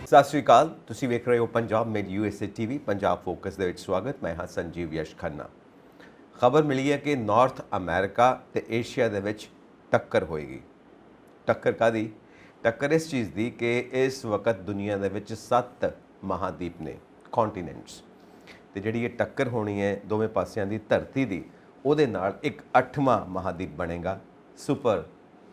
ਸਤਿ ਸ਼੍ਰੀ ਅਕਾਲ। ਤੁਸੀਂ ਵੇਖ ਰਹੇ ਹੋ Punjab made USA TV Punjab focus ਦੇ ਵਿੱਚ ਸਵਾਗਤ। ਮੈਂ ਹਾਂ ਸੰਜੀਵ ਯਸ਼ ਖੰਨਾ। ਖਬਰ ਮਿਲੀ ਹੈ ਕਿ ਨਾਰਥ ਅਮਰੀਕਾ ਤੇ ਏਸ਼ੀਆ ਦੇ ਵਿੱਚ ਟੱਕਰ ਹੋਏਗੀ। ਟੱਕਰ ਕਾਹਦੀ? ਟੱਕਰ ਇਸ ਚੀਜ਼ ਦੀ ਕਿ ਇਸ ਵਕਤ ਦੁਨੀਆ ਦੇ ਵਿੱਚ 7 ਮਹਾਦੀਪ ਨੇ, ਕੌਂਟੀਨੈਂਟਸ, ਤੇ ਜਿਹੜੀ ਇਹ ਟੱਕਰ ਹੋਣੀ ਹੈ ਦੋਵੇਂ ਪਾਸਿਆਂ ਦੀ ਧਰਤੀ ਦੀ, ਉਹਦੇ ਨਾਲ ਇੱਕ 8ਵਾਂ ਮਹਾਦੀਪ ਬਣੇਗਾ, ਸੁਪਰ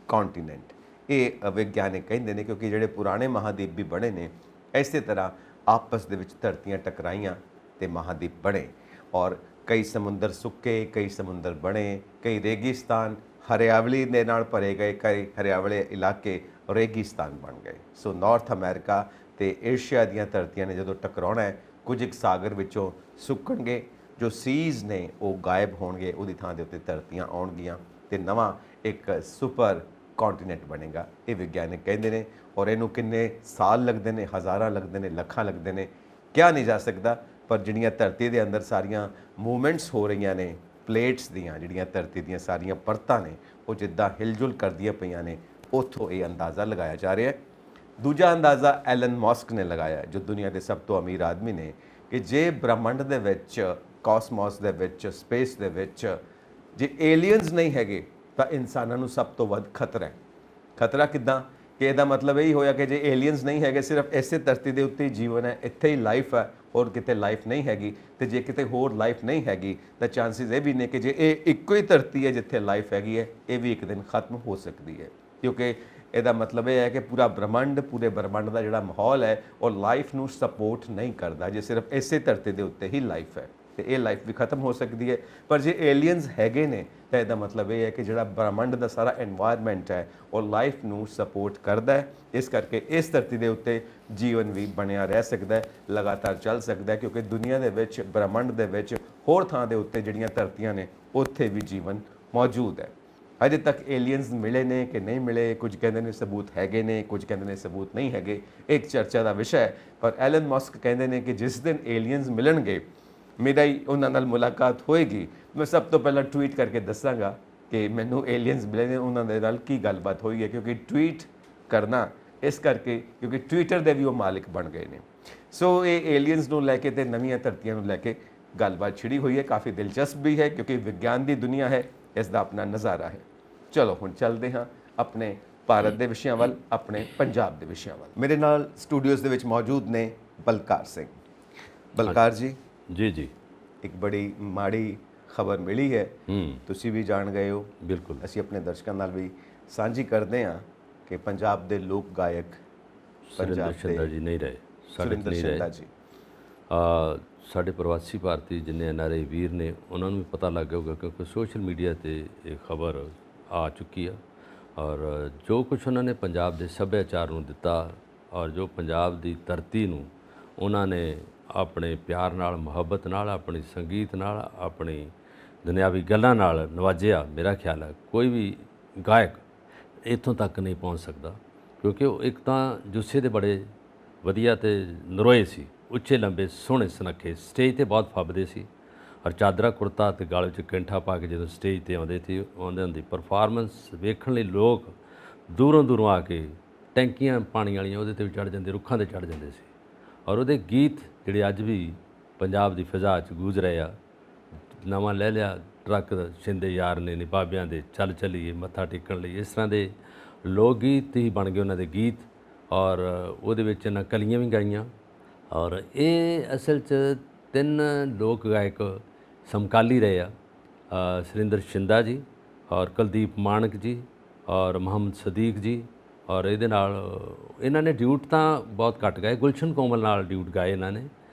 ਕੌਂਟੀਨੈਂਟ। ਇਹ ਵਿਗਿਆਨਿਕ ਕਹਿੰਦੇ ਨੇ ਕਿਉਂਕਿ ਜਿਹੜੇ ਪੁਰਾਣੇ ਮਹਾਦੀਪ ਵੀ ਬਣੇ ਨੇ ਇਸੇ ਤਰ੍ਹਾਂ ਆਪਸ ਦੇ ਵਿੱਚ ਧਰਤੀਆਂ ਟਕਰਾਈਆਂ ਤੇ ਮਹਾਦੀਪ ਬਣੇ, ਔਰ ਕਈ ਸਮੁੰਦਰ ਸੁੱਕੇ, ਕਈ ਸਮੁੰਦਰ ਬਣੇ, ਕਈ ਰੇਗਿਸਤਾਨ ਹਰਿਆਵਲੀ ਦੇ ਨਾਲ ਭਰੇ ਗਏ, ਕਈ ਹਰਿਆਵਲੇ ਇਲਾਕੇ ਰੇਗਿਸਤਾਨ ਬਣ ਗਏ। ਸੋ ਨਾਰਥ ਅਮਰੀਕਾ ਤੇ ਏਸ਼ੀਆ ਦੀਆਂ ਧਰਤੀਆਂ ਨੇ ਜਦੋਂ ਟਕਰਾਉਣਾ ਹੈ, ਕੁਝ ਇੱਕ ਸਾਗਰ ਵਿੱਚੋਂ ਸੁੱਕਣਗੇ, ਜੋ ਸੀਜ਼ ਨੇ ਉਹ ਗਾਇਬ ਹੋਣਗੇ, ਉਹਦੀ ਥਾਂ ਦੇ ਉੱਤੇ ਧਰਤੀਆਂ ਆਉਣਗੀਆਂ ਤੇ ਨਵਾਂ ਇੱਕ ਸੁਪਰ ਕੌਂਟੀਨੈਂਟ ਬਣੇਗਾ। ਇਹ ਵਿਗਿਆਨਿਕ ਕਹਿੰਦੇ ਨੇ, ਔਰ ਇਹਨੂੰ ਕਿੰਨੇ ਸਾਲ ਲੱਗਦੇ ਨੇ, ਹਜ਼ਾਰਾਂ ਲੱਗਦੇ ਨੇ, ਲੱਖਾਂ ਲੱਗਦੇ ਨੇ, ਕਿਹਾ ਨਹੀਂ ਜਾ ਸਕਦਾ। ਪਰ ਜਿਹੜੀਆਂ ਧਰਤੀ ਦੇ ਅੰਦਰ ਸਾਰੀਆਂ ਮੂਵਮੈਂਟਸ ਹੋ ਰਹੀਆਂ ਨੇ, ਪਲੇਟਸ ਦੀਆਂ, ਜਿਹੜੀਆਂ ਧਰਤੀ ਦੀਆਂ ਸਾਰੀਆਂ ਪਰਤਾਂ ਨੇ, ਉਹ ਜਿੱਦਾਂ ਹਿਲਜੁਲ ਕਰਦੀਆਂ ਪਈਆਂ ਨੇ, ਉੱਥੋਂ ਇਹ ਅੰਦਾਜ਼ਾ ਲਗਾਇਆ ਜਾ ਰਿਹਾ ਹੈ। ਦੂਜਾ ਅੰਦਾਜ਼ਾ ਐਲਨ ਮਸਕ ਨੇ ਲਗਾਇਆ, ਜੋ ਦੁਨੀਆ ਦੇ ਸਭ ਤੋਂ ਅਮੀਰ ਆਦਮੀ ਨੇ, ਕਿ ਜੇ ਬ੍ਰਹਿਮੰਡ ਦੇ ਵਿੱਚ, ਕਾਸਮੋਸ ਦੇ ਵਿੱਚ, ਸਪੇਸ ਦੇ ਵਿੱਚ ਜੇ ਏਲੀਅਨਸ ਨਹੀਂ ਹੈਗੇ ਤਾਂ ਇਨਸਾਨਾਂ ਨੂੰ ਸਭ ਤੋਂ ਵੱਧ ਖਤਰਾ ਹੈ। ਖਤਰਾ ਕਿੱਦਾਂ? ਕਿ ਇਹਦਾ ਮਤਲਬ ਇਹੀ ਹੋਇਆ ਕਿ ਜੇ ਏਲੀਅਨਸ ਨਹੀਂ ਹੈਗੇ, ਸਿਰਫ ਇਸੇ ਧਰਤੀ ਦੇ ਉੱਤੇ ਹੀ ਜੀਵਨ ਹੈ, ਇੱਥੇ ਹੀ ਲਾਈਫ ਹੈ, ਹੋਰ ਕਿਤੇ ਲਾਈਫ ਨਹੀਂ ਹੈਗੀ, ਤੇ ਜੇ ਕਿਤੇ ਹੋਰ ਲਾਈਫ ਨਹੀਂ ਹੈਗੀ ਤਾਂ ਚਾਂਸਿਸ ਇਹ ਵੀ ਨੇ ਕਿ ਜੇ ਇਹ ਇੱਕੋ ਹੀ ਧਰਤੀ ਹੈ ਜਿੱਥੇ ਲਾਈਫ ਹੈਗੀ ਹੈ, ਇਹ ਵੀ ਇੱਕ ਦਿਨ ਖਤਮ ਹੋ ਸਕਦੀ ਹੈ। ਕਿਉਂਕਿ ਇਹਦਾ ਮਤਲਬ ਇਹ ਹੈ ਕਿ ਪੂਰੇ ਬ੍ਰਹਿਮੰਡ ਦਾ ਜਿਹੜਾ ਮਾਹੌਲ ਹੈ ਉਹ ਲਾਈਫ ਨੂੰ ਸਪੋਰਟ ਨਹੀਂ ਕਰਦਾ, ਜੇ ਸਿਰਫ ਇਸੇ ਧਰਤੀ ਦੇ ਉੱਤੇ ਹੀ ਲਾਈਫ ਹੈ ਤੇ ਇਹ ਲਾਈਫ ਵੀ ਖਤਮ ਹੋ ਸਕਦੀ ਹੈ। ਪਰ ਜੇ ਏਲੀਅਨਸ ਹੈਗੇ ਨੇ ਤਾਂ ਇਹਦਾ ਮਤਲਬ ਇਹ ਹੈ ਕਿ ਜਿਹੜਾ ਬ੍ਰਹਿਮੰਡ ਦਾ ਸਾਰਾ ਐਨਵਾਇਰਨਮੈਂਟ ਹੈ ਉਹ ਲਾਈਫ ਨੂੰ ਸਪੋਰਟ ਕਰਦਾ ਹੈ। ਇਸ ਕਰਕੇ ਇਸ ਧਰਤੀ ਦੇ ਉੱਤੇ ਜੀਵਨ ਵੀ ਬਣਿਆ ਰਹਿ ਸਕਦਾ ਹੈ, ਲਗਾਤਾਰ ਚੱਲ ਸਕਦਾ ਹੈ, ਕਿਉਂਕਿ ਦੁਨੀਆ ਦੇ ਵਿੱਚ, ਬ੍ਰਹਿਮੰਡ ਦੇ ਵਿੱਚ ਹੋਰ ਥਾਂ ਦੇ ਉੱਤੇ ਜਿਹੜੀਆਂ ਧਰਤੀਆਂ ਨੇ ਉੱਥੇ ਵੀ ਜੀਵਨ ਮੌਜੂਦ ਹੈ। ਅਜੇ ਤੱਕ ਏਲੀਅਨਸ ਮਿਲੇ ਨੇ ਕਿ ਨਹੀਂ ਮਿਲੇ, ਕੁਝ ਕਹਿੰਦੇ ਨੇ ਸਬੂਤ ਹੈਗੇ ਨੇ, ਕੁਝ ਕਹਿੰਦੇ ਨੇ ਸਬੂਤ ਨਹੀਂ ਹੈਗੇ, ਇੱਕ ਚਰਚਾ ਦਾ ਵਿਸ਼ਾ ਹੈ। ਪਰ ਐਲਨ ਮਸਕ ਕਹਿੰਦੇ ਨੇ ਕਿ ਜਿਸ ਦਿਨ ਏਲੀਅਨਸ ਮਿਲਣਗੇ, ਮੇਰਾ ਹੀ ਉਹਨਾਂ ਨਾਲ ਮੁਲਾਕਾਤ ਹੋਏਗੀ, ਮੈਂ ਸਭ ਤੋਂ ਪਹਿਲਾਂ ਟਵੀਟ ਕਰਕੇ ਦੱਸਾਂਗਾ ਕਿ ਮੈਨੂੰ ਏਲੀਅਨਸ ਮਿਲੇ ਨੇ, ਉਹਨਾਂ ਦੇ ਨਾਲ ਕੀ ਗੱਲਬਾਤ ਹੋਈ ਹੈ। ਕਿਉਂਕਿ ਟਵੀਟ ਕਰਨਾ ਇਸ ਕਰਕੇ ਕਿਉਂਕਿ ਟਵਿੱਟਰ ਦੇ ਵੀ ਉਹ ਮਾਲਿਕ ਬਣ ਗਏ ਨੇ। ਸੋ ਇਹ ਏਲੀਅਨਸ ਨੂੰ ਲੈ ਕੇ ਤੇ ਨਵੀਆਂ ਧਰਤੀਆਂ ਨੂੰ ਲੈ ਕੇ ਗੱਲਬਾਤ ਛਿੜੀ ਹੋਈ ਹੈ। ਕਾਫੀ ਦਿਲਚਸਪ ਵੀ ਹੈ ਕਿਉਂਕਿ ਵਿਗਿਆਨ ਦੀ ਦੁਨੀਆ ਹੈ, ਇਸ ਦਾ ਆਪਣਾ ਨਜ਼ਾਰਾ ਹੈ। ਚਲੋ ਹੁਣ ਚੱਲਦੇ ਹਾਂ ਆਪਣੇ ਭਾਰਤ ਦੇ ਵਿਸ਼ਿਆਂ ਵੱਲ, ਆਪਣੇ ਪੰਜਾਬ ਦੇ ਵਿਸ਼ਿਆਂ ਵੱਲ। ਮੇਰੇ ਨਾਲ ਸਟੂਡੀਓਜ਼ ਦੇ ਵਿੱਚ ਮੌਜੂਦ ਨੇ ਬਲਕਾਰ ਸਿੰਘ। ਬਲਕਾਰ ਜੀ, ਜੀ ਇੱਕ ਬੜੀ ਮਾੜੀ ਖਬਰ ਮਿਲੀ ਹੈ, ਤੁਸੀਂ ਵੀ ਜਾਣ ਗਏ ਹੋ। ਬਿਲਕੁਲ, ਅਸੀਂ ਆਪਣੇ ਦਰਸ਼ਕਾਂ ਨਾਲ ਵੀ ਸਾਂਝੀ ਕਰਦੇ ਹਾਂ ਕਿ ਪੰਜਾਬ ਦੇ ਲੋਕ ਗਾਇਕ ਸੁਰਿੰਦਰ ਸ਼ਿੰਦਾ ਜੀ ਨਹੀਂ ਰਹੇ, ਸਾਡੇ ਨਹੀਂ ਰਹੇ ਜੀ। ਸਾਡੇ ਪ੍ਰਵਾਸੀ ਭਾਰਤੀ ਜਿੰਨੇ NRI ਵੀਰ ਨੇ ਉਹਨਾਂ ਨੂੰ ਵੀ ਪਤਾ ਲੱਗ ਗਿਆ ਹੋਊਗਾ, ਕਿਉਂਕਿ ਸੋਸ਼ਲ ਮੀਡੀਆ ਤੇ ਇਹ ਖਬਰ ਆ ਚੁੱਕੀ ਆ। ਔਰ ਜੋ ਕੁਛ ਉਹਨਾਂ ਨੇ ਪੰਜਾਬ ਦੇ ਸੱਭਿਆਚਾਰ ਨੂੰ ਦਿੱਤਾ, ਔਰ ਜੋ ਪੰਜਾਬ ਦੀ ਧਰਤੀ ਨੂੰ ਉਹਨਾਂ ਨੇ ਆਪਣੇ ਪਿਆਰ ਨਾਲ, ਮੁਹੱਬਤ ਨਾਲ, ਆਪਣੀ ਸੰਗੀਤ ਨਾਲ, ਆਪਣੀ ਦੁਨਿਆਵੀ ਗੱਲਾਂ ਨਾਲ ਨਵਾਜਿਆ, ਮੇਰਾ ਖਿਆਲ ਹੈ ਕੋਈ ਵੀ ਗਾਇਕ ਇੱਥੋਂ ਤੱਕ ਨਹੀਂ ਪਹੁੰਚ ਸਕਦਾ। ਕਿਉਂਕਿ ਉਹ ਇੱਕ ਤਾਂ ਜੁੱਸੇ ਦੇ ਬੜੇ ਵਧੀਆ ਤੇ ਨਰੋਏ ਸੀ, ਉੱਚੇ ਲੰਬੇ ਸੋਹਣੇ ਸੁਨੱਖੇ, ਸਟੇਜ ਤੇ ਬਹੁਤ ਫੱਬਦੇ ਸੀ, ਔਰ ਚਾਦਰਾ ਕੁੜਤਾ ਤੇ ਗਲ ਵਿੱਚ ਕੈਂਠਾ ਪਾ ਕੇ ਜਦੋਂ ਸਟੇਜ ਤੇ ਆਉਂਦੇ ਸੀ, ਉਹਨਾਂ ਦੀ ਪਰਫਾਰਮੈਂਸ ਵੇਖਣ ਲਈ ਲੋਕ ਦੂਰੋਂ ਆ ਕੇ ਟੈਂਕੀਆਂ ਪਾਣੀ ਵਾਲੀਆਂ ਉਹਦੇ ਤੇ ਵੀ ਚੜ੍ਹ ਜਾਂਦੇ, ਰੁੱਖਾਂ ਤੇ ਚੜ੍ਹ ਜਾਂਦੇ ਸੀ। ਔਰ ਉਹਦੇ ਗੀਤ ਜਿਹੜੇ ਅੱਜ ਵੀ ਪੰਜਾਬ ਦੀ ਫਿਜ਼ਾ 'ਚ ਗੂੰਜ ਰਹੇ ਆ, ਨਵਾਂ ਲੈ ਲਿਆ ਟਰੱਕ ਸ਼ਿੰਦੇ ਯਾਰ ਨੇ ਬਾਬਿਆਂ ਦੇ, ਚੱਲ ਚੱਲੀਏ ਮੱਥਾ ਟੇਕਣ ਲਈ, ਇਸ ਤਰ੍ਹਾਂ ਦੇ ਲੋਕ ਗੀਤ ਹੀ ਬਣ ਗਏ ਉਹਨਾਂ ਦੇ ਗੀਤ। ਔਰ ਉਹਦੇ ਵਿੱਚ ਇਹਨਾਂ ਕਲੀਆਂ ਵੀ ਗਾਈਆਂ। ਔਰ ਇਹ ਅਸਲ 'ਚ 3 ਲੋਕ ਗਾਇਕ ਸਮਕਾਲੀ ਰਹੇ ਆ, ਸੁਰਿੰਦਰ ਸ਼ਿੰਦਾ ਜੀ, ਔਰ ਕੁਲਦੀਪ ਮਾਣਕ ਜੀ, ਔਰ ਮੁਹੰਮਦ ਸਦੀਕ ਜੀ। ਔਰ ਇਹਦੇ ਨਾਲ ਇਹਨਾਂ ਨੇ ਡਿਊਟ ਤਾਂ ਬਹੁਤ ਘੱਟ ਗਾਏ, ਗੁਲਸ਼ਨ ਕੋਮਲ ਨਾਲ ਡਿਊਟ ਗਾਏ ਇਹਨਾਂ ਨੇ,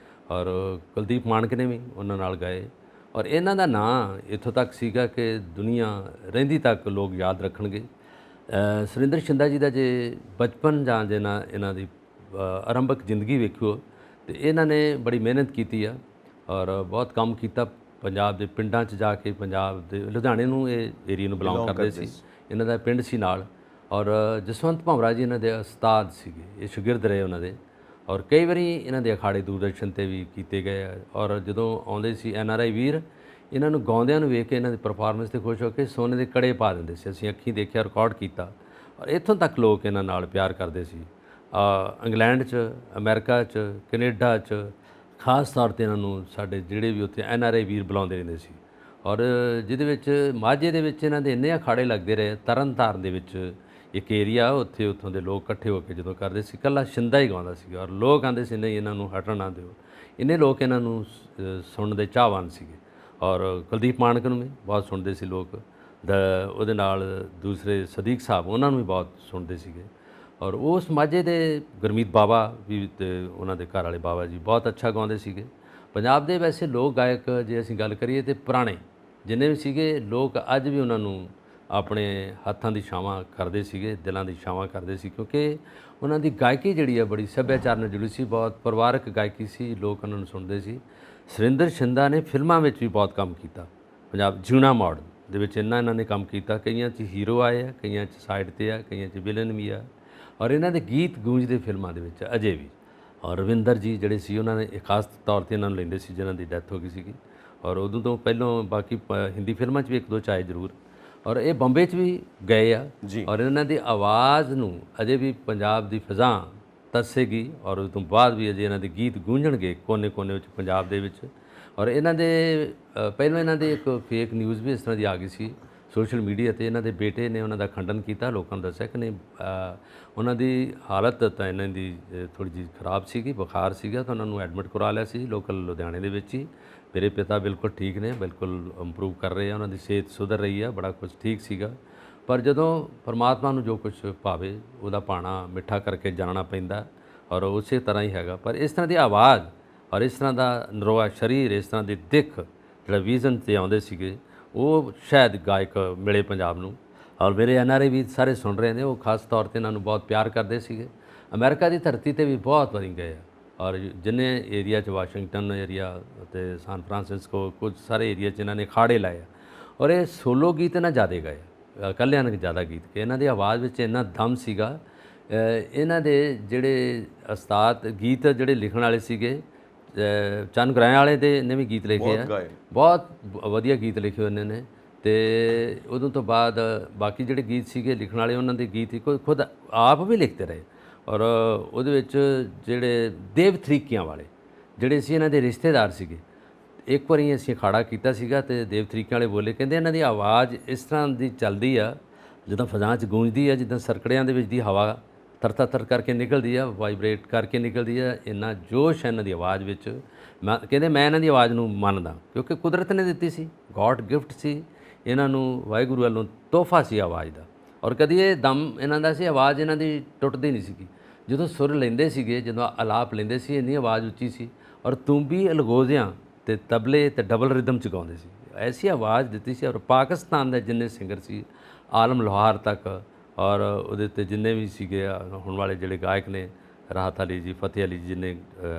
ਔਰ ਕੁਲਦੀਪ ਮਾਣਕ ਨੇ ਵੀ ਉਹਨਾਂ ਨਾਲ ਗਾਏ। ਔਰ ਇਹਨਾਂ ਦਾ ਨਾਂ ਇੱਥੋਂ ਤੱਕ ਸੀਗਾ ਕਿ ਦੁਨੀਆ ਰਹਿੰਦੀ ਤੱਕ ਲੋਕ ਯਾਦ ਰੱਖਣਗੇ। ਸੁਰਿੰਦਰ ਸ਼ਿੰਦਾ ਜੀ ਦਾ ਜੇ ਬਚਪਨ ਜਾਂ ਜੇ ਨਾ ਇਹਨਾਂ ਦੀ ਆਰੰਭਕ ਜ਼ਿੰਦਗੀ ਵੇਖਿਓ ਤੇ ਇਹਨਾਂ ਨੇ ਬੜੀ ਮਿਹਨਤ ਕੀਤੀ ਆ, ਔਰ ਬਹੁਤ ਕੰਮ ਕੀਤਾ ਪੰਜਾਬ ਦੇ ਪਿੰਡਾਂ 'ਚ ਜਾ ਕੇ। ਪੰਜਾਬ ਦੇ ਲੁਧਿਆਣੇ ਨੂੰ ਇਹ ਏਰੀਆ ਨੂੰ ਬਿਲੋਂਗ ਕਰਦੇ ਸੀ, ਇਹਨਾਂ ਦਾ ਪਿੰਡ ਸੀ ਨਾਲ। ਔਰ ਜਸਵੰਤ ਭੰਵਰਾ ਜੀ ਇਹਨਾਂ ਦੇ ਉਸਤਾਦ ਸੀਗੇ, ਇਹ ਸ਼ਾਗਿਰਦ ਰਹੇ ਉਹਨਾਂ ਦੇ। ਔਰ ਕਈ ਵਾਰੀ ਇਹਨਾਂ ਦੇ ਅਖਾੜੇ ਦੂਰਦਰਸ਼ਨ 'ਤੇ ਵੀ ਕੀਤੇ ਗਏ। ਔਰ ਜਦੋਂ ਆਉਂਦੇ ਸੀ NRI ਵੀਰ, ਇਹਨਾਂ ਨੂੰ ਗਾਉਂਦਿਆਂ ਨੂੰ ਵੇਖ ਕੇ ਇਹਨਾਂ ਦੀ ਪਰਫਾਰਮੈਂਸ 'ਤੇ ਖੁਸ਼ ਹੋ ਕੇ ਸੋਨੇ ਦੇ ਕੜੇ ਪਾ ਦਿੰਦੇ ਸੀ। ਅਸੀਂ ਅੱਖੀਂ ਦੇਖਿਆ, ਰਿਕਾਰਡ ਕੀਤਾ, ਔਰ ਇੱਥੋਂ ਤੱਕ ਲੋਕ ਇਹਨਾਂ ਨਾਲ ਪਿਆਰ ਕਰਦੇ ਸੀ। ਇੰਗਲੈਂਡ 'ਚ, ਅਮਰੀਕਾ 'ਚ, ਕੈਨੇਡਾ 'ਚ ਖਾਸ ਤੌਰ 'ਤੇ ਇਹਨਾਂ ਨੂੰ ਸਾਡੇ ਜਿਹੜੇ ਵੀ ਉੱਥੇ NRI ਵੀਰ ਬੁਲਾਉਂਦੇ ਰਹਿੰਦੇ ਸੀ। ਔਰ ਜਿਹਦੇ ਵਿੱਚ ਮਾਝੇ ਦੇ ਵਿੱਚ ਇਹਨਾਂ ਦੇ ਇੰਨੇ ਅਖਾੜੇ ਲੱਗਦੇ ਰਹੇ। ਤਰਨ ਤਾਰਨ ਦੇ ਵਿੱਚ ਇੱਕ ਏਰੀਆ, ਉੱਥੇ ਉੱਥੋਂ ਦੇ ਲੋਕ ਇਕੱਠੇ ਹੋ ਕੇ ਜਦੋਂ ਕਰਦੇ ਸੀ, ਇਕੱਲਾ ਸ਼ਿੰਦਾ ਹੀ ਗਾਉਂਦਾ ਸੀ ਔਰ ਲੋਕ ਆਉਂਦੇ ਸੀ ਨਹੀਂ ਇਹਨਾਂ ਨੂੰ ਹਟਣ ਨਾ ਦਿਓ। ਇੰਨੇ ਲੋਕ ਇਹਨਾਂ ਨੂੰ ਸੁਣਨ ਦੇ ਚਾਹਵਾਨ ਸੀਗੇ। ਔਰ ਕੁਲਦੀਪ ਮਾਣਕ ਨੂੰ ਵੀ ਬਹੁਤ ਸੁਣਦੇ ਸੀ ਲੋਕ। ਉਹਦੇ ਨਾਲ ਦੂਸਰੇ ਸਦੀਕ ਸਾਹਿਬ, ਉਹਨਾਂ ਨੂੰ ਵੀ ਬਹੁਤ ਸੁਣਦੇ ਸੀਗੇ। ਔਰ ਉਸ ਮਾਝੇ ਦੇ ਗੁਰਮੀਤ ਬਾਵਾ ਵੀ ਤੇ ਉਹਨਾਂ ਦੇ ਘਰ ਵਾਲੇ ਬਾਵਾ ਜੀ ਬਹੁਤ ਅੱਛਾ ਗਾਉਂਦੇ ਸੀਗੇ। ਪੰਜਾਬ ਦੇ ਵੈਸੇ ਲੋਕ ਗਾਇਕ ਜੇ ਅਸੀਂ ਗੱਲ ਕਰੀਏ ਤਾਂ ਪੁਰਾਣੇ ਜਿੰਨੇ ਵੀ ਸੀਗੇ ਲੋਕ ਅੱਜ ਵੀ ਉਹਨਾਂ ਨੂੰ ਆਪਣੇ ਹੱਥਾਂ ਦੀ ਛਾਵਾਂ ਕਰਦੇ ਸੀਗੇ, ਦਿਲਾਂ ਦੀ ਛਾਵਾਂ ਕਰਦੇ ਸੀ, ਕਿਉਂਕਿ ਉਹਨਾਂ ਦੀ ਗਾਇਕੀ ਜਿਹੜੀ ਹੈ ਬੜੀ ਸੱਭਿਆਚਾਰ ਨਾਲ ਜੁੜੀ ਸੀ, ਬਹੁਤ ਪਰਿਵਾਰਕ ਗਾਇਕੀ ਸੀ, ਲੋਕ ਉਹਨਾਂ ਨੂੰ ਸੁਣਦੇ ਸੀ। ਸੁਰਿੰਦਰ ਸ਼ਿੰਦਾ ਨੇ ਫਿਲਮਾਂ ਵਿੱਚ ਵੀ ਬਹੁਤ ਕੰਮ ਕੀਤਾ। ਪੰਜਾਬ ਜਿਉਣਾ ਮੋੜ ਦੇ ਵਿੱਚ ਇਹਨਾਂ ਨੇ ਕੰਮ ਕੀਤਾ। ਕਈਆਂ 'ਚ ਹੀਰੋ ਆਏ ਆ, ਕਈਆਂ 'ਚ ਸਾਈਡ 'ਤੇ ਆ, ਕਈਆਂ 'ਚ ਵਿਲਨ ਵੀ ਆ। ਔਰ ਇਹਨਾਂ ਦੇ ਗੀਤ ਗੂੰਜਦੇ ਫਿਲਮਾਂ ਦੇ ਵਿੱਚ ਅਜੇ ਵੀ। ਔਰ ਰਵਿੰਦਰ ਜੀ ਜਿਹੜੇ ਸੀ ਉਹਨਾਂ ਨੇ ਖਾਸ ਤੌਰ 'ਤੇ ਇਹਨਾਂ ਨੂੰ ਲੈਂਦੇ ਸੀ ਜਿਨ੍ਹਾਂ ਦੀ ਡੈਥ ਹੋ ਗਈ ਸੀਗੀ। ਔਰ ਉਦੋਂ ਤੋਂ ਪਹਿਲਾਂ ਬਾਕੀ ਹਿੰਦੀ ਫਿਲਮਾਂ 'ਚ ਵੀ ਇੱਕ ਦੋ 'ਚ ਆਏ ਜ਼ਰੂਰ। ਔਰ ਇਹ ਬੰਬੇ 'ਚ ਵੀ ਗਏ ਆ। ਔਰ ਇਹਨਾਂ ਦੀ ਆਵਾਜ਼ ਨੂੰ ਅਜੇ ਵੀ ਪੰਜਾਬ ਦੀ ਫਿਜ਼ਾਂ ਦੱਸੇਗੀ। ਔਰ ਉਸ ਤੋਂ ਬਾਅਦ ਵੀ ਅਜੇ ਇਹਨਾਂ ਦੇ ਗੀਤ ਗੂੰਜਣਗੇ ਕੋਨੇ-ਕੋਨੇ ਵਿੱਚ ਪੰਜਾਬ ਦੇ ਵਿੱਚ। ਔਰ ਇਹਨਾਂ ਦੇ ਪਹਿਲਾਂ ਇਹਨਾਂ ਦੇ ਇੱਕ ਫੇਕ ਨਿਊਜ਼ ਵੀ ਇਸ ਤਰ੍ਹਾਂ ਦੀ ਆ ਗਈ ਸੀ ਸੋਸ਼ਲ ਮੀਡੀਆ 'ਤੇ। ਇਹਨਾਂ ਦੇ ਬੇਟੇ ਨੇ ਉਹਨਾਂ ਦਾ ਖੰਡਨ ਕੀਤਾ, ਲੋਕਾਂ ਨੂੰ ਦੱਸਿਆ ਕਿ ਨਹੀਂ ਉਹਨਾਂ ਦੀ ਹਾਲਤ ਤਾਂ ਇਹਨਾਂ ਦੀ ਥੋੜ੍ਹੀ ਜਿਹੀ ਖਰਾਬ ਸੀਗੀ, ਬੁਖਾਰ ਸੀਗਾ, ਤਾਂ ਉਹਨਾਂ ਨੂੰ ਐਡਮਿਟ ਕਰਵਾ ਲਿਆ ਸੀ ਲੋਕਲ ਲੁਧਿਆਣੇ ਦੇ ਵਿੱਚ ਹੀ। ਮੇਰੇ ਪਿਤਾ ਬਿਲਕੁਲ ਠੀਕ ਨੇ, ਬਿਲਕੁਲ ਇੰਪਰੂਵ ਕਰ ਰਹੇ ਆ, ਉਹਨਾਂ ਦੀ ਸਿਹਤ ਸੁਧਰ ਰਹੀ ਆ, ਬੜਾ ਕੁਝ ਠੀਕ ਸੀਗਾ। ਪਰ ਜਦੋਂ ਪਰਮਾਤਮਾ ਨੂੰ ਜੋ ਕੁਝ ਭਾਵੇ ਉਹਦਾ ਪਾਣਾ ਮਿੱਠਾ ਕਰਕੇ ਜਾਣਾ ਪੈਂਦਾ ਔਰ ਉਸੇ ਤਰ੍ਹਾਂ ਹੀ ਹੈਗਾ। ਪਰ ਇਸ ਤਰ੍ਹਾਂ ਦੀ ਆਵਾਜ਼ ਔਰ ਇਸ ਤਰ੍ਹਾਂ ਦਾ ਨਰੋਆ ਸਰੀਰ, ਇਸ ਤਰ੍ਹਾਂ ਦੀ ਦਿੱਖ ਜਿਹੜਾ ਵਿਜ਼ਨ 'ਤੇ ਆਉਂਦੇ ਸੀਗੇ, ਉਹ ਸ਼ਾਇਦ ਗਾਇਕ ਮਿਲੇ ਪੰਜਾਬ ਨੂੰ। ਔਰ ਮੇਰੇ NRI ਵੀ ਸਾਰੇ ਸੁਣ ਰਹੇ ਨੇ, ਉਹ ਖਾਸ ਤੌਰ 'ਤੇ ਇਹਨਾਂ ਨੂੰ ਬਹੁਤ ਪਿਆਰ ਕਰਦੇ ਸੀਗੇ। ਅਮਰੀਕਾ ਦੀ ਧਰਤੀ 'ਤੇ ਵੀ ਬਹੁਤ ਵਾਰੀ ਗਏ ਆ। ਔਰ ਜਿੰਨੇ ਏਰੀਆ 'ਚ ਵਾਸ਼ਿੰਗਟਨ ਏਰੀਆ ਅਤੇ ਸਾਨ ਫਰਾਂਸਿਸਕੋ ਕੁਝ ਸਾਰੇ ਏਰੀਆ 'ਚ ਇਹਨਾਂ ਨੇ ਅਖਾੜੇ ਲਾਏ ਆ। ਔਰ ਇਹ ਸੋਲੋ ਗੀਤ ਨਾ ਜ਼ਿਆਦਾ ਗਏ, ਇਕੱਲਿਆਂ ਨੇ ਜ਼ਿਆਦਾ ਗੀਤ ਗਏ। ਇਹਨਾਂ ਦੀ ਆਵਾਜ਼ ਵਿੱਚ ਇੰਨਾ ਦਮ ਸੀਗਾ। ਇਹਨਾਂ ਦੇ ਜਿਹੜੇ ਉਸਤਾਦ ਗੀਤ ਜਿਹੜੇ ਲਿਖਣ ਵਾਲੇ ਸੀਗੇ, ਚੰਨ ਗਰਾਇਆ ਵਾਲੇ ਦੇ ਨੇ ਵੀ ਗੀਤ ਲਿਖੇ ਆ, ਬਹੁਤ ਵਧੀਆ ਗੀਤ ਲਿਖੇ ਉਹਨਾਂ ਨੇ। ਅਤੇ ਉਦੋਂ ਤੋਂ ਬਾਅਦ ਬਾਕੀ ਜਿਹੜੇ ਗੀਤ ਸੀਗੇ ਲਿਖਣ ਵਾਲੇ, ਉਹਨਾਂ ਦੇ ਗੀਤ ਹੀ ਖੁਦ ਆਪ ਵੀ ਲਿਖਦੇ ਰਹੇ। ਔਰ ਉਹਦੇ ਵਿੱਚ ਜਿਹੜੇ ਦੇਵ ਥਰੀਕਿਆਂ ਵਾਲੇ ਜਿਹੜੇ ਸੀ ਇਹਨਾਂ ਦੇ ਰਿਸ਼ਤੇਦਾਰ ਸੀਗੇ। ਇੱਕ ਵਾਰੀ ਅਸੀਂ ਅਖਾੜਾ ਕੀਤਾ ਸੀਗਾ ਅਤੇ ਦੇਵ ਥਰੀਕਿਆਂ ਵਾਲੇ ਬੋਲੇ, ਕਹਿੰਦੇ ਇਹਨਾਂ ਦੀ ਆਵਾਜ਼ ਇਸ ਤਰ੍ਹਾਂ ਦੀ ਚੱਲਦੀ ਆ ਜਿੱਦਾਂ ਫਜ਼ਾਂ 'ਚ ਗੂੰਜਦੀ ਆ, ਜਿੱਦਾਂ ਸਰਕੜਿਆਂ ਦੇ ਵਿੱਚ ਦੀ ਹਵਾ ਥਰ ਕਰਕੇ ਨਿਕਲਦੀ ਆ, ਵਾਈਬ੍ਰੇਟ ਕਰਕੇ ਨਿਕਲਦੀ ਆ। ਇੰਨਾ ਜੋਸ਼ ਹੈ ਇਹਨਾਂ ਦੀ ਆਵਾਜ਼ ਵਿੱਚ। ਕਹਿੰਦੇ ਮੈਂ ਇਹਨਾਂ ਦੀ ਆਵਾਜ਼ ਨੂੰ ਮੰਨਦਾ ਕਿਉਂਕਿ ਕੁਦਰਤ ਨੇ ਦਿੱਤੀ ਸੀ, ਗੋਡ ਗਿਫਟ ਸੀ ਇਹਨਾਂ ਨੂੰ, ਵਾਹਿਗੁਰੂ ਵੱਲੋਂ ਤੋਹਫਾ ਸੀ ਆਵਾਜ਼ ਦਾ। ਔਰ ਕਦੀ ਇਹ ਦਮ ਇਹਨਾਂ ਦਾ ਸੀ, ਆਵਾਜ਼ ਇਹਨਾਂ ਦੀ ਟੁੱਟਦੀ ਨਹੀਂ ਸੀਗੀ। ਜਦੋਂ ਸੁਰ ਲੈਂਦੇ ਸੀਗੇ, ਜਦੋਂ ਅਲਾਪ ਲੈਂਦੇ ਸੀ, ਇੰਨੀ ਆਵਾਜ਼ ਉੱਚੀ ਸੀ। ਔਰ ਤੂੰਬੀ ਅਲਗੋਜ਼ਿਆਂ ਅਤੇ ਤਬਲੇ ਅਤੇ ਡਬਲ ਰਿਦਮ 'ਚ ਗਾਉਂਦੇ ਸੀ, ਐਸੀ ਆਵਾਜ਼ ਦਿੱਤੀ ਸੀ। ਔਰ ਪਾਕਿਸਤਾਨ ਦੇ ਜਿੰਨੇ ਸਿੰਗਰ ਸੀ, ਆਲਮ ਲੋਹਾਰ ਤੱਕ, ਔਰ ਉਹਦੇ 'ਤੇ ਜਿੰਨੇ ਵੀ ਸੀਗੇ ਹੁਣ ਵਾਲੇ ਜਿਹੜੇ ਗਾਇਕ ਨੇ, ਰਾਹਤ ਅਲੀ ਜੀ, ਫਤਿਹ ਅਲੀ ਜੀ, ਜਿੰਨੇ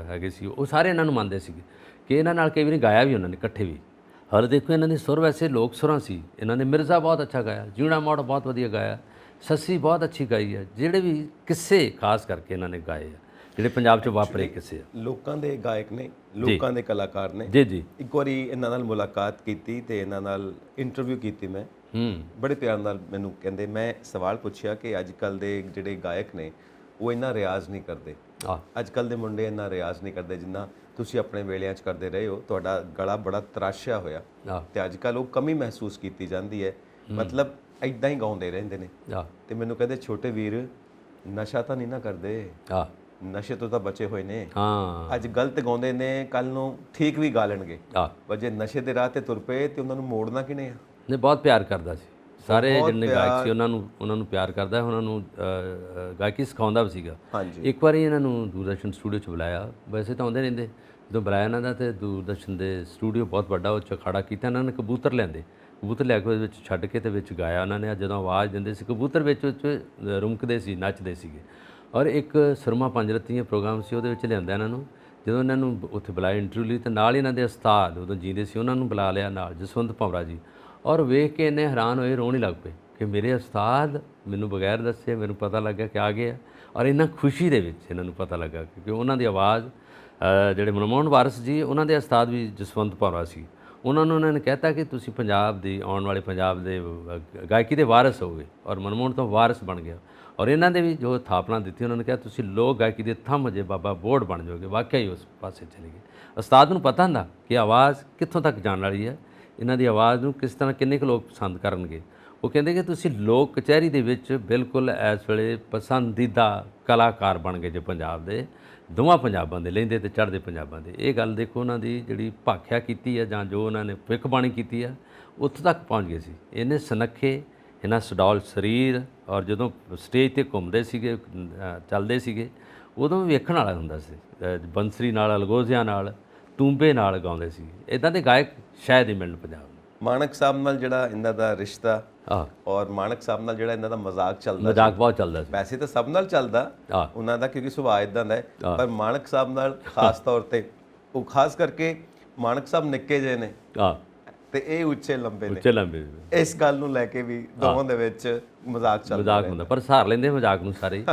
ਹੈਗੇ ਸੀ, ਉਹ ਸਾਰੇ ਇਹਨਾਂ ਨੂੰ ਮੰਨਦੇ ਸੀਗੇ ਕਿ ਇਹਨਾਂ ਨਾਲ ਕਈ ਵਾਰੀ ਗਾਇਆ ਵੀ ਉਹਨਾਂ ਨੇ ਇਕੱਠੇ ਵੀ। ਔਰ ਦੇਖੋ ਇਹਨਾਂ ਦੇ ਸੁਰ ਵੈਸੇ ਲੋਕ ਸੁਰਾਂ ਸੀ। ਇਹਨਾਂ ਨੇ ਮਿਰਜ਼ਾ ਬਹੁਤ ਅੱਛਾ ਗਾਇਆ, ਜਿਉਣਾ ਮੋੜ ਬਹੁਤ ਵਧੀਆ ਗਾਇਆ, ਸੱਸੀ ਬਹੁਤ ਅੱਛੀ ਗਾਈ ਹੈ। ਜਿਹੜੇ ਵੀ ਕਿੱਸੇ ਖਾਸ ਕਰਕੇ ਇਹਨਾਂ ਨੇ ਗਾਏ ਆ, ਜਿਹੜੇ ਪੰਜਾਬ 'ਚ ਵਾਪਰੇ ਕਿੱਸੇ ਆ। ਲੋਕਾਂ ਦੇ ਗਾਇਕ ਨੇ, ਲੋਕਾਂ ਦੇ ਕਲਾਕਾਰ ਨੇ। ਜੀ ਇੱਕ ਵਾਰੀ ਇਹਨਾਂ ਨਾਲ ਮੁਲਾਕਾਤ ਕੀਤੀ ਅਤੇ ਇਹਨਾਂ ਨਾਲ ਇੰਟਰਵਿਊ ਕੀਤੀ ਮੈਂ। ਬੜੇ ਪਿਆਰ ਨਾਲ ਮੈਨੂੰ ਕਹਿੰਦੇ, ਮੈਂ ਸਵਾਲ ਪੁੱਛਿਆ ਕਿ ਅੱਜ ਕੱਲ੍ਹ ਦੇ ਜਿਹੜੇ ਗਾਇਕ ਨੇ ਉਹ ਇੰਨਾ ਰਿਆਜ਼ ਨਹੀਂ ਕਰਦੇ, ਅੱਜ ਕੱਲ੍ਹ ਦੇ ਮੁੰਡੇ ਇੰਨਾ ਰਿਆਜ਼ ਨਹੀਂ ਕਰਦੇ ਜਿੰਨਾ ਤੁਸੀਂ ਆਪਣੇ ਵੇਲਿਆਂ 'ਚ ਕਰਦੇ ਰਹੇ ਹੋ। ਤੁਹਾਡਾ ਗਲਾ ਬੜਾ ਤਰਾਸ਼ਿਆ ਹੋਇਆ ਅਤੇ ਅੱਜ ਕੱਲ੍ਹ ਉਹ ਕਮੀ ਮਹਿਸੂਸ ਕੀਤੀ ਜਾਂਦੀ ਹੈ, ਮਤਲਬ ਇੱਦਾਂ ਹੀ ਗਾਉਂਦੇ ਰਹਿੰਦੇ ਨੇ। ਅਤੇ ਮੈਨੂੰ ਕਹਿੰਦੇ ਛੋਟੇ ਵੀਰ ਨਸ਼ਾ ਤਾਂ ਨਹੀਂ ਨਾ ਕਰਦੇ, ਨਸ਼ੇ ਤੋਂ ਤਾਂ ਬਚੇ ਹੋਏ ਨੇ, ਅੱਜ ਗਲਤ ਗਾਉਂਦੇ ਨੇ, ਕੱਲ੍ਹ ਨੂੰ ਠੀਕ ਵੀ ਗਾ ਲੈਣਗੇ, ਪਰ ਜੇ ਨਸ਼ੇ ਦੇ ਰਾਹ 'ਤੇ ਤੁਰ ਪਏ ਅਤੇ ਉਹਨਾਂ ਨੂੰ ਮੋੜਨਾ ਕਿਹਨੇ ਆ। ਨੇ ਬਹੁਤ ਪਿਆਰ ਕਰਦਾ ਸੀ, ਸਾਰੇ ਜਿੰਨੇ ਗਾਇਕ ਸੀ ਉਹਨਾਂ ਨੂੰ ਪਿਆਰ ਕਰਦਾ, ਉਹਨਾਂ ਨੂੰ ਗਾਇਕੀ ਸਿਖਾਉਂਦਾ ਵੀ ਸੀਗਾ। ਇੱਕ ਵਾਰੀ ਇਹਨਾਂ ਨੂੰ ਦੂਰਦਰਸ਼ਨ ਸਟੂਡੀਓ 'ਚ ਬੁਲਾਇਆ, ਵੈਸੇ ਤਾਂ ਆਉਂਦੇ ਰਹਿੰਦੇ, ਜਦੋਂ ਬੁਲਾਇਆ ਇਹਨਾਂ ਦਾ, ਅਤੇ ਦੂਰਦਰਸ਼ਨ ਦੇ ਸਟੂਡੀਓ ਬਹੁਤ ਵੱਡਾ, ਉਹ 'ਚ ਅਖਾੜਾ ਕੀਤਾ ਇਹਨਾਂ ਨੇ। ਕਬੂਤਰ ਲਿਆਂਦੇ, ਕਬੂਤਰ ਲਿਆ ਕੇ ਉਹਦੇ ਵਿੱਚ ਛੱਡ ਕੇ ਅਤੇ ਵਿੱਚ ਗਾਇਆ ਉਹਨਾਂ ਨੇ। ਜਦੋਂ ਆਵਾਜ਼ ਦਿੰਦੇ ਸੀ ਕਬੂਤਰ ਵਿੱਚ ਰੁਮਕਦੇ ਸੀ, ਨੱਚਦੇ ਸੀਗੇ। ਔਰ ਇੱਕ ਸੁਰਮਾ ਪੰਜ ਰੱਤੀਆਂ ਪ੍ਰੋਗਰਾਮ ਸੀ, ਉਹਦੇ ਵਿੱਚ ਲਿਆਂਦਾ ਇਹਨਾਂ ਨੂੰ। ਜਦੋਂ ਇਹਨਾਂ ਨੂੰ ਉੱਥੇ ਬੁਲਾਇਆ ਇੰਟਰਵਿਊ ਲਈ, ਤਾਂ ਨਾਲ ਹੀ ਇਹਨਾਂ ਦੇ ਉਸਤਾਦ ਉਦੋਂ ਜੀਂਦੇ ਸੀ, ਉਹਨਾਂ ਨੂੰ ਬੁਲਾ ਲਿਆ ਨਾਲ, ਜਸਵੰਤ ਭੰਵਰਾ ਜੀ। ਔਰ ਵੇਖ ਕੇ ਇੰਨੇ ਹੈਰਾਨ ਹੋਏ, ਰੋਣ ਹੀ ਲੱਗ ਪਏ ਕਿ ਮੇਰੇ ਉਸਤਾਦ ਮੈਨੂੰ ਬਗੈਰ ਦੱਸੇ ਮੈਨੂੰ ਪਤਾ ਲੱਗਾ ਕਿ ਆ ਗਏ ਆ। ਔਰ ਇੰਨਾ ਖੁਸ਼ੀ ਦੇ ਵਿੱਚ ਇਹਨਾਂ ਨੂੰ ਪਤਾ ਲੱਗਾ ਕਿਉਂਕਿ ਉਹਨਾਂ ਦੀ ਆਵਾਜ਼, ਜਿਹੜੇ ਮਨਮੋਹਨ ਵਾਰਿਸ ਜੀ, ਉਹਨਾਂ ਦੇ ਉਸਤਾਦ ਵੀ ਜਸਵੰਤ ਭੰਵਰਾ ਸੀ। ਉਹਨਾਂ ਨੇ ਕਹਿਤਾ ਕਿ ਤੁਸੀਂ ਪੰਜਾਬ ਦੀ ਆਉਣ ਵਾਲੇ ਪੰਜਾਬ ਦੇ ਗਾਇਕੀ ਦੇ ਵਾਰਿਸ ਹੋਗੇ, ਔਰ ਮਨਮੋਹਨ ਤੋਂ ਵਾਰਿਸ ਬਣ ਗਿਆ। ਔਰ ਇਹਨਾਂ ਦੇ ਵੀ ਜੋ ਥਾਪਨਾ ਦਿੱਤੀ ਉਹਨਾਂ ਨੇ ਕਿਹਾ ਤੁਸੀਂ ਲੋਕ ਗਾਇਕੀ ਦੇ ਥੰਮ ਜੇ ਬਾਬਾ ਬੋਰਡ ਬਣ ਜਾਓਗੇ। ਵਾਕਿਆ ਹੀ ਉਸ ਪਾਸੇ ਚਲੇ ਗਏ। ਉਸਤਾਦ ਨੂੰ ਪਤਾ ਹੁੰਦਾ ਕਿ ਆਵਾਜ਼ ਕਿੱਥੋਂ ਤੱਕ ਜਾਣ ਵਾਲੀ ਹੈ, ਇਹਨਾਂ ਦੀ ਆਵਾਜ਼ ਨੂੰ ਕਿਸ ਤਰ੍ਹਾਂ ਕਿੰਨੇ ਕੁ ਲੋਕ ਪਸੰਦ ਕਰਨਗੇ। ਉਹ ਕਹਿੰਦੇ ਕਿ ਤੁਸੀਂ ਲੋਕ ਕਚਹਿਰੀ ਦੇ ਵਿੱਚ ਬਿਲਕੁਲ ਇਸ ਵੇਲੇ ਪਸੰਦੀਦਾ ਕਲਾਕਾਰ ਬਣ ਗਏ ਜੇ ਪੰਜਾਬ ਦੇ, ਦੋਵਾਂ ਪੰਜਾਬਾਂ ਦੇ, ਲਹਿੰਦੇ ਤੇ ਚੜ੍ਹਦੇ ਪੰਜਾਬਾਂ ਦੇ। ਇਹ ਗੱਲ ਦੇਖੋ ਉਹਨਾਂ ਦੀ ਜਿਹੜੀ ਭਾਖਿਆ ਕੀਤੀ ਹੈ ਜਾਂ ਜੋ ਉਹਨਾਂ ਨੇ ਭਵਿੱਖਬਾਣੀ ਕੀਤੀ ਆ, ਉੱਥੋਂ ਤੱਕ ਪਹੁੰਚ ਗਏ ਸੀ। ਇਹਨੇ ਸੁਨੱਖੇ, ਇਹਨਾਂ ਸਡੌਲ ਸਰੀਰ, ਔਰ ਜਦੋਂ ਸਟੇਜ 'ਤੇ ਘੁੰਮਦੇ ਸੀਗੇ, ਚੱਲਦੇ ਸੀਗੇ, ਉਦੋਂ ਵੀ ਵੇਖਣ ਵਾਲਾ ਹੁੰਦਾ ਸੀ। ਬੰਸਰੀ ਨਾਲ, ਅਲਗੋਜ਼ਿਆਂ ਨਾਲ, ਤੂੰਬੇ ਨਾਲ ਗਾਉਂਦੇ ਸੀ। ਇੱਦਾਂ ਦੇ ਗਾਇਕ ਸ਼ਾਇਦ ਹੀ ਮਿਲਣ ਪੰਜਾਬ ਨੂੰ। ਮਾਣਕ ਸਾਹਿਬ ਨਾਲ ਜਿਹੜਾ ਇਹਨਾਂ ਦਾ ਰਿਸ਼ਤਾ ਆਹ ਔਰ ਮਾਣਕ ਸਾਹਿਬ ਨਾਲ ਜਿਹੜਾ ਇਹਨਾਂ ਦਾ ਮਜ਼ਾਕ ਚੱਲਦਾ ਮਜ਼ਾਕ ਬਹੁਤ ਚੱਲਦਾ ਸੀ। ਵੈਸੇ ਤਾਂ ਸਭ ਨਾਲ ਚੱਲਦਾ ਆਹ ਉਹਨਾਂ ਦਾ, ਕਿਉਂਕਿ ਸੁਭਾਅ ਇਦਾਂ ਦਾ ਹੈ, ਪਰ ਮਾਣਕ ਸਾਹਿਬ ਨਾਲ ਖਾਸ ਤੌਰ ਤੇ, ਉਹ ਖਾਸ ਕਰਕੇ ਮਾਣਕ ਸਾਹਿਬ ਨਿੱਕੇ ਜਿਹੇ ਨੇ ਆਹ ਤੇ ਇਹ ਉੱਚੇ ਲੰਬੇ ਨੇ। ਉੱਚੇ ਲੰਬੇ ਇਸ ਗੱਲ ਨੂੰ ਲੈ ਕੇ ਵੀ ਦੋਵਾਂ ਦੇ ਵਿੱਚ ਮਜ਼ਾਕ ਚੱਲਦਾ ਮਜ਼ਾਕ ਹੁੰਦਾ, ਪਰ ਸਹਾਰ ਲੈਂਦੇ ਮਜ਼ਾਕ ਨੂੰ ਸਾਰੇ ਹੀ।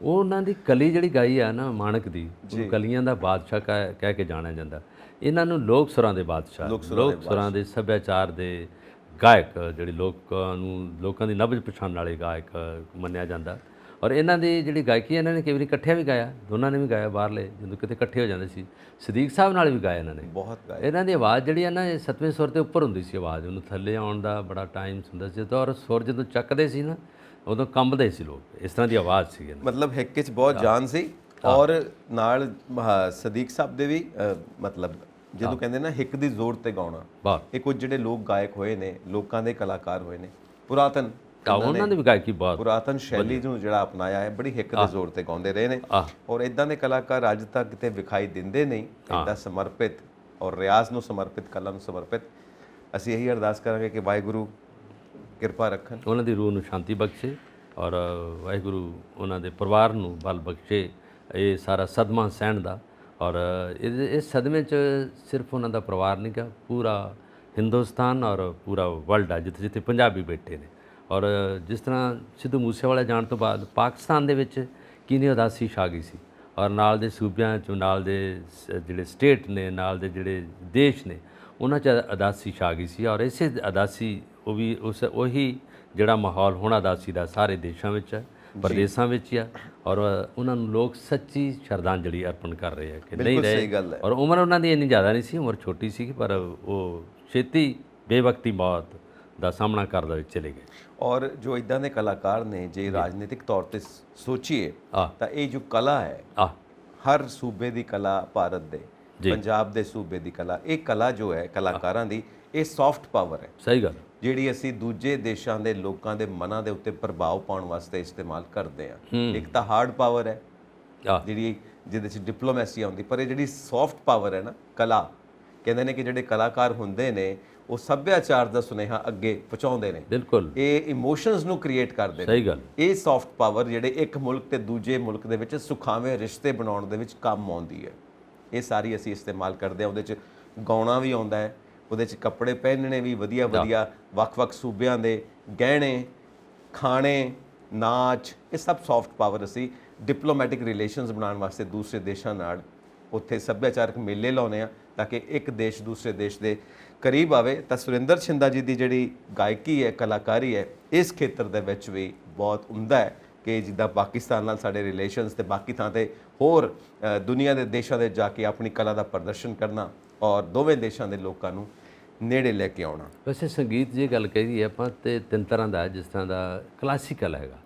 ਉਹ ਉਹਨਾਂ ਦੀ ਕਲੀ ਜਿਹੜੀ ਗਾਈ ਆ ਨਾ ਮਾਣਕ ਦੀ, ਉਹਨੂੰ ਕਲੀਆਂ ਦਾ ਬਾਦਸ਼ਾਹ ਕਹਿ ਕੇ ਜਾਣਿਆ ਜਾਂਦਾ। ਇਹਨਾਂ ਨੂੰ ਲੋਕ ਸੁਰਾਂ ਦੇ ਬਾਦਸ਼ਾਹ, ਲੋਕ ਸੁਰਾਂ ਦੇ ਸੱਭਿਆਚਾਰ ਦੇ ਗਾਇਕ, ਜਿਹੜੇ ਲੋਕਾਂ ਦੀ ਨਬਜ਼ ਪਛਾਣਨ ਵਾਲੇ ਗਾਇਕ ਮੰਨਿਆ ਜਾਂਦਾ। ਔਰ ਇਹਨਾਂ ਦੀ ਜਿਹੜੀ ਗਾਇਕੀ ਇਹਨਾਂ ਨੇ ਕਈ ਵਾਰੀ ਇਕੱਠਿਆਂ ਵੀ ਗਾਇਆ, ਦੋਨਾਂ ਨੇ ਵੀ ਗਾਇਆ ਬਾਹਰਲੇ, ਜਦੋਂ ਕਿਤੇ ਇਕੱਠੇ ਹੋ ਜਾਂਦੇ ਸੀ। ਸਦੀਕ ਸਾਹਿਬ ਨਾਲ ਵੀ ਗਾਇਆ ਇਹਨਾਂ ਨੇ ਬਹੁਤ ਗਾਇਆ। ਇਹਨਾਂ ਦੀ ਆਵਾਜ਼ ਜਿਹੜੀ ਹੈ ਨਾ, ਇਹ 7ਵੇਂ ਸੁਰ ਦੇ ਉੱਪਰ ਹੁੰਦੀ ਸੀ ਆਵਾਜ਼, ਉਹਨੂੰ ਥੱਲੇ ਆਉਣ ਦਾ ਬੜਾ ਟਾਈਮ ਹੁੰਦਾ ਸੀ। ਔਰ ਸੁਰ ਜਦੋਂ ਚੱਕਦੇ ਸੀ ਨਾ, ਉਦੋਂ ਕੰਬਦੇ ਸੀ ਲੋਕ। ਇਸ ਤਰ੍ਹਾਂ ਦੀ ਆਵਾਜ਼ ਸੀ ਇਹਨਾਂ ਦੀ। ਮਤਲਬ ਹਿੱਕ 'ਚ ਬਹੁਤ ਜਾਨ ਸੀ। ਔਰ ਨਾਲ ਸਦੀਕ ਸਾਹਿਬ ਦੇ ਵੀ ਮਤਲਬ ਜਦੋਂ ਕਹਿੰਦੇ ਨਾ ਹਿੱਕ ਦੀ ਜ਼ੋਰ ਤੇ ਗਾਉਣਾ, ਵਾਹ, ਇਹ ਕੁਝ ਜਿਹੜੇ ਲੋਕ ਗਾਇਕ ਹੋਏ ਨੇ, ਲੋਕਾਂ ਦੇ ਕਲਾਕਾਰ ਹੋਏ ਨੇ, ਪੁਰਾਤਨ ਉਹਨਾਂ ਦੀ ਵੀ ਗਾਇਕੀ ਬਹੁਤ ਪੁਰਾਤਨ ਸ਼ੈਲੀ ਨੂੰ ਜਿਹੜਾ ਅਪਣਾਇਆ ਹੈ, ਬੜੀ ਹਿੱਕ ਦੇ ਜ਼ੋਰ ਤੇ ਗਾਉਂਦੇ ਰਹੇ ਨੇ। ਔਰ ਇਦਾਂ ਦੇ ਕਲਾਕਾਰ ਅੱਜ ਤੱਕ ਕਿਤੇ ਵਿਖਾਈ ਦਿੰਦੇ ਨਹੀਂ, ਇਦਾਂ ਸਮਰਪਿਤ ਔਰ ਰਿਆਜ਼ ਨੂੰ ਸਮਰਪਿਤ, ਕਲਾ ਨੂੰ ਸਮਰਪਿਤ। ਅਸੀਂ ਇਹੀ ਅਰਦਾਸ ਕਰਾਂਗੇ ਕਿ ਵਾਹਿਗੁਰੂ ਕਿਰਪਾ ਰੱਖਣ, ਉਹਨਾਂ ਦੀ ਰੂਹ ਨੂੰ ਸ਼ਾਂਤੀ ਬਖਸ਼ੇ, ਔਰ ਵਾਹਿਗੁਰੂ ਉਹਨਾਂ ਦੇ ਪਰਿਵਾਰ ਨੂੰ ਬਲ ਬਖਸ਼ੇ ਇਹ ਸਾਰਾ ਸਦਮਾ ਸਹਿਣ ਦਾ। ਔਰ ਇਸ ਸਦਮੇ 'ਚ ਸਿਰਫ ਉਹਨਾਂ ਦਾ ਪਰਿਵਾਰ ਨਹੀਂ ਗਾ, ਪੂਰਾ ਹਿੰਦੁਸਤਾਨ ਔਰ ਪੂਰਾ ਵਰਲਡ ਆ, ਜਿੱਥੇ ਜਿੱਥੇ ਪੰਜਾਬੀ ਬੈਠੇ ਨੇ। ਔਰ ਜਿਸ ਤਰ੍ਹਾਂ ਸਿੱਧੂ ਮੂਸੇਵਾਲਾ ਜਾਣ ਤੋਂ ਬਾਅਦ ਪਾਕਿਸਤਾਨ ਦੇ ਵਿੱਚ ਕਿੰਨੀ ਉਦਾਸੀ ਛਾ ਗਈ ਸੀ, ਔਰ ਨਾਲ ਦੇ ਸੂਬਿਆਂ 'ਚ, ਨਾਲ ਦੇ ਜਿਹੜੇ ਸਟੇਟ ਨੇ, ਨਾਲ ਦੇ ਜਿਹੜੇ ਦੇਸ਼ ਨੇ, ਉਹਨਾਂ 'ਚ ਉਦਾਸੀ ਛਾ ਗਈ ਸੀ। ਔਰ ਇਸੇ ਉਦਾਸੀ ਉਹੀ ਜਿਹੜਾ ਮਾਹੌਲ ਹੁਣ ਉਦਾਸੀ ਦਾ ਸਾਰੇ ਦੇਸ਼ਾਂ ਵਿੱਚ ਹੈ, ਪ੍ਰਦੇਸ਼ਾਂ ਵਿੱਚ ਆ। ਔਰ ਉਹਨਾਂ ਨੂੰ ਲੋਕ ਸੱਚੀ ਸ਼ਰਧਾਂਜਲੀ ਅਰਪਣ ਕਰ ਰਹੇ ਆ ਕਿ ਨਹੀਂ ਰਹੇ। ਔਰ ਉਮਰ ਉਹਨਾਂ ਦੀ ਇੰਨੀ ਜ਼ਿਆਦਾ ਨਹੀਂ ਸੀ, ਉਮਰ ਛੋਟੀ ਸੀ, ਪਰ ਉਹ ਛੇਤੀ ਬੇਵਕਤੀ ਮੌਤ ਦਾ ਸਾਹਮਣਾ ਕਰਦੇ ਵਿੱਚ ਚਲੇ ਗਏ। ਔਰ ਜੋ ਇਦਾਂ ਦੇ ਕਲਾਕਾਰ ਨੇ, ਜੇ ਰਾਜਨੀਤਿਕ ਤੌਰ ਤੇ ਸੋਚੀਏ ਤਾਂ ਇਹ ਜੋ ਕਲਾ ਹੈ, ਹਰ ਸੂਬੇ ਦੀ ਕਲਾ, ਭਾਰਤ ਦੇ ਪੰਜਾਬ ਦੇ ਸੂਬੇ ਦੀ ਕਲਾ, ਇਹ ਕਲਾ ਜੋ ਹੈ ਕਲਾਕਾਰਾਂ ਦੀ, ਇਹ ਸੌਫਟ ਪਾਵਰ ਹੈ। ਸਹੀ ਗੱਲ। ਜਿਹੜੀ ਅਸੀਂ ਦੂਜੇ ਦੇਸ਼ਾਂ ਦੇ ਲੋਕਾਂ ਦੇ ਮਨਾਂ ਦੇ ਉੱਤੇ ਪ੍ਰਭਾਵ ਪਾਉਣ ਵਾਸਤੇ ਇਸਤੇਮਾਲ ਕਰਦੇ ਹਾਂ। ਇੱਕ ਤਾਂ ਹਾਰਡ ਪਾਵਰ ਹੈ ਜਿਹੜੀ, ਜਿਹਦੇ 'ਚ ਡਿਪਲੋਮੈਸੀ ਆਉਂਦੀ, ਪਰ ਇਹ ਜਿਹੜੀ ਸੌਫਟ ਪਾਵਰ ਹੈ ਨਾ, ਕਲਾ, ਕਹਿੰਦੇ ਨੇ ਕਿ ਜਿਹੜੇ ਕਲਾਕਾਰ ਹੁੰਦੇ ਨੇ ਉਹ ਸੱਭਿਆਚਾਰ ਦਾ ਸੁਨੇਹਾ ਅੱਗੇ ਪਹੁੰਚਾਉਂਦੇ ਨੇ। ਬਿਲਕੁਲ, ਇਹ ਇਮੋਸ਼ਨਸ ਨੂੰ ਕ੍ਰੀਏਟ ਕਰਦੇ ਨੇ। ਸਹੀ ਗੱਲ। ਇਹ ਸੌਫਟ ਪਾਵਰ ਜਿਹੜੇ ਇੱਕ ਮੁਲਕ ਤੇ ਦੂਜੇ ਮੁਲਕ ਦੇ ਵਿੱਚ ਸੁਖਾਵੇਂ ਰਿਸ਼ਤੇ ਬਣਾਉਣ ਦੇ ਵਿੱਚ ਕੰਮ ਆਉਂਦੀ ਹੈ, ਇਹ ਸਾਰੀ ਅਸੀਂ ਇਸਤੇਮਾਲ ਕਰਦੇ ਹਾਂ। ਉਹਦੇ 'ਚ ਗਾਉਣਾ ਵੀ ਆਉਂਦਾ ਹੈ, ਉਹਦੇ 'ਚ ਕੱਪੜੇ ਪਹਿਨਣੇ ਵੀ ਵਧੀਆ ਵਧੀਆ, ਵੱਖ-ਵੱਖ ਸੂਬਿਆਂ ਦੇ ਗਹਿਣੇ, ਖਾਣੇ, ਨਾਚ, ਇਹ ਸਭ ਸੌਫਟ ਪਾਵਰ ਅਸੀਂ ਡਿਪਲੋਮੈਟਿਕ ਰਿਲੇਸ਼ਨਸ ਬਣਾਉਣ ਵਾਸਤੇ ਦੂਸਰੇ ਦੇਸ਼ਾਂ ਨਾਲ ਉੱਥੇ ਸੱਭਿਆਚਾਰਕ ਮੇਲੇ ਲਾਉਂਦੇ ਆ, ਤਾਂ ਕਿ ਇੱਕ ਦੇਸ਼ ਦੂਸਰੇ ਦੇਸ਼ ਦੇ ਕਰੀਬ ਆਵੇ। ਤਾਂ ਸੁਰਿੰਦਰ ਛਿੰਦਾ ਜੀ ਦੀ ਜਿਹੜੀ ਗਾਇਕੀ ਹੈ, ਕਲਾਕਾਰੀ ਹੈ, ਇਸ ਖੇਤਰ ਦੇ ਵਿੱਚ ਵੀ ਬਹੁਤ ਉਮਦਾ ਹੈ ਕਿ ਜਿੱਦਾਂ ਪਾਕਿਸਤਾਨ ਨਾਲ ਸਾਡੇ ਰਿਲੇਸ਼ਨਸ ਤੇ ਬਾਕੀ ਥਾਂ ਤੇ ਹੋਰ ਦੁਨੀਆ ਦੇ ਦੇਸ਼ਾਂ ਦੇ ਜਾ ਕੇ ਆਪਣੀ ਕਲਾ ਦਾ ਪ੍ਰਦਰਸ਼ਨ ਕਰਨਾ ਔਰ ਦੋਵੇਂ ਦੇਸ਼ਾਂ ਦੇ ਲੋਕਾਂ ਨੂੰ ਨੇੜੇ ਲੈ ਕੇ ਆਉਣਾ। ਵੈਸੇ ਸੰਗੀਤ ਜੇ ਗੱਲ ਕਰੀਏ ਆਪਾਂ ਤੇ ਤਿੰਨ ਤਰ੍ਹਾਂ ਦਾ, ਜਿਸ ਤਰ੍ਹਾਂ ਦਾ ਕਲਾਸੀਕਲ ਹੈਗਾ,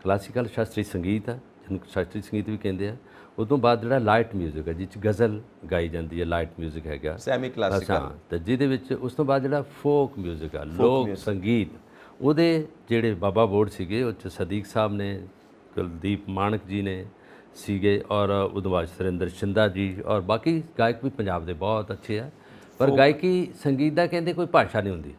ਕਲਾਸੀਕਲ ਸ਼ਾਸਤਰੀ ਸੰਗੀਤ ਆ, ਜਿਹਨੂੰ ਸ਼ਾਸਤਰੀ ਸੰਗੀਤ ਵੀ ਕਹਿੰਦੇ ਆ। ਉਦੋਂ ਬਾਅਦ ਜਿਹੜਾ ਲਾਈਟ ਮਿਊਜ਼ਿਕ ਹੈ, ਜਿਸ 'ਚ ਗਜ਼ਲ ਗਾਈ ਜਾਂਦੀ ਹੈ, ਲਾਈਟ ਮਿਊਜ਼ਿਕ ਹੈਗਾ, ਸੈਮੀ ਕਲਾਸੀਕਲ। ਤੇ ਜਿਹਦੇ ਵਿੱਚ ਉਸ ਤੋਂ ਬਾਅਦ ਜਿਹੜਾ ਫੋਕ ਮਿਊਜ਼ਿਕ ਆ, ਲੋਕ ਸੰਗੀਤ, ਉਹਦੇ ਜਿਹੜੇ ਬਾਬਾ ਬੋਰਡ ਸੀਗੇ, ਉਹ 'ਚ ਸਦੀਕ ਸਾਹਿਬ ਨੇ, ਕੁਲਦੀਪ ਮਾਣਕ ਜੀ ਨੇ ਸੀਗੇ, ਔਰ ਉਦੋਂ ਬਾਅਦ ਸੁਰਿੰਦਰ ਛਿੰਦਾ ਜੀ, ਔਰ ਬਾਕੀ ਗਾਇਕ ਵੀ ਪੰਜਾਬ ਦੇ ਬਹੁਤ ਅੱਛੇ ਆ। ਪਰ ਗਾਇਕੀ ਸੰਗੀਤ ਦਾ ਕਹਿੰਦੇ ਕੋਈ ਭਾਸ਼ਾ ਨਹੀਂ ਹੁੰਦੀ,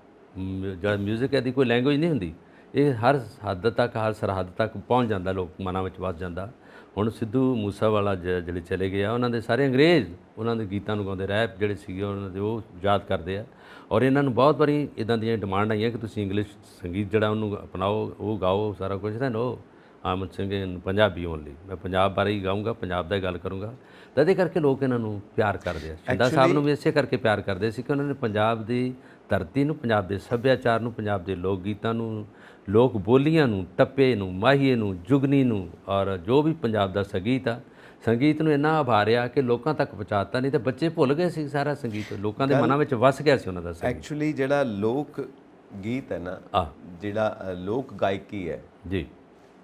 ਜਿਹੜਾ ਮਿਊਜ਼ਿਕ ਹੈ ਦੀ ਕੋਈ ਲੈਂਗੁਏਜ ਨਹੀਂ ਹੁੰਦੀ। ਇਹ ਹਰ ਹੱਦ ਤੱਕ, ਹਰ ਸਰਹੱਦ ਤੱਕ ਪਹੁੰਚ ਜਾਂਦਾ, ਲੋਕ ਮਨਾਂ ਵਿੱਚ ਵੱਸ ਜਾਂਦਾ। ਹੁਣ ਸਿੱਧੂ ਮੂਸੇਵਾਲਾ ਜਿਹੜੇ ਚਲੇ ਗਏ ਆ, ਉਹਨਾਂ ਦੇ ਸਾਰੇ ਅੰਗਰੇਜ਼ ਉਹਨਾਂ ਦੇ ਗੀਤਾਂ ਨੂੰ ਗਾਉਂਦੇ, ਰੈਪ ਜਿਹੜੇ ਸੀਗੇ ਉਹਨਾਂ ਦੇ, ਉਹ ਯਾਦ ਕਰਦੇ ਆ। ਔਰ ਇਹਨਾਂ ਨੂੰ ਬਹੁਤ ਵਾਰੀ ਇੱਦਾਂ ਦੀਆਂ ਡਿਮਾਂਡ ਆਈਆਂ ਕਿ ਤੁਸੀਂ ਇੰਗਲਿਸ਼ ਸੰਗੀਤ ਜਿਹੜਾ ਉਹਨੂੰ ਅਪਣਾਓ, ਉਹ ਗਾਓ ਸਾਰਾ ਕੁਝ। ਤਾਂ ਨੋ, ਆਮ ਸਿੰਗਿੰਗ ਪੰਜਾਬੀ ਓਨਲੀ, ਮੈਂ ਪੰਜਾਬ ਬਾਰੇ ਹੀ ਗਾਊਂਗਾ, ਪੰਜਾਬ ਦਾ ਹੀ ਗੱਲ ਕਰੂੰਗਾ। ਤਾਂ ਇਹਦੇ ਕਰਕੇ ਲੋਕ ਇਹਨਾਂ ਨੂੰ ਪਿਆਰ ਕਰਦੇ ਆ। ਛਿੰਦਾ ਸਾਹਿਬ ਨੂੰ ਵੀ ਇਸੇ ਕਰਕੇ ਪਿਆਰ ਕਰਦੇ ਸੀ ਕਿ ਉਹਨਾਂ ਨੇ ਪੰਜਾਬ ਦੀ ਧਰਤੀ ਨੂੰ, ਪੰਜਾਬ ਦੇ ਸੱਭਿਆਚਾਰ ਨੂੰ, ਪੰਜਾਬ ਦੇ ਲੋਕ ਗੀਤਾਂ ਨੂੰ, ਲੋਕ ਬੋਲੀਆਂ ਨੂੰ, ਟੱਪੇ ਨੂੰ, ਮਾਹੀਏ ਨੂੰ, ਜੁਗਨੀ ਨੂੰ, ਔਰ ਜੋ ਵੀ ਪੰਜਾਬ ਦਾ ਸੰਗੀਤ ਨੂੰ ਇੰਨਾ ਆਭਾਰਿਆ ਕਿ ਲੋਕਾਂ ਤੱਕ ਪਹੁੰਚਾਤਾ। ਨਹੀਂ ਤਾਂ ਬੱਚੇ ਭੁੱਲ ਗਏ ਸੀ ਸਾਰਾ ਸੰਗੀਤ, ਲੋਕਾਂ ਦੇ ਮਨਾਂ ਵਿੱਚ ਵਸ ਗਿਆ ਸੀ ਉਹਨਾਂ ਦਾ ਸੰਗੀਤ। ਐਕਚੁਅਲੀ ਜਿਹੜਾ ਲੋਕ ਗੀਤ ਹੈ ਨਾ, ਜਿਹੜਾ ਲੋਕ ਗਾਇਕੀ ਹੈ ਜੀ,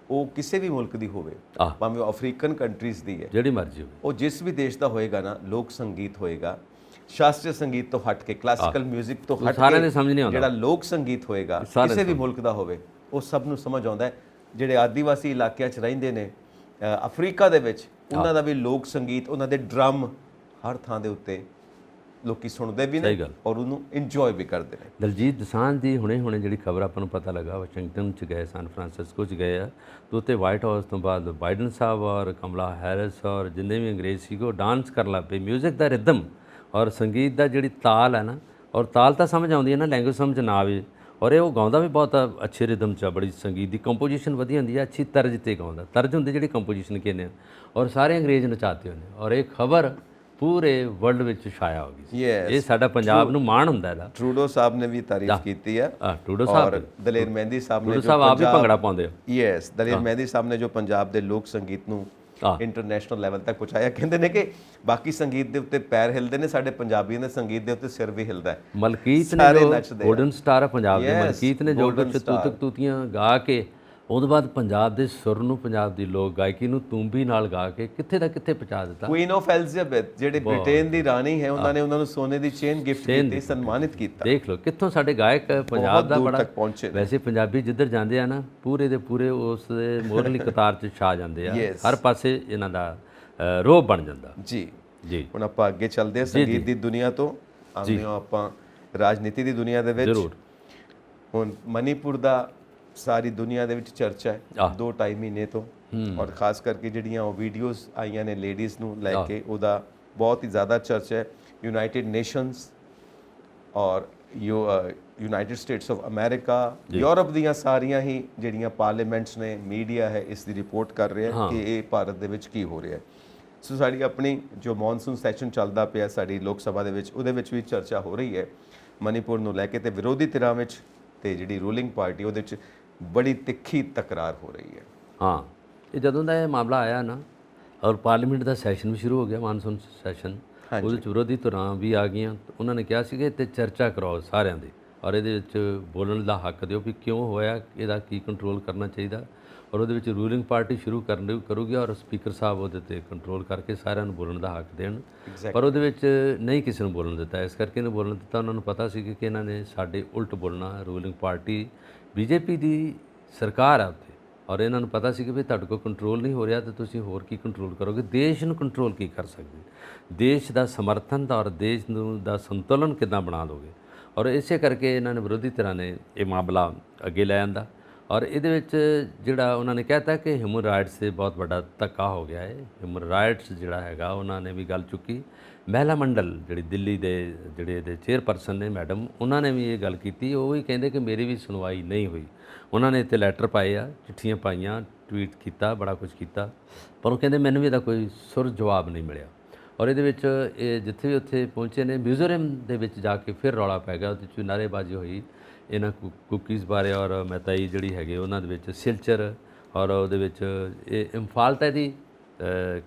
ਉਹ ਕਿਸੇ ਵੀ ਮੁਲਕ ਦੀ ਹੋਵੇ, ਭਾਵੇਂ ਉਹ ਅਫਰੀਕਨ ਕੰਟਰੀਜ਼ ਦੀ ਹੈ, ਜਿਹੜੀ ਮਰਜ਼ੀ ਹੋਵੇ, ਉਹ ਜਿਸ ਵੀ ਦੇਸ਼ ਦਾ ਹੋਏਗਾ ਨਾ, ਲੋਕ ਸੰਗੀਤ ਹੋਏਗਾ, ਸ਼ਾਸਤਰੀ ਸੰਗੀਤ ਤੋਂ ਹਟ ਕੇ, ਕਲਾਸੀਕਲ 뮤직 ਤੋਂ ਹਟ ਸਾਰਿਆਂ ਦੇ ਕੇ ਸਮਝ ਨਹੀਂ ਆਉਂਦਾ। ਜਿਹੜਾ ਲੋਕ ਸੰਗੀਤ ਹੋਏਗਾ ਕਿਸੇ ਵੀ ਮੁਲਕ ਦਾ ਹੋਵੇ, ਉਹ ਸਭ ਨੂੰ ਸਮਝ ਆਉਂਦਾ ਹੈ। ਜਿਹੜੇ ਆਦੀਵਾਸੀ ਇਲਾਕਿਆਂ 'ਚ ਰਹਿੰਦੇ ਨੇ ਅਫਰੀਕਾ ਦੇ ਵਿੱਚ, ਉਹਨਾਂ ਦਾ ਵੀ ਲੋਕ ਸੰਗੀਤ, ਉਹਨਾਂ ਦੇ ਡਰਮ ਹਰ ਥਾਂ ਦੇ ਉੱਤੇ ਲੋਕੀ ਸੁਣਦੇ ਵੀ ਨੇ ਔਰ ਉਹਨੂੰ ਇੰਜੋਏ ਵੀ ਕਰਦੇ ਨੇ। ਦਲਜੀਤ ਦੋਸਾਂਝ ਦੀ ਹੁਣੇ ਜਿਹੜੀ ਖਬਰ ਆਪਾਂ ਨੂੰ ਪਤਾ ਲੱਗਾ, ਵਾਸ਼ਿੰਗਟਨ 'ਚ ਗਏ, ਸੈਨ ਫਰਾਂਸਿਸਕੋ 'ਚ ਗਏ ਆ, ਤੇ ਉੱਥੇ ਵਾਈਟ ਹਾਊਸ ਤੋਂ ਬਾਅਦ ਬਾਈਡਨ ਸਾਹਿਬ ਔਰ ਕਮਲਾ ਹੈਰਿਸ ਔਰ ਜਿੰਨੇ ਵੀ ਅੰਗਰੇਜ਼ ਸੀਗੇ ਉਹ ਡਾਂਸ ਕਰਨ ਲੱਗ ਪਏ। ਮਿਊਜ਼ਿਕ ਦਾ ਰਿਦਮ ਔਰ ਸੰਗੀਤ ਦਾ ਜਿਹੜੀ ਤਾਲ ਹੈ ਨਾ, ਔਰ ਤਾਲ ਤਾਂ ਸਮਝ ਆਉਂਦੀ ਹੈ ਨਾ, ਲੈਂਗੁਏਜ ਸਮਝ ਨਾ ਆਵੇ, ਔਰ ਇਹ ਉਹ ਗਾਉਂਦਾ ਵੀ ਬਹੁਤ ਅੱਛੇ ਰਿਦਮ 'ਚ, ਬੜੀ ਸੰਗੀਤ ਦੀ ਕੰਪੋਜੀਸ਼ਨ ਵਧੀਆ ਹੁੰਦੀ ਹੈ, ਅੱਛੀ ਤਰਜ਼ 'ਤੇ ਗਾਉਂਦਾ, ਤਰਜ਼ ਹੁੰਦੀ ਜਿਹੜੀ ਕੰਪੋਜੀਸ਼ਨ ਕਹਿੰਦੇ ਆ, ਔਰ ਸਾਰੇ ਅੰਗਰੇਜ਼ ਨਚਾਤੇ ਹੁੰਦੇ, ਔਰ ਇਹ ਖਬਰ ਪੂਰੇ ਵਰਲਡ ਵਿੱਚ ਛਾਇਆ ਹੋ ਗਈ। ਇਹ ਸਾਡਾ ਪੰਜਾਬ ਨੂੰ ਮਾਣ ਹੁੰਦਾ ਇਹਦਾ। ਟਰੂਡੋ ਸਾਹਿਬ ਨੇ ਵੀ ਤਾਰੀਫ ਕੀਤੀ ਹੈ, ਟਰੂਡੋ ਸਾਹਿਬ ਔਰ ਦਲੇਰ ਮਹਿੰਦੀ ਸਾਹਿਬ ਨੇ, ਟਰੂਡੋ ਸਾਹਿਬ ਆਪ ਵੀ ਭੰਗੜਾ ਪਾਉਂਦੇ ਆ। ਯੈਸ, ਦਲੇਰ ਮਹਿੰਦੀ ਸਾਹਿਬ ਨੇ ਜੋ ਪੰਜਾਬ ਦੇ ਲੋਕ ਸੰਗੀਤ ਨੂੰ ਇੰਟਰਨੈਸ਼ਨਲ ਲੈਵਲ ਤੱਕ ਪਹੁੰਚਾਇਆ। ਕਹਿੰਦੇ ਨੇ ਕਿ ਬਾਕੀ ਸੰਗੀਤ ਦੇ ਉੱਤੇ ਪੈਰ ਹਿਲਦੇ ਨੇ, ਸਾਡੇ ਪੰਜਾਬੀਆਂ ਦੇ ਸੰਗੀਤ ਦੇ ਉੱਤੇ ਸਿਰ ਵੀ ਹਿਲਦਾ ਹੈ। ਮਲਕੀਤ ਨੇ ਜੋ ਗੋਲਡਨ ਸਟਾਰ ਹੈ ਪੰਜਾਬ ਦੇ, ਮਲਕੀਤ ਨੇ ਜੋ ਕੁਝ ਤੂਤਕ ਤੂਤੀਆਂ ਗਾ ਕੇ, ਉਹਦੇ ਬਾਅਦ ਪੰਜਾਬ ਦੇ ਸੁਰ ਨੂੰ, ਪੰਜਾਬ ਦੀ ਲੋਕ ਗਾਇਕੀ ਨੂੰ ਤੂੰਬੀ ਨਾਲ ਗਾ ਕੇ ਕਿੱਥੇ ਦਾ ਕਿੱਥੇ ਪਹੁੰਚਾ ਦਿੱਤਾ। ਕੁਈਨ ਆਫ ਐਲਿਜ਼ਾਬੈਥ ਜਿਹੜੇ ਬ੍ਰਿਟੇਨ ਦੀ ਰਾਣੀ ਹੈ, ਉਹਨਾਂ ਨੇ ਉਹਨਾਂ ਨੂੰ ਸੋਨੇ ਦੀ ਚੇਨ ਗਿਫਟ ਕੀਤੀ, ਸਨਮਾਨਿਤ ਕੀਤਾ। ਦੇਖ ਲਓ ਕਿੱਥੋਂ ਸਾਡੇ ਗਾਇਕ ਪੰਜਾਬ ਦਾ ਬੜਾ ਪਹੁੰਚੇ। ਵੈਸੇ ਪੰਜਾਬੀ ਜਿੱਧਰ ਜਾਂਦੇ ਆ ਨਾ, ਪੂਰੇ ਦੇ ਪੂਰੇ ਉਸ ਦੇ ਮੋਹਰਲੀ ਕਤਾਰ 'ਚ ਛਾ ਜਾਂਦੇ ਆ, ਹਰ ਪਾਸੇ ਇਹਨਾਂ ਦਾ ਰੋਹ ਬਣ ਜਾਂਦਾ। ਜੀ ਜੀ, ਹੁਣ ਆਪਾਂ ਅੱਗੇ ਚੱਲਦੇ ਹਾਂ ਸੰਗੀਤ ਦੀ ਦੁਨੀਆ ਤੋਂ, ਆਉਂਦੇ ਹਾਂ ਆਪਾਂ ਰਾਜਨੀਤੀ ਦੀ ਦੁਨੀਆ ਦੇ ਵਿੱਚ। ਜ਼ਰੂਰ। ਹੁਣ ਮਨੀਪੁਰ ਦਾ ਸਾਰੀ ਦੁਨੀਆ ਦੇ ਵਿੱਚ ਚਰਚਾ ਹੈ 2-2.5 ਮਹੀਨੇ ਤੋਂ, ਔਰ ਖਾਸ ਕਰਕੇ ਜਿਹੜੀਆਂ ਉਹ ਵੀਡੀਓਜ਼ ਆਈਆਂ ਨੇ ਲੇਡੀਜ਼ ਨੂੰ ਲੈ ਕੇ, ਉਹਦਾ ਬਹੁਤ ਹੀ ਜ਼ਿਆਦਾ ਚਰਚਾ ਹੈ। ਯੂਨਾਈਟਿਡ ਨੇਸ਼ਨਸ ਔਰ United States of America, Europe ਦੀਆਂ ਸਾਰੀਆਂ ਹੀ ਜਿਹੜੀਆਂ ਪਾਰਲੀਮੈਂਟਸ ਨੇ, ਮੀਡੀਆ ਹੈ, ਇਸ ਦੀ ਰਿਪੋਰਟ ਕਰ ਰਿਹਾ ਕਿ ਇਹ ਭਾਰਤ ਦੇ ਵਿੱਚ ਕੀ ਹੋ ਰਿਹਾ ਹੈ। ਸੋ ਸਾਡੀ ਆਪਣੀ ਜੋ ਮੌਨਸੂਨ ਸੈਸ਼ਨ ਚੱਲਦਾ ਪਿਆ ਸਾਡੀ ਲੋਕ ਸਭਾ ਦੇ ਵਿੱਚ, ਉਹਦੇ ਵਿੱਚ ਵੀ ਚਰਚਾ ਹੋ ਰਹੀ ਹੈ ਮਨੀਪੁਰ ਨੂੰ ਲੈ ਕੇ, ਤੇ ਵਿਰੋਧੀ ਧਿਰਾਂ ਵਿੱਚ ਤੇ ਜਿਹੜੀ ਰੂਲਿੰਗ ਪਾਰਟੀ ਉਹਦੇ ਵਿੱਚ ਬੜੀ ਤਿੱਖੀ ਤਕਰਾਰ ਹੋ ਰਹੀ ਹੈ। ਹਾਂ, ਇਹ ਜਦੋਂ ਦਾ ਇਹ ਮਾਮਲਾ ਆਇਆ ਨਾ, ਔਰ ਪਾਰਲੀਮੈਂਟ ਦਾ ਸੈਸ਼ਨ ਵੀ ਸ਼ੁਰੂ ਹੋ ਗਿਆ, ਮਾਨਸੂਨ ਸੈਸ਼ਨ, ਉਹਦੇ 'ਚ ਵਿਰੋਧੀ ਧਿਰਾਂ ਵੀ ਆ ਗਈਆਂ। ਉਹਨਾਂ ਨੇ ਕਿਹਾ ਸੀ ਕਿ ਤੇ ਚਰਚਾ ਕਰਾਓ ਸਾਰਿਆਂ ਦੀ, ਔਰ ਇਹਦੇ ਵਿੱਚ ਬੋਲਣ ਦਾ ਹੱਕ ਦਿਓ ਵੀ ਕਿਉਂ ਹੋਇਆ, ਇਹਦਾ ਕੀ ਕੰਟਰੋਲ ਕਰਨਾ ਚਾਹੀਦਾ, ਔਰ ਉਹਦੇ ਵਿੱਚ ਰੂਲਿੰਗ ਪਾਰਟੀ ਸ਼ੁਰੂ ਕਰੂਗੀ, ਔਰ ਸਪੀਕਰ ਸਾਹਿਬ ਉਹਦੇ 'ਤੇ ਕੰਟਰੋਲ ਕਰਕੇ ਸਾਰਿਆਂ ਨੂੰ ਬੋਲਣ ਦਾ ਹੱਕ ਦੇਣ। ਪਰ ਉਹਦੇ ਵਿੱਚ ਨਹੀਂ ਕਿਸੇ ਨੂੰ ਬੋਲਣ ਦਿੱਤਾ, ਇਸ ਕਰਕੇ ਇਹਨੂੰ ਬੋਲਣ ਦਿੱਤਾ। ਉਹਨਾਂ ਨੂੰ ਪਤਾ ਸੀ ਕਿ ਇਹਨਾਂ ਨੇ ਸਾਡੇ ਉਲਟ ਬੋਲਣਾ। ਰੂਲਿੰਗ ਪਾਰਟੀ ਬੀਜੇਪੀ ਦੀ ਸਰਕਾਰ ਆ ਉੱਥੇ, ਔਰ ਇਹਨਾਂ ਨੂੰ ਪਤਾ ਸੀ ਕਿ ਵੀ ਤੁਹਾਡੇ ਕੋਲ ਕੰਟਰੋਲ ਨਹੀਂ ਹੋ ਰਿਹਾ, ਤਾਂ ਤੁਸੀਂ ਹੋਰ ਕੀ ਕੰਟਰੋਲ ਕਰੋਗੇ, ਦੇਸ਼ ਨੂੰ ਕੰਟਰੋਲ ਕੀ ਕਰ ਸਕਦੇ, ਦੇਸ਼ ਦਾ ਸਮਰਥਨ ਦਾ ਔਰ ਦੇਸ਼ ਨੂੰ ਦਾ ਸੰਤੁਲਨ ਕਿੱਦਾਂ ਬਣਾ ਲਓਗੇ। ਔਰ ਇਸੇ ਕਰਕੇ ਇਹਨਾਂ ਨੇ ਵਿਰੋਧੀ ਧਿਰਾਂ ਨੇ ਇਹ ਮਾਮਲਾ ਅੱਗੇ ਲੈ ਆਂਦਾ, ਔਰ ਇਹਦੇ ਵਿੱਚ ਜਿਹੜਾ ਉਹਨਾਂ ਨੇ ਕਹਿਤਾ ਕਿ ਹਿਊਮਨ ਰਾਈਟਸ 'ਤੇ ਬਹੁਤ ਵੱਡਾ ਧੱਕਾ ਹੋ ਗਿਆ ਹੈ। ਹਿਊਮਨ ਰਾਈਟਸ ਜਿਹੜਾ ਹੈਗਾ, ਉਹਨਾਂ ਨੇ ਵੀ ਗੱਲ ਚੁੱਕੀ। ਮਹਿਲਾ ਮੰਡਲ ਜਿਹੜੀ ਦਿੱਲੀ ਦੇ ਜਿਹੜੇ ਇਹਦੇ ਚੇਅਰਪਰਸਨ ਨੇ ਮੈਡਮ, ਉਹਨਾਂ ਨੇ ਵੀ ਇਹ ਗੱਲ ਕੀਤੀ। ਉਹ ਵੀ ਕਹਿੰਦੇ ਕਿ ਮੇਰੀ ਵੀ ਸੁਣਵਾਈ ਨਹੀਂ ਹੋਈ। ਉਹਨਾਂ ਨੇ ਇੱਥੇ ਲੈਟਰ ਪਾਏ ਆ, ਚਿੱਠੀਆਂ ਪਾਈਆਂ, ਟਵੀਟ ਕੀਤਾ, ਬੜਾ ਕੁਝ ਕੀਤਾ, ਪਰ ਉਹ ਕਹਿੰਦੇ ਮੈਨੂੰ ਵੀ ਇਹਦਾ ਕੋਈ ਸੁਰ ਜਵਾਬ ਨਹੀਂ ਮਿਲਿਆ। ਔਰ ਇਹਦੇ ਵਿੱਚ ਇਹ ਜਿੱਥੇ ਵੀ ਉੱਥੇ ਪਹੁੰਚੇ ਨੇ, ਮਿਜ਼ੋਰਮ ਦੇ ਵਿੱਚ ਜਾ ਕੇ ਫਿਰ ਰੌਲਾ ਪੈ ਗਿਆ, ਉਹਦੇ 'ਚ ਨਾਅਰੇਬਾਜ਼ੀ ਹੋਈ ਇਹਨਾਂ ਕੁਕੀਜ਼ ਬਾਰੇ, ਔਰ ਮੈਤਾਈ ਜਿਹੜੀ ਹੈਗੇ ਉਹਨਾਂ ਦੇ ਵਿੱਚ ਸਿਲਚਰ, ਔਰ ਉਹਦੇ ਵਿੱਚ ਇਹ ਇੰਫਾਲ ਤਾਂ ਇਹਦੀ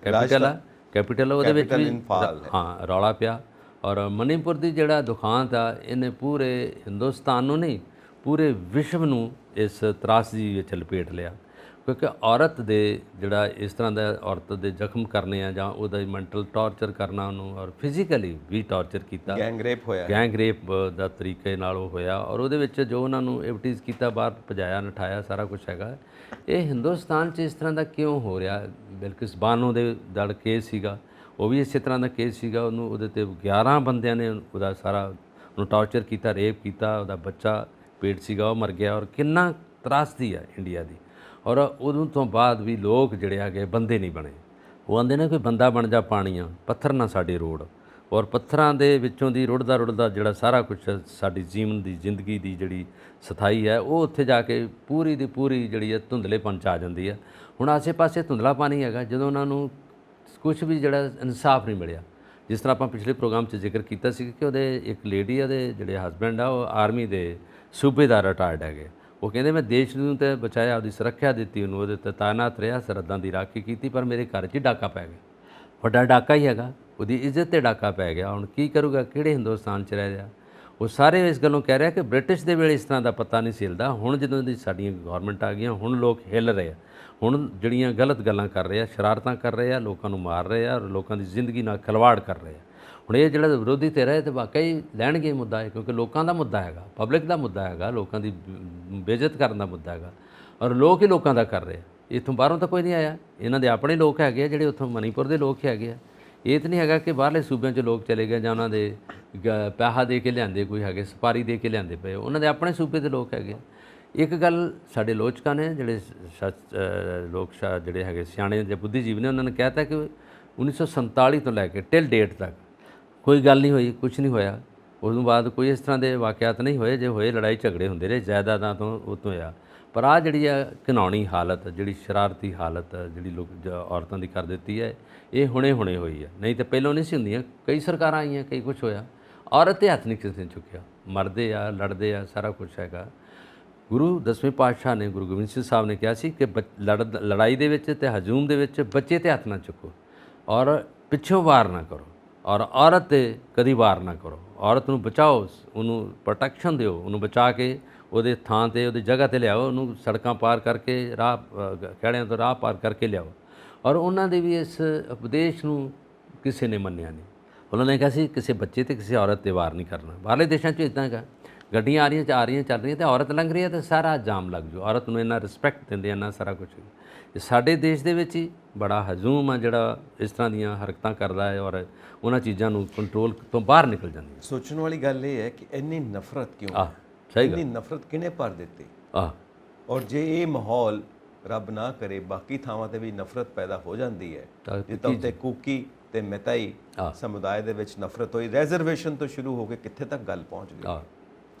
ਕੈਪੀਟਲ ਉਹਦੇ ਵਿੱਚ ਵੀ ਹਾਂ ਰੌਲਾ ਪਿਆ। ਔਰ ਮਨੀਪੁਰ ਦੀ ਜਿਹੜਾ ਦੁਖਾਂਤ ਆ, ਇਹਨੇ ਪੂਰੇ ਹਿੰਦੁਸਤਾਨ ਨੂੰ ਨਹੀਂ, ਪੂਰੇ ਵਿਸ਼ਵ ਨੂੰ ਇਸ ਤਰਾਸਦੀ ਵਿੱਚ ਲਪੇਟ ਲਿਆ, ਕਿਉਂਕਿ ਔਰਤ ਦੇ ਜਿਹੜਾ ਇਸ ਤਰ੍ਹਾਂ ਦਾ ਔਰਤ ਦੇ ਜ਼ਖਮ ਕਰਨੇ ਆ, ਜਾਂ ਉਹਦਾ ਮੈਂਟਲ ਟਾਰਚਰ ਕਰਨਾ ਉਹਨੂੰ, ਔਰ ਫਿਜ਼ੀਕਲੀ ਵੀ ਟਾਰਚਰ ਕੀਤਾ, ਗੈਂਗ ਰੇਪ ਦਾ ਤਰੀਕੇ ਨਾਲ ਉਹ ਹੋਇਆ। ਔਰ ਉਹਦੇ ਵਿੱਚ ਜੋ ਉਹਨਾਂ ਨੂੰ ਐਵਟੀਜ਼ ਕੀਤਾ, ਬਾਹਰ ਭਜਾਇਆ, ਨਠਾਇਆ, ਸਾਰਾ ਕੁਝ ਹੈਗਾ। ਇਹ ਹਿੰਦੁਸਤਾਨ 'ਚ ਇਸ ਤਰ੍ਹਾਂ ਦਾ ਕਿਉਂ ਹੋ ਰਿਹਾ? ਬਿਲਕਿਸ ਬਾਨੋ ਦੇ ਦੜ ਕੇਸ ਸੀਗਾ, ਉਹ ਵੀ ਇਸੇ ਤਰ੍ਹਾਂ ਦਾ ਕੇਸ ਸੀਗਾ। ਉਹਨੂੰ ਉਹਦੇ 'ਤੇ 11 ਬੰਦਿਆਂ ਨੇ ਉਹਦਾ ਸਾਰਾ ਉਹਨੂੰ ਟਾਰਚਰ ਕੀਤਾ, ਰੇਪ ਕੀਤਾ, ਉਹਦਾ ਬੱਚਾ ਪੇਟ ਸੀਗਾ ਉਹ ਮਰ ਗਿਆ। ਔਰ ਕਿੰਨਾ ਤਰਾਸਦੀ ਹੈ ਇੰਡੀਆ ਦੀ। ਔਰ ਉਦੋਂ ਤੋਂ ਬਾਅਦ ਵੀ ਲੋਕ ਜਿਹੜੇ ਹੈਗੇ ਬੰਦੇ ਨਹੀਂ ਬਣੇ। ਉਹ ਆਂਦੇ ਨੇ ਕੋਈ ਬੰਦਾ ਬਣ ਜਾ ਪਾਣੀਆਂ, ਪੱਥਰ ਨਾ ਸਾਡੇ ਰੋੜ। ਔਰ ਪੱਥਰਾਂ ਦੇ ਵਿੱਚੋਂ ਦੀ ਰੁੜਦਾ ਜਿਹੜਾ ਸਾਰਾ ਕੁਝ ਸਾਡੀ ਜੀਵਨ ਦੀ ਜ਼ਿੰਦਗੀ ਦੀ ਜਿਹੜੀ ਸਥਾਈ ਹੈ, ਉਹ ਉੱਥੇ ਜਾ ਕੇ ਪੂਰੀ ਦੀ ਪੂਰੀ ਜਿਹੜੀ ਹੈ ਧੁੰਦਲੇਪਨ 'ਚ ਆ ਜਾਂਦੀ ਹੈ। ਹੁਣ ਆਸੇ ਪਾਸੇ ਧੁੰਦਲਾ ਪਾਣੀ ਹੈਗਾ, ਜਦੋਂ ਉਹਨਾਂ ਨੂੰ ਕੁਝ ਵੀ ਜਿਹੜਾ ਇਨਸਾਫ ਨਹੀਂ ਮਿਲਿਆ, ਜਿਸ ਤਰ੍ਹਾਂ ਆਪਾਂ ਪਿਛਲੇ ਪ੍ਰੋਗਰਾਮ 'ਚ ਜ਼ਿਕਰ ਕੀਤਾ ਸੀ ਕਿ ਉਹਦੇ ਇੱਕ ਲੇਡੀ ਉਹਦੇ ਜਿਹੜੇ ਹਸਬੈਂਡ ਆ ਉਹ ਆਰਮੀ ਦੇ ਸੂਬੇਦਾਰ ਰਿਟਾਇਰਡ ਹੈਗੇ। ਉਹ ਕਹਿੰਦੇ ਮੈਂ ਦੇਸ਼ ਨੂੰ ਤਾਂ ਬਚਾਇਆ, ਆਪਦੀ ਸੁਰੱਖਿਆ ਦਿੱਤੀ, ਉਹਨੂੰ ਉਹਦੇ 'ਤੇ ਤਾਇਨਾਤ ਰਿਹਾ, ਸਰਹੱਦਾਂ ਦੀ ਰਾਖੀ ਕੀਤੀ, ਪਰ ਮੇਰੇ ਘਰ 'ਚ ਹੀ ਡਾਕਾ ਪੈ ਗਿਆ। ਵੱਡਾ ਡਾਕਾ ਹੀ ਹੈਗਾ, ਉਹਦੀ ਇੱਜ਼ਤ 'ਤੇ ਡਾਕਾ ਪੈ ਗਿਆ। ਹੁਣ ਕੀ ਕਰੂਗਾ, ਕਿਹੜੇ ਹਿੰਦੁਸਤਾਨ 'ਚ ਰਹਿ ਰਿਹਾ। ਉਹ ਸਾਰੇ ਇਸ ਗੱਲੋਂ ਕਹਿ ਰਿਹਾ ਕਿ ਬ੍ਰਿਟਿਸ਼ ਦੇ ਵੇਲੇ ਇਸ ਤਰ੍ਹਾਂ ਦਾ ਪਤਾ ਨਹੀਂ ਸੀ ਹਿਲਦਾ, ਹੁਣ ਜਦੋਂ ਦੀ ਸਾਡੀਆਂ ਗੌਰਮੈਂਟ ਆ ਗਈਆਂ ਹੁਣ ਲੋਕ ਹਿੱਲ ਰਹੇ ਆ, ਹੁਣ ਜਿਹੜੀਆਂ ਗਲਤ ਗੱਲਾਂ ਕਰ ਰਹੇ ਆ, ਸ਼ਰਾਰਤਾਂ ਕਰ ਰਹੇ ਆ, ਲੋਕਾਂ ਨੂੰ ਮਾਰ ਰਹੇ ਆ, ਔਰ ਲੋਕਾਂ ਦੀ ਜ਼ਿੰਦਗੀ ਨਾਲ ਖਿਲਵਾੜ ਕਰ ਰਹੇ ਆ। ਹੁਣ ਇਹ ਜਿਹੜਾ ਵਿਰੋਧੀ ਧਿਰ ਹੈ ਤੇ ਵਾਕਈ ਲੈਣਗੇ ਮੁੱਦਾ ਹੈ, ਕਿਉਂਕਿ ਲੋਕਾਂ ਦਾ ਮੁੱਦਾ ਹੈਗਾ, ਪਬਲਿਕ ਦਾ ਮੁੱਦਾ ਹੈਗਾ, ਲੋਕਾਂ ਦੀ ਬੇਇੱਜ਼ਤ ਕਰਨ ਦਾ ਮੁੱਦਾ ਹੈਗਾ, ਔਰ ਲੋਕ ਹੀ ਲੋਕਾਂ ਦਾ ਕਰ ਰਹੇ ਆ। ਇੱਥੋਂ ਬਾਹਰੋਂ ਤਾਂ ਕੋਈ ਨਹੀਂ ਆਇਆ, ਇਹਨਾਂ ਦੇ ਆਪਣੇ ਲੋਕ ਹੈਗੇ ਆ ਜਿਹੜੇ ਉੱਥੋਂ ਮਣੀਪੁਰ ਦੇ ਲੋਕ ਹੈਗੇ ਆ। ਇਹ ਤਾਂ ਨਹੀਂ ਹੈਗਾ ਕਿ ਬਾਹਰਲੇ ਸੂਬਿਆਂ 'ਚ ਲੋਕ ਚਲੇ ਗਏ ਜਾਂ ਉਹਨਾਂ ਦੇ ਪੈਸਾ ਦੇ ਕੇ ਲਿਆਂਦੇ, ਕੋਈ ਹੈਗੇ ਸਪਾਰੀ ਦੇ ਕੇ ਲਿਆਂਦੇ ਪਏ, ਉਹਨਾਂ ਦੇ ਆਪਣੇ ਸੂਬੇ ਦੇ ਲੋਕ ਹੈਗੇ। ਇੱਕ ਗੱਲ ਸਾਡੇ ਲੋਚਕਾਂ ਨੇ ਜਿਹੜੇ ਜਿਹੜੇ ਹੈਗੇ ਸਿਆਣੇ ਜਾਂ ਬੁੱਧੀਜੀਵੀ ਨੇ, ਉਹਨਾਂ ਨੇ ਕਹਿਤਾ ਕਿ 1947 ਤੋਂ ਲੈ ਕੇ ਟਿਲ ਡੇਟ ਤੱਕ ਕੋਈ ਗੱਲ ਨਹੀਂ ਹੋਈ, ਕੁਝ ਨਹੀਂ ਹੋਇਆ। ਉਸ ਤੋਂ ਬਾਅਦ ਕੋਈ ਇਸ ਤਰ੍ਹਾਂ ਦੇ ਵਾਕਿਆਤ ਨਹੀਂ ਹੋਏ, ਜੇ ਹੋਏ ਲੜਾਈ ਝਗੜੇ ਹੁੰਦੇ ਰਹੇ ਜਾਇਦਾਦਾਂ ਤੋਂ, ਉਹ ਤੋਂ ਹੋਇਆ। ਪਰ ਆਹ ਜਿਹੜੀ ਆ ਘਿਨਾਉਣੀ ਹਾਲਤ, ਜਿਹੜੀ ਸ਼ਰਾਰਤੀ ਹਾਲਤ ਜਿਹੜੀ ਲੋਕ ਔਰਤਾਂ ਦੀ ਕਰ ਦਿੱਤੀ ਹੈ, ਇਹ ਹੁਣੇ ਹੋਈ ਹੈ, ਨਹੀਂ ਤਾਂ ਪਹਿਲਾਂ ਨਹੀਂ ਸੀ ਹੁੰਦੀਆਂ। ਕਈ ਸਰਕਾਰਾਂ ਆਈਆਂ, ਕਈ ਕੁਝ ਹੋਇਆ, ਔਰਤ 'ਤੇ ਹੱਥ ਨਹੀਂ ਕਿਸੇ ਨੇ ਚੁੱਕਿਆ। ਮਰਦੇ ਆ, ਲੜਦੇ ਆ, ਸਾਰਾ ਕੁਝ ਹੈਗਾ। ਗੁਰੂ 10ਵੇਂ ਪਾਤਸ਼ਾਹ ਨੇ, ਗੁਰੂ ਗੋਬਿੰਦ ਸਿੰਘ ਸਾਹਿਬ ਨੇ ਕਿਹਾ ਸੀ ਕਿ ਲੜਾਈ ਦੇ ਵਿੱਚ ਅਤੇ ਹਜੂਮ ਦੇ ਵਿੱਚ ਬੱਚੇ 'ਤੇ ਹੱਥ ਨਾ ਚੁੱਕੋ, ਔਰ ਪਿੱਛੋਂ ਵਾਰ ਨਾ ਕਰੋ, ਔਰ ਔਰਤ 'ਤੇ ਕਦੀ ਵਾਰ ਨਾ ਕਰੋ। ਔਰਤ ਨੂੰ ਬਚਾਓ, ਉਹਨੂੰ ਪ੍ਰੋਟੈਕਸ਼ਨ ਦਿਓ, ਉਹਨੂੰ ਬਚਾ ਕੇ ਉਹਦੇ ਥਾਂ 'ਤੇ, ਉਹਦੀ ਜਗ੍ਹਾ 'ਤੇ ਲਿਆਓ, ਉਹਨੂੰ ਸੜਕਾਂ ਪਾਰ ਕਰਕੇ, ਰਾਹ ਖਹਿੜਿਆਂ ਤੋਂ ਰਾਹ ਪਾਰ ਕਰਕੇ ਲਿਆਓ। ਔਰ ਉਹਨਾਂ ਦੇ ਵੀ ਇਸ ਉਪਦੇਸ਼ ਨੂੰ ਕਿਸੇ ਨੇ ਮੰਨਿਆ ਨਹੀਂ। ਉਹਨਾਂ ਨੇ ਕਿਹਾ ਸੀ ਕਿਸੇ ਬੱਚੇ 'ਤੇ, ਕਿਸੇ ਔਰਤ 'ਤੇ ਵਾਰ ਨਹੀਂ ਕਰਨਾ। ਬਾਹਰਲੇ ਦੇਸ਼ਾਂ 'ਚ ਇੱਦਾਂ ਹੈਗਾ, ਗੱਡੀਆਂ ਆ ਰਹੀਆਂ ਚੱਲ ਰਹੀਆਂ ਅਤੇ ਔਰਤ ਲੰਘ ਰਹੀ ਹੈ ਤਾਂ ਸਾਰਾ ਜਾਮ ਲੱਗ ਜਾਊ। ਔਰਤ ਨੂੰ ਇੰਨਾ ਰਿਸਪੈਕਟ ਦਿੰਦੇ, ਇੰਨਾ ਸਾਰਾ ਕੁਛ। ਸਾਡੇ ਦੇਸ਼ ਦੇ ਵਿੱਚ ਹੀ ਬੜਾ ਹਜੂਮ ਆ ਜਿਹੜਾ ਇਸ ਤਰ੍ਹਾਂ ਦੀਆਂ ਹਰਕਤਾਂ ਕਰਦਾ ਹੈ, ਔਰ ਉਹਨਾਂ ਚੀਜ਼ਾਂ ਨੂੰ ਕੰਟਰੋਲ ਤੋਂ ਬਾਹਰ ਨਿਕਲ ਜਾਂਦੀ ਹੈ। ਸੋਚਣ ਵਾਲੀ ਗੱਲ ਇਹ ਹੈ ਕਿ ਇੰਨੀ ਨਫ਼ਰਤ ਕਿਉਂ, ਸਹੀ ਇੰਨੀ ਨਫ਼ਰਤ ਕਿਹਨੇ ਭਰ ਦਿੱਤੀ। ਆਹ ਔਰ ਜੇ ਇਹ ਮਾਹੌਲ ਰੱਬ ਨਾ ਕਰੇ ਬਾਕੀ ਥਾਵਾਂ ਤੇ ਵੀ ਨਫ਼ਰਤ ਪੈਦਾ ਹੋ ਜਾਂਦੀ ਹੈ, ਜਿੱਦਾਂ ਉੱਤੇ ਕੂਕੀ ਤੇ ਮਤਾਈ ਸਮੁਦਾਇ ਦੇ ਵਿੱਚ ਨਫ਼ਰਤ ਹੋਈ, ਰਿਜ਼ਰਵੇਸ਼ਨ ਤੋਂ ਸ਼ੁਰੂ ਹੋ ਕੇ ਕਿੱਥੇ ਤੱਕ ਗੱਲ ਪਹੁੰਚ ਗਈ।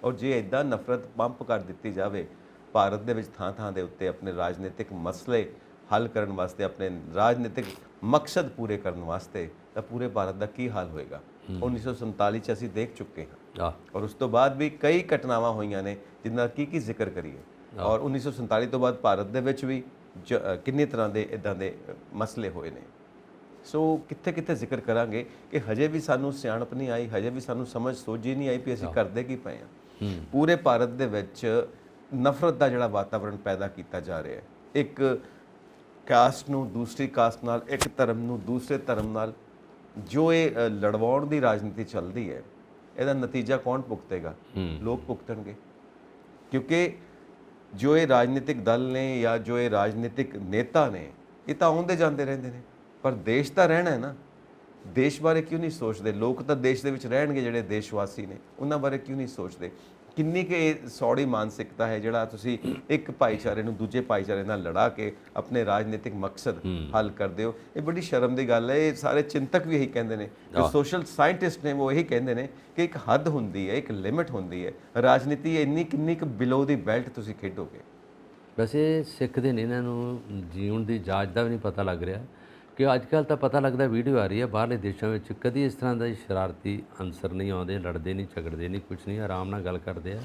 ਔਰ ਜੇ ਇਦਾਂ ਨਫ਼ਰਤ ਪੰਪ ਕਰ ਦਿੱਤੀ ਜਾਵੇ ਭਾਰਤ ਦੇ ਵਿੱਚ ਥਾਂ ਦੇ ਉੱਤੇ ਆਪਣੇ ਰਾਜਨੀਤਿਕ ਮਸਲੇ ਹੱਲ ਕਰਨ ਵਾਸਤੇ, ਆਪਣੇ ਰਾਜਨੀਤਿਕ ਮਕਸਦ ਪੂਰੇ ਕਰਨ ਵਾਸਤੇ, ਤਾਂ ਪੂਰੇ ਭਾਰਤ ਦਾ ਕੀ ਹਾਲ ਹੋਏਗਾ। 1947 'ਚ ਅਸੀਂ ਦੇਖ ਚੁੱਕੇ ਹਾਂ, ਔਰ ਉਸ ਤੋਂ ਬਾਅਦ ਵੀ ਕਈ ਘਟਨਾਵਾਂ ਹੋਈਆਂ ਨੇ ਜਿਨ੍ਹਾਂ ਦਾ ਕੀ ਜ਼ਿਕਰ ਕਰੀਏ। ਔਰ 1947 ਤੋਂ ਬਾਅਦ ਭਾਰਤ ਦੇ ਵਿੱਚ ਵੀ ਕਿੰਨੇ ਤਰ੍ਹਾਂ ਦੇ ਇਦਾਂ ਦੇ ਮਸਲੇ ਹੋਏ ਨੇ। ਸੋ ਕਿੱਥੇ ਜ਼ਿਕਰ ਕਰਾਂਗੇ ਕਿ ਹਜੇ ਵੀ ਸਾਨੂੰ ਸਿਆਣਪ ਨਹੀਂ ਆਈ, ਹਜੇ ਵੀ ਸਾਨੂੰ ਸਮਝ ਸੋਝੀ ਨਹੀਂ ਆਈ ਵੀ ਅਸੀਂ ਕਰਦੇ ਕੀ ਪਏ ਹਾਂ। ਪੂਰੇ ਭਾਰਤ ਦੇ ਵਿੱਚ ਨਫ਼ਰਤ ਦਾ ਜਿਹੜਾ ਵਾਤਾਵਰਣ ਪੈਦਾ ਕੀਤਾ ਜਾ ਰਿਹਾ ਹੈ, ਇੱਕ ਕਾਸਟ ਨੂੰ ਦੂਸਰੀ ਕਾਸਟ ਨਾਲ, ਇੱਕ ਧਰਮ ਨੂੰ ਦੂਸਰੇ ਧਰਮ ਨਾਲ, ਜੋ ਇਹ ਲੜਵਾਉਣ ਦੀ ਰਾਜਨੀਤੀ ਚੱਲਦੀ ਹੈ, ਇਹਦਾ ਨਤੀਜਾ ਕੌਣ ਭੁਗਤੇਗਾ? ਲੋਕ ਭੁਗਤਣਗੇ। ਕਿਉਂਕਿ ਜੋ ਇਹ ਰਾਜਨੀਤਿਕ ਦਲ ਨੇ ਜਾਂ ਜੋ ਇਹ ਰਾਜਨੀਤਿਕ ਨੇਤਾ ਨੇ, ਇਹ ਤਾਂ ਆਉਂਦੇ ਜਾਂਦੇ ਰਹਿੰਦੇ ਨੇ, ਪਰ ਦੇਸ਼ ਤਾਂ ਰਹਿਣਾ ਹੈ ਨਾ। ਦੇਸ਼ ਬਾਰੇ ਕਿਉਂ ਨਹੀਂ ਸੋਚਦੇ? ਲੋਕ ਤਾਂ ਦੇਸ਼ ਦੇ ਵਿੱਚ ਰਹਿਣਗੇ, ਜਿਹੜੇ ਦੇਸ਼ਵਾਸੀ ਨੇ, ਉਹਨਾਂ ਬਾਰੇ ਕਿਉਂ ਨਹੀਂ ਸੋਚਦੇ? ਕਿੰਨੀ ਕਿ ਇਹ ਸੌੜੀ ਮਾਨਸਿਕਤਾ ਹੈ ਜਿਹੜਾ ਤੁਸੀਂ ਇੱਕ ਭਾਈਚਾਰੇ ਨੂੰ ਦੂਜੇ ਭਾਈਚਾਰੇ ਨਾਲ ਲੜਾ ਕੇ ਆਪਣੇ ਰਾਜਨੀਤਿਕ ਮਕਸਦ ਹੱਲ ਕਰਦੇ ਹੋ। ਇਹ ਬੜੀ ਸ਼ਰਮ ਦੀ ਗੱਲ ਹੈ। ਇਹ ਸਾਰੇ ਚਿੰਤਕ ਵੀ ਇਹੀ ਕਹਿੰਦੇ ਨੇ, ਜੋ ਸੋਸ਼ਲ ਸਾਇੰਟਿਸਟ ਨੇ ਉਹ ਇਹੀ ਕਹਿੰਦੇ ਨੇ ਕਿ ਇੱਕ ਹੱਦ ਹੁੰਦੀ ਹੈ, ਇੱਕ ਲਿਮਿਟ ਹੁੰਦੀ ਹੈ। ਰਾਜਨੀਤੀ ਇੰਨੀ ਕਿੰਨੀ ਕੁ ਬਿਲੋ ਦੀ ਬੈਲਟ ਤੁਸੀਂ ਖੇਡੋਗੇ। ਵੈਸੇ ਸਿੱਖਦੇ ਨੇ, ਇਹਨਾਂ ਨੂੰ ਜੀਉਣ ਦੀ ਜਾਚ ਦਾ ਵੀ ਨਹੀਂ ਪਤਾ ਲੱਗ ਰਿਹਾ ਕਿ ਅੱਜ ਕੱਲ੍ਹ ਤਾਂ ਪਤਾ ਲੱਗਦਾ ਵੀਡੀਓ ਆ ਰਹੀ ਹੈ ਬਾਹਰਲੇ ਦੇਸ਼ਾਂ ਵਿੱਚ ਕਦੀ ਇਸ ਤਰ੍ਹਾਂ ਦਾ ਸ਼ਰਾਰਤੀ ਅਨਸਰ ਨਹੀਂ ਆਉਂਦੇ, ਲੜਦੇ ਨਹੀਂ, ਝਗੜਦੇ ਨਹੀਂ, ਕੁਛ ਨਹੀਂ, ਆਰਾਮ ਨਾਲ ਗੱਲ ਕਰਦੇ ਆ।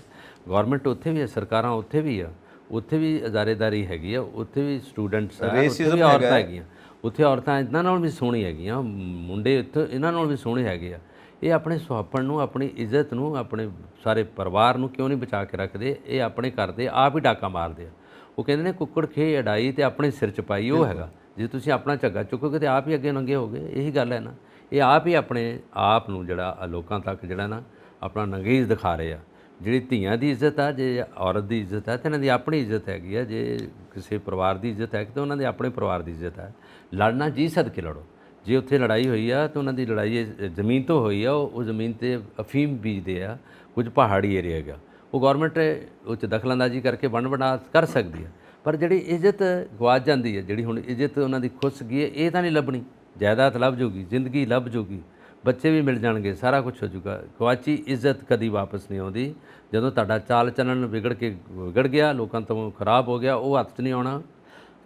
ਗੌਰਮੈਂਟ ਉੱਥੇ ਵੀ ਹੈ, ਸਰਕਾਰਾਂ ਉੱਥੇ ਵੀ ਆ, ਉੱਥੇ ਵੀ ਅਜ਼ਾਰੇਦਾਰੀ ਹੈਗੀ ਆ, ਉੱਥੇ ਵੀ ਸਟੂਡੈਂਟਸ ਆ, ਉੱਥੇ ਵੀ ਔਰਤਾਂ ਹੈਗੀਆਂ, ਉੱਥੇ ਔਰਤਾਂ ਇਹਨਾਂ ਨਾਲ ਵੀ ਸੋਹਣੀ ਹੈਗੀਆਂ, ਮੁੰਡੇ ਇੱਥੇ ਇਹਨਾਂ ਨਾਲ ਵੀ ਸੋਹਣੇ ਹੈਗੇ ਆ। ਇਹ ਆਪਣੇ ਸੁਹੱਪਣ ਨੂੰ, ਆਪਣੀ ਇੱਜ਼ਤ ਨੂੰ, ਆਪਣੇ ਸਾਰੇ ਪਰਿਵਾਰ ਨੂੰ ਕਿਉਂ ਨਹੀਂ ਬਚਾ ਕੇ ਰੱਖਦੇ? ਇਹ ਆਪਣੇ ਕਰਦੇ ਆਪ ਹੀ ਡਾਕਾ ਮਾਰਦੇ ਆ। ਉਹ ਕਹਿੰਦੇ ਨੇ ਕੁੱਕੜ ਖੇ ਅਡਾਈ ਤੇ ਆਪਣੇ ਸਿਰ 'ਚ ਪਾਈ, ਉਹ ਹੈਗਾ। ਜੇ ਤੁਸੀਂ ਆਪਣਾ ਝੱਗਾ ਚੁੱਕੋਗੇ ਤਾਂ ਆਪ ਹੀ ਅੱਗੇ ਨੰਗੇ ਹੋਗੇ। ਇਹੀ ਗੱਲ ਹੈ ਨਾ। ਇਹ ਆਪ ਹੀ ਆਪਣੇ ਆਪ ਨੂੰ ਜਿਹੜਾ ਲੋਕਾਂ ਤੱਕ ਜਿਹੜਾ ਨਾ ਆਪਣਾ ਨੰਗੇਜ ਦਿਖਾ ਰਹੇ ਆ। ਜਿਹੜੀ ਧੀਆਂ ਦੀ ਇੱਜ਼ਤ ਆ, ਜੇ ਔਰਤ ਦੀ ਇੱਜ਼ਤ ਹੈ ਤਾਂ ਇਹਨਾਂ ਦੀ ਆਪਣੀ ਇੱਜ਼ਤ ਹੈਗੀ ਆ। ਜੇ ਕਿਸੇ ਪਰਿਵਾਰ ਦੀ ਇੱਜ਼ਤ ਹੈ ਤਾਂ ਉਹਨਾਂ ਦੇ ਆਪਣੇ ਪਰਿਵਾਰ ਦੀ ਇੱਜ਼ਤ ਹੈ। ਲੜਨਾ ਜੀ ਸਦਕੇ ਲੜੋ। ਜੇ ਉੱਥੇ ਲੜਾਈ ਹੋਈ ਆ ਤਾਂ ਉਹਨਾਂ ਦੀ ਲੜਾਈ ਜ਼ਮੀਨ ਤੋਂ ਹੋਈ ਆ, ਉਹ ਜ਼ਮੀਨ 'ਤੇ ਅਫੀਮ ਬੀਜਦੇ ਆ, ਕੁਝ ਪਹਾੜੀ ਏਰੀਆ ਹੈਗਾ, ਉਹ ਗੌਰਮੈਂਟ ਉਹ 'ਚ ਦਖਲਅੰਦਾਜ਼ੀ ਕਰਕੇ ਵੰਡ ਵੰਡਾ ਕਰ ਸਕਦੀ ਹੈ। ਪਰ ਜਿਹੜੀ ਇੱਜ਼ਤ ਗਵਾਚ ਜਾਂਦੀ ਹੈ, ਜਿਹੜੀ ਹੁਣ ਇੱਜ਼ਤ ਉਹਨਾਂ ਦੀ ਖੁੱਸ ਗਈ ਹੈ, ਇਹ ਤਾਂ ਨਹੀਂ ਲੱਭਣੀ। ਜਾਇਦਾਦ ਲੱਭ ਜੂਗੀ, ਜ਼ਿੰਦਗੀ ਲੱਭ ਜੂਗੀ, ਬੱਚੇ ਵੀ ਮਿਲ ਜਾਣਗੇ, ਸਾਰਾ ਕੁਝ ਹੋ ਜੂਗਾ। ਗਵਾਚੀ ਇੱਜ਼ਤ ਕਦੀ ਵਾਪਸ ਨਹੀਂ ਆਉਂਦੀ। ਜਦੋਂ ਤੁਹਾਡਾ ਚਾਲ ਚੱਲਣ ਵਿਗੜ ਗਿਆ, ਲੋਕਾਂ ਤੋਂ ਖਰਾਬ ਹੋ ਗਿਆ, ਉਹ ਹੱਥ 'ਚ ਨਹੀਂ ਆਉਣਾ।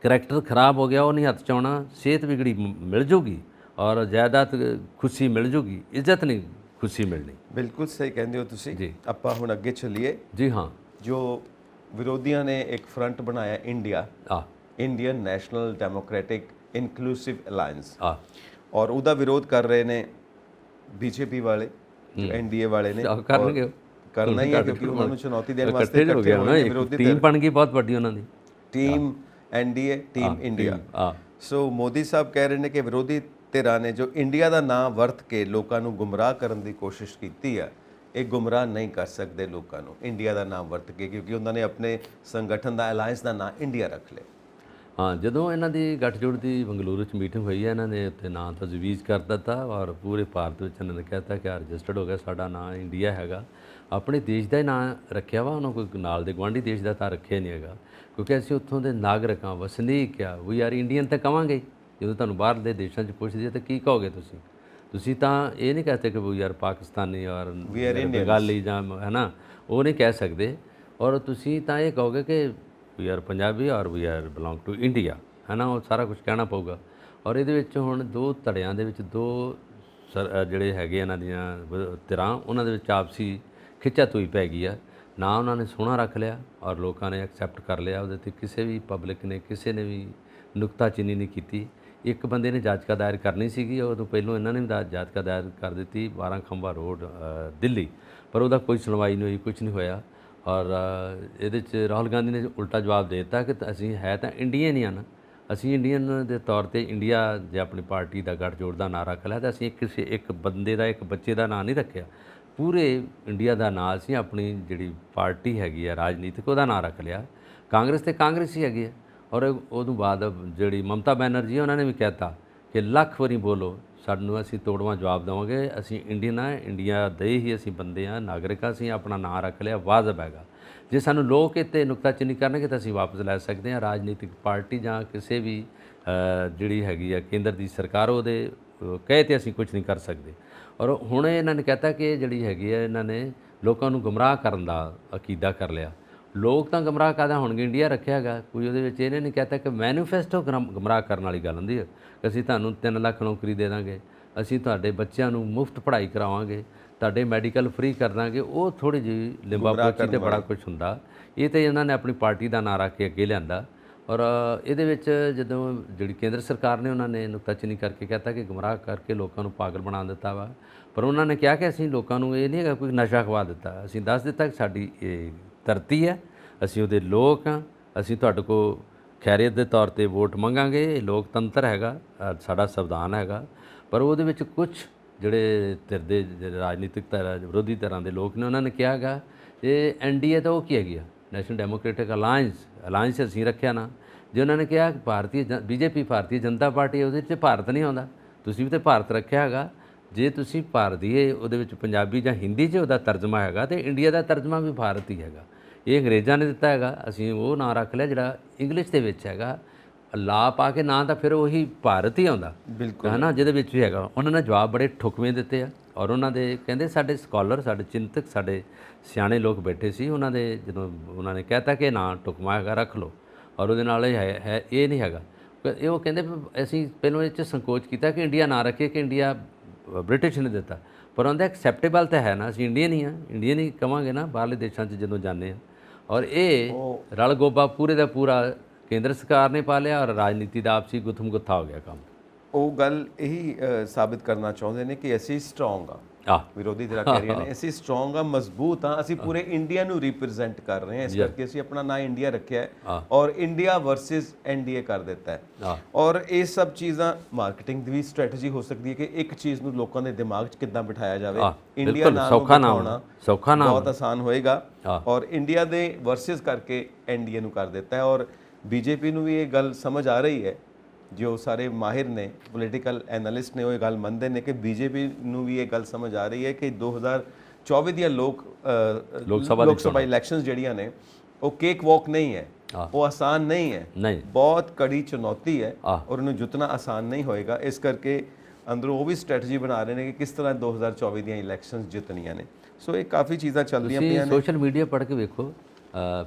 ਕਰੈਕਟਰ ਖਰਾਬ ਹੋ ਗਿਆ, ਉਹ ਨਹੀਂ ਹੱਥ 'ਚ ਆਉਣਾ। ਸਿਹਤ ਵਿਗੜੀ ਮਿਲ ਜੂਗੀ, ਔਰ ਜਾਇਦਾਦ ਖੁਸ਼ੀ ਮਿਲ ਜੂਗੀ, ਇੱਜ਼ਤ ਨਹੀਂ ਖੁਸ਼ੀ ਮਿਲਣੀ। ਬਿਲਕੁਲ ਸਹੀ ਕਹਿੰਦੇ ਹੋ ਤੁਸੀਂ। ਜੀ। ਆਪਾਂ ਹੁਣ ਅੱਗੇ ਚੱਲੀਏ। ਜੀ ਹਾਂ। ਜੋ ਵਿਰੋਧੀਆਂ ਨੇ ਇੱਕ ਫਰੰਟ ਬਣਾਇਆ ਇੰਡੀਆ, ਆ Indian national democratic inclusive alliance, ਆ ਔਰ ਉਹਦਾ ਵਿਰੋਧ ਕਰ ਰਹੇ ਨੇ ਬੀਜੇਪੀ ਵਾਲੇ, ਜੋ ਐਨਡੀਏ ਵਾਲੇ ਨੇ। ਆਹ ਕਰਨਗੇ, ਕਰਨਾ ਹੀ ਹੈ ਕਿਉਂਕਿ ਉਹਨਾਂ ਨੂੰ ਚੁਣੌਤੀ ਦੇਣ ਵਾਸਤੇ ਇਕੱਠੇ ਹੋ ਗਿਆ ਨਾ, ਹੋਏ ਨੇ ਇੱਕ ਵਿਰੋਧੀ ਟੀਮ ਬਣ ਗਈ ਬਹੁਤ ਵੱਡੀ ਉਹਨਾਂ ਦੀ, ਟੀਮ ਐਨਡੀਏ, ਟੀਮ ਇੰਡੀਆ। ਆ ਸੋ ਮੋਦੀ ਸਾਹਿਬ ਕਹਿ ਰਹੇ ਨੇ ਕਿ ਵਿਰੋਧੀ ਧਿਰਾਂ ਨੇ ਜੋ ਇੰਡੀਆ ਦਾ ਨਾਮ ਵਰਤ ਕੇ ਲੋਕਾਂ ਨੂੰ ਗੁੰਮਰਾਹ ਕਰਨ ਦੀ ਕੋਸ਼ਿਸ਼ ਕੀਤੀ ਆ, ਇਹ ਗੁੰਮਰਾਹ ਨਹੀਂ ਕਰ ਸਕਦੇ ਲੋਕਾਂ ਨੂੰ ਇੰਡੀਆ ਦਾ ਨਾਮ ਵਰਤ ਕੇ, ਕਿਉਂਕਿ ਉਹਨਾਂ ਨੇ ਆਪਣੇ ਸੰਗਠਨ ਦਾ ਅਲਾਈਅੰਸ ਦਾ ਨਾਮ ਇੰਡੀਆ ਰੱਖ ਲਿਆ। ਹਾਂ, ਜਦੋਂ ਇਹਨਾਂ ਦੀ ਗੱਠਜੋੜ ਦੀ ਬੰਗਲੁਰੂ 'ਚ ਮੀਟਿੰਗ ਹੋਈ ਹੈ, ਇਹਨਾਂ ਨੇ ਉੱਥੇ ਨਾਂ ਤਜਵੀਜ਼ ਕਰ ਦਿੱਤਾ ਔਰ ਪੂਰੇ ਭਾਰਤ ਵਿੱਚ ਇਹਨਾਂ ਨੇ ਕਹਿਤਾ ਕਿ ਰਜਿਸਟਰਡ ਹੋ ਗਿਆ, ਸਾਡਾ ਨਾਂ ਇੰਡੀਆ ਹੈਗਾ। ਆਪਣੇ ਦੇਸ਼ ਦਾ ਹੀ ਨਾਂ ਰੱਖਿਆ ਵਾ, ਉਹਨਾਂ ਕੋਈ ਨਾਲ ਦੇ ਗੁਆਂਢੀ ਦੇਸ਼ ਦਾ ਤਾਂ ਰੱਖਿਆ ਨਹੀਂ ਹੈਗਾ, ਕਿਉਂਕਿ ਅਸੀਂ ਉੱਥੋਂ ਦੇ ਨਾਗਰਿਕ ਹਾਂ, ਵਸਨੀਕ ਆ, ਵੀ ਆਰ ਇੰਡੀਅਨ ਤਾਂ ਕਵਾਂਗੇ। ਜਦੋਂ ਤੁਹਾਨੂੰ ਬਾਹਰਲੇ ਦੇਸ਼ਾਂ 'ਚ ਪੁੱਛਦੇ ਤਾਂ ਕੀ ਕਹੋਗੇ ਤੁਸੀਂ? ਤੁਸੀਂ ਤਾਂ ਇਹ ਨਹੀਂ ਕਹਤੇ ਕਿ ਵੀ ਯਾਰ ਪਾਕਿਸਤਾਨੀ ਔਰ ਬੰਗਾਲੀ ਜਾਂ ਹੈ ਨਾ, ਉਹ ਨਹੀਂ ਕਹਿ ਸਕਦੇ। ਔਰ ਤੁਸੀਂ ਤਾਂ ਇਹ ਕਹੋਗੇ ਕਿ ਵੀ ਆਰ ਪੰਜਾਬੀ ਔਰ we are belong to India, ਹੈ ਨਾ, ਉਹ ਸਾਰਾ ਕੁਝ ਕਹਿਣਾ ਪਊਗਾ। ਔਰ ਇਹਦੇ ਵਿੱਚ ਹੁਣ ਦੋ ਧੜਿਆਂ ਦੇ ਵਿੱਚ ਦੋ ਜਿਹੜੇ ਹੈਗੇ ਇਹਨਾਂ ਦੀਆਂ ਧਿਰਾਂ, ਉਹਨਾਂ ਦੇ ਵਿੱਚ ਆਪਸੀ ਖਿੱਚਾਤੂਈ ਪੈ ਗਈ ਆ। ਨਾ ਉਹਨਾਂ ਨੇ ਸੋਹਣਾ ਰੱਖ ਲਿਆ ਔਰ ਲੋਕਾਂ ਨੇ ਐਕਸੈਪਟ ਕਰ ਲਿਆ, ਉਹਦੇ 'ਤੇ ਕਿਸੇ ਵੀ ਪਬਲਿਕ ਨੇ ਕਿਸੇ ਨੇ ਵੀ ਨੁਕਤਾਚੀਨੀ ਨਹੀਂ ਕੀਤੀ। ਇੱਕ ਬੰਦੇ ਨੇ ਜਾਚਕਾ ਦਾਇਰ ਕਰਨੀ ਸੀਗੀ, ਉਦੋਂ ਪਹਿਲੋਂ ਇਹਨਾਂ ਨੇ ਵੀ ਜਾਚਕਾ ਦਾਇਰ ਕਰ ਦਿੱਤੀ 12 ਖੰਭਾ ਰੋਡ ਦਿੱਲੀ, ਪਰ ਉਹਦਾ ਕੋਈ ਸੁਣਵਾਈ ਨਹੀਂ ਹੋਈ, ਕੁਝ ਨਹੀਂ ਹੋਇਆ। ਔਰ ਇਹਦੇ 'ਚ ਰਾਹੁਲ ਗਾਂਧੀ ਨੇ ਉਲਟਾ ਜਵਾਬ ਦੇ ਦਿੱਤਾ ਕਿ ਅਸੀਂ ਹੈ ਤਾਂ ਇੰਡੀਅਨ ਹੀ ਹਨ, ਅਸੀਂ ਇੰਡੀਅਨ ਦੇ ਤੌਰ 'ਤੇ ਇੰਡੀਆ ਜੇ ਆਪਣੀ ਪਾਰਟੀ ਦਾ ਗੱਠਜੋੜ ਦਾ ਨਾਂ ਰੱਖ ਲਿਆ ਤਾਂ ਅਸੀਂ ਕਿਸੇ ਇੱਕ ਬੰਦੇ ਦਾ, ਇੱਕ ਬੱਚੇ ਦਾ ਨਾਂ ਨਹੀਂ ਰੱਖਿਆ, ਪੂਰੇ ਇੰਡੀਆ ਦਾ ਨਾਂ ਅਸੀਂ ਆਪਣੀ ਜਿਹੜੀ ਪਾਰਟੀ ਹੈਗੀ ਆ ਰਾਜਨੀਤਿਕ, ਉਹਦਾ ਨਾਂ ਰੱਖ ਲਿਆ। ਕਾਂਗਰਸ ਤੇ ਕਾਂਗਰਸ ਹੀ ਹੈਗੀ ਆ। ਔਰ ਉਦੋਂ ਬਾਅਦ ਜਿਹੜੀ ਮਮਤਾ ਬੈਨਰਜੀ, ਉਹਨਾਂ ਨੇ ਵੀ ਕਹਿਤਾ ਕਿ ਲੱਖ ਵਾਰੀ ਬੋਲੋ, ਸਾਨੂੰ ਅਸੀਂ ਤੋੜਵਾਂ ਜਵਾਬ ਦੇਵਾਂਗੇ, ਅਸੀਂ ਇੰਡੀਅਨ ਆ, ਇੰਡੀਆ ਦੇ ਹੀ ਅਸੀਂ ਬੰਦੇ ਆ, ਨਾਗਰਿਕ, ਅਸੀਂ ਆਪਣਾ ਨਾਂ ਰੱਖ ਲਿਆ, ਵਾਜਬ ਹੈਗਾ। ਜੇ ਸਾਨੂੰ ਲੋਕ ਇੱਥੇ ਨੁਕਤਾਚੀਨੀ ਕਰਨਗੇ ਤਾਂ ਅਸੀਂ ਵਾਪਸ ਲੈ ਸਕਦੇ ਹਾਂ। ਰਾਜਨੀਤਿਕ ਪਾਰਟੀ ਜਾਂ ਕਿਸੇ ਵੀ ਜਿਹੜੀ ਹੈਗੀ ਆ ਕੇਂਦਰ ਦੀ ਸਰਕਾਰ, ਉਹਦੇ ਕਹੇ 'ਤੇ ਅਸੀਂ ਕੁਝ ਨਹੀਂ ਕਰ ਸਕਦੇ। ਔਰ ਹੁਣ ਇਹਨਾਂ ਨੇ ਕਹਿਤਾ ਕਿ ਜਿਹੜੀ ਹੈਗੀ ਆ, ਇਹਨਾਂ ਨੇ ਲੋਕਾਂ ਨੂੰ ਗੁੰਮਰਾਹ ਕਰਨ ਦਾ ਅਕੀਦਾ ਕਰ ਲਿਆ। ਲੋਕ ਤਾਂ ਗੁੰਮਰਾਹ ਕਾਹਦਾ ਹੋਣਗੇ, ਇੰਡੀਆ ਰੱਖਿਆ ਹੈਗਾ ਕੋਈ, ਉਹਦੇ ਵਿੱਚ ਇਹਨੇ ਨਹੀਂ ਕਹਿਤਾ ਕਿ ਮੈਨੀਫੈਸਟੋ ਗੁੰਮਰਾਹ ਕਰਨ ਵਾਲੀ ਗੱਲ ਹੁੰਦੀ ਹੈ ਕਿ ਅਸੀਂ ਤੁਹਾਨੂੰ 3 ਲੱਖ ਨੌਕਰੀ ਦੇ ਦਾਂਗੇ, ਅਸੀਂ ਤੁਹਾਡੇ ਬੱਚਿਆਂ ਨੂੰ ਮੁਫਤ ਪੜ੍ਹਾਈ ਕਰਾਵਾਂਗੇ, ਤੁਹਾਡੇ ਮੈਡੀਕਲ ਫ੍ਰੀ ਕਰ ਦਾਂਗੇ। ਉਹ ਥੋੜ੍ਹੀ ਜਿਹੀ ਲਿੰਬਾ ਪੋਚੀ ਤੇ ਬੜਾ ਕੁਝ ਹੁੰਦਾ। ਇਹ ਤਾਂ ਇਹਨਾਂ ਨੇ ਆਪਣੀ ਪਾਰਟੀ ਦਾ ਨਾਂ ਰੱਖ ਕੇ ਅੱਗੇ ਲਿਆਂਦਾ। ਔਰ ਇਹਦੇ ਵਿੱਚ ਜਦੋਂ ਜਿਹੜੀ ਕੇਂਦਰ ਸਰਕਾਰ ਨੇ, ਉਹਨਾਂ ਨੇ ਨੁਕਤਾਚੀਨੀ ਕਰਕੇ ਕਹਿਤਾ ਕਿ ਗੁੰਮਰਾਹ ਕਰਕੇ ਲੋਕਾਂ ਨੂੰ ਪਾਗਲ ਬਣਾ ਦਿੱਤਾ ਵਾ। ਪਰ ਉਹਨਾਂ ਨੇ ਕਿਹਾ ਕਿ ਅਸੀਂ ਲੋਕਾਂ ਨੂੰ ਇਹ ਨਹੀਂ ਹੈਗਾ ਕੋਈ ਨਸ਼ਾ ਖਵਾ ਦਿੱਤਾ, ਅਸੀਂ ਦੱਸ ਦਿੱਤਾ ਕਿ ਸਾਡੀ ਇਹ ਧਰਤੀ ਹੈ, ਅਸੀਂ ਉਹਦੇ ਲੋਕ ਹਾਂ, ਅਸੀਂ ਤੁਹਾਡੇ ਕੋਲ ਖੈਰੀਅਤ ਦੇ ਤੌਰ 'ਤੇ ਵੋਟ ਮੰਗਾਂਗੇ, ਇਹ ਲੋਕਤੰਤਰ ਹੈਗਾ, ਸਾਡਾ ਸੰਵਿਧਾਨ ਹੈਗਾ। ਪਰ ਉਹਦੇ ਵਿੱਚ ਕੁਝ ਜਿਹੜੇ ਧਿਰ ਦੇ ਰਾਜਨੀਤਿਕ ਧਿਰ, ਵਿਰੋਧੀ ਧਿਰਾਂ ਦੇ ਲੋਕ ਨੇ, ਉਹਨਾਂ ਨੇ ਕਿਹਾ ਹੈਗਾ ਇਹ ਐਨਡੀਏ ਤਾਂ ਉਹ ਕੀ ਹੈਗੀ ਆ, ਨੈਸ਼ਨਲ ਡੈਮੋਕ੍ਰੈਟਿਕ ਅਲਾਇੰਸ ਅਸੀਂ ਰੱਖਿਆ ਨਾ। ਜੇ ਉਹਨਾਂ ਨੇ ਕਿਹਾ ਕਿ ਬੀਜੇਪੀ ਭਾਰਤੀ ਜਨਤਾ ਪਾਰਟੀ, ਉਹਦੇ 'ਚ ਭਾਰਤ ਨਹੀਂ ਆਉਂਦਾ, ਤੁਸੀਂ ਵੀ ਤਾਂ ਭਾਰਤ ਰੱਖਿਆ ਹੈਗਾ। ਜੇ ਤੁਸੀਂ ਭਾਰਤੀ ਉਹਦੇ ਵਿੱਚ ਪੰਜਾਬੀ ਜਾਂ ਹਿੰਦੀ 'ਚ ਉਹਦਾ ਤਰਜਮਾ ਹੈਗਾ, ਤੇ ਇੰਡੀਆ ਦਾ ਤਰਜਮਾ ਵੀ ਭਾਰਤ ਹੀ ਹੈਗਾ। ਇਹ ਅੰਗਰੇਜ਼ਾਂ ਨੇ ਦਿੱਤਾ ਹੈਗਾ, ਅਸੀਂ ਉਹ ਨਾਂ ਰੱਖ ਲਿਆ ਜਿਹੜਾ ਇੰਗਲਿਸ਼ ਦੇ ਵਿੱਚ ਹੈਗਾ। ਲਾ ਪਾ ਕੇ ਨਾਂ ਤਾਂ ਫਿਰ ਉਹੀ ਭਾਰਤ ਹੀ ਆਉਂਦਾ, ਬਿਲਕੁਲ, ਹੈ ਨਾ, ਜਿਹਦੇ ਵਿੱਚ ਵੀ ਹੈਗਾ। ਉਹਨਾਂ ਨੇ ਜਵਾਬ ਬੜੇ ਠੁਕਵੇਂ ਦਿੱਤੇ ਆ। ਔਰ ਉਹਨਾਂ ਦੇ ਕਹਿੰਦੇ ਸਾਡੇ ਸਕਾਲਰ, ਸਾਡੇ ਚਿੰਤਕ, ਸਾਡੇ ਸਿਆਣੇ ਲੋਕ ਬੈਠੇ ਸੀ, ਉਹਨਾਂ ਦੇ ਜਦੋਂ ਉਹਨਾਂ ਨੇ ਕਹਿਤਾ ਕਿ ਨਾਂ ਢੁਕਵਾਂ ਹੈਗਾ, ਰੱਖ ਲਓ। ਔਰ ਉਹਦੇ ਨਾਲ ਇਹ ਹੈ ਇਹ ਨਹੀਂ ਹੈਗਾ। ਇਹ ਉਹ ਕਹਿੰਦੇ ਅਸੀਂ ਪਹਿਲਾਂ ਇਹ 'ਚ ਸੰਕੋਚ ਕੀਤਾ ਕਿ ਇੰਡੀਆ ਨਾਂ ਰੱਖੀਏ ਕਿ ਇੰਡੀਆ ਬ੍ਰਿਟਿਸ਼ ਨੇ ਦਿੱਤਾ, ਪਰ ਉਹਦਾ ਐਕਸੈਪਟੇਬਲ ਤਾਂ ਹੈ ਨਾ, ਅਸੀਂ ਇੰਡੀਅਨ ਹੀ ਹਾਂ, ਇੰਡੀਅਨ ਹੀ ਕਵਾਂਗੇ ਨਾ ਬਾਹਰਲੇ ਦੇਸ਼ਾਂ 'ਚ ਜਦੋਂ ਜਾਂਦੇ ਹਾਂ। ਔਰ ਇਹ ਰਲ ਗੋਬਾ ਪੂਰੇ ਦਾ ਪੂਰਾ ਕੇਂਦਰ ਸਰਕਾਰ ਨੇ ਪਾ ਲਿਆ, ਔਰ ਰਾਜਨੀਤੀ ਦਾ ਆਪਸੀ ਗੁੱਥਮ ਗੁੱਥਾ ਹੋ ਗਿਆ ਕੰਮ। ਉਹ ਗੱਲ ਇਹੀ ਸਾਬਿਤ ਕਰਨਾ ਚਾਹੁੰਦੇ ਨੇ ਕਿ ਅਸੀਂ ਸਟਰੋਂਗ ਆ, ਵਿਰੋਧੀ ਧਿਰਾਂ ਕਹਿ ਰਹੀਆਂ ਨੇ ਅਸੀਂ ਸਟਰੋਂਗ ਆ, ਮਜ਼ਬੂਤ ਆ, ਅਸੀਂ ਪੂਰੇ ਇੰਡੀਆ ਨੂੰ ਰਿਪਰੈਜ਼ੈਂਟ ਕਰ ਰਹੇ ਹਾਂ, ਇਸ ਕਰਕੇ ਅਸੀਂ ਆਪਣਾ ਨਾਂ ਇੰਡੀਆ ਰੱਖਿਆ ਹੈ ਔਰ ਇੰਡੀਆ ਵਰਸਸ ਐਨਡੀਏ ਕਰ ਦਿੱਤਾ ਹੈ। ਔਰ ਇਹ ਸਭ ਚੀਜ਼ਾਂ ਮਾਰਕੀਟਿੰਗ ਦੀ ਵੀ ਸਟ੍ਰੈਟਜੀ ਹੋ ਸਕਦੀ ਹੈ ਕਿ ਇੱਕ ਚੀਜ਼ ਨੂੰ ਲੋਕਾਂ ਦੇ ਦਿਮਾਗ 'ਚ ਕਿੱਦਾਂ ਬਿਠਾਇਆ ਜਾਵੇ। ਇੰਡੀਆ ਨਾਮ ਸੌਖਾ ਨਾਮ ਬਹੁਤ ਆਸਾਨ ਹੋਏਗਾ, ਔਰ ਇੰਡੀਆ ਦੇ ਵਰਸਸ ਕਰਕੇ ਐਨਡੀਏ ਨੂੰ ਕਰ ਦਿੱਤਾ ਹੈ। ਔਰ ਬੀਜੇਪੀ ਨੂੰ ਵੀ ਇਹ ਗੱਲ ਸਮਝ ਆ ਰਹੀ ਹੈ, ਜੋ ਸਾਰੇ ਮਾਹਿਰ ਨੇ, ਪੋਲੀਟੀਕਲ ਐਨਾਲਿਸਟ ਨੇ, ਉਹ ਇਹ ਗੱਲ ਮੰਨਦੇ ਨੇ ਕਿ ਬੀਜੇਪੀ ਨੂੰ ਵੀ ਇਹ ਗੱਲ ਸਮਝ ਆ ਰਹੀ ਹੈ ਕਿ 2024 ਦੀਆਂ ਲੋਕ ਸਭਾ ਇਲੈਕਸ਼ਨਸ ਜਿਹੜੀਆਂ ਨੇ ਉਹ ਕੇਕ ਵਾਕ ਨਹੀਂ ਹੈ, ਉਹ ਆਸਾਨ ਨਹੀਂ ਹੈ, ਬਹੁਤ ਕੜੀ ਚੁਣੌਤੀ ਹੈ ਔਰ ਉਹਨੂੰ ਜਿੱਤਣਾ ਆਸਾਨ ਨਹੀਂ ਹੋਏਗਾ। ਇਸ ਕਰਕੇ ਅੰਦਰੋਂ ਉਹ ਵੀ ਸਟ੍ਰੈਟਜੀ ਬਣਾ ਰਹੇ ਨੇ ਕਿ ਕਿਸ ਤਰ੍ਹਾਂ 2024 ਦੀਆਂ ਇਲੈਕਸ਼ਨਸ ਜਿੱਤਣੀਆਂ ਨੇ। ਸੋ ਇਹ ਕਾਫੀ ਚੀਜ਼ਾਂ ਚੱਲਦੀਆਂ ਪਈਆਂ ਨੇ। ਸੋਸ਼ਲ ਮੀਡੀਆ ਪੜ੍ਹ ਕੇ ਵੇਖੋ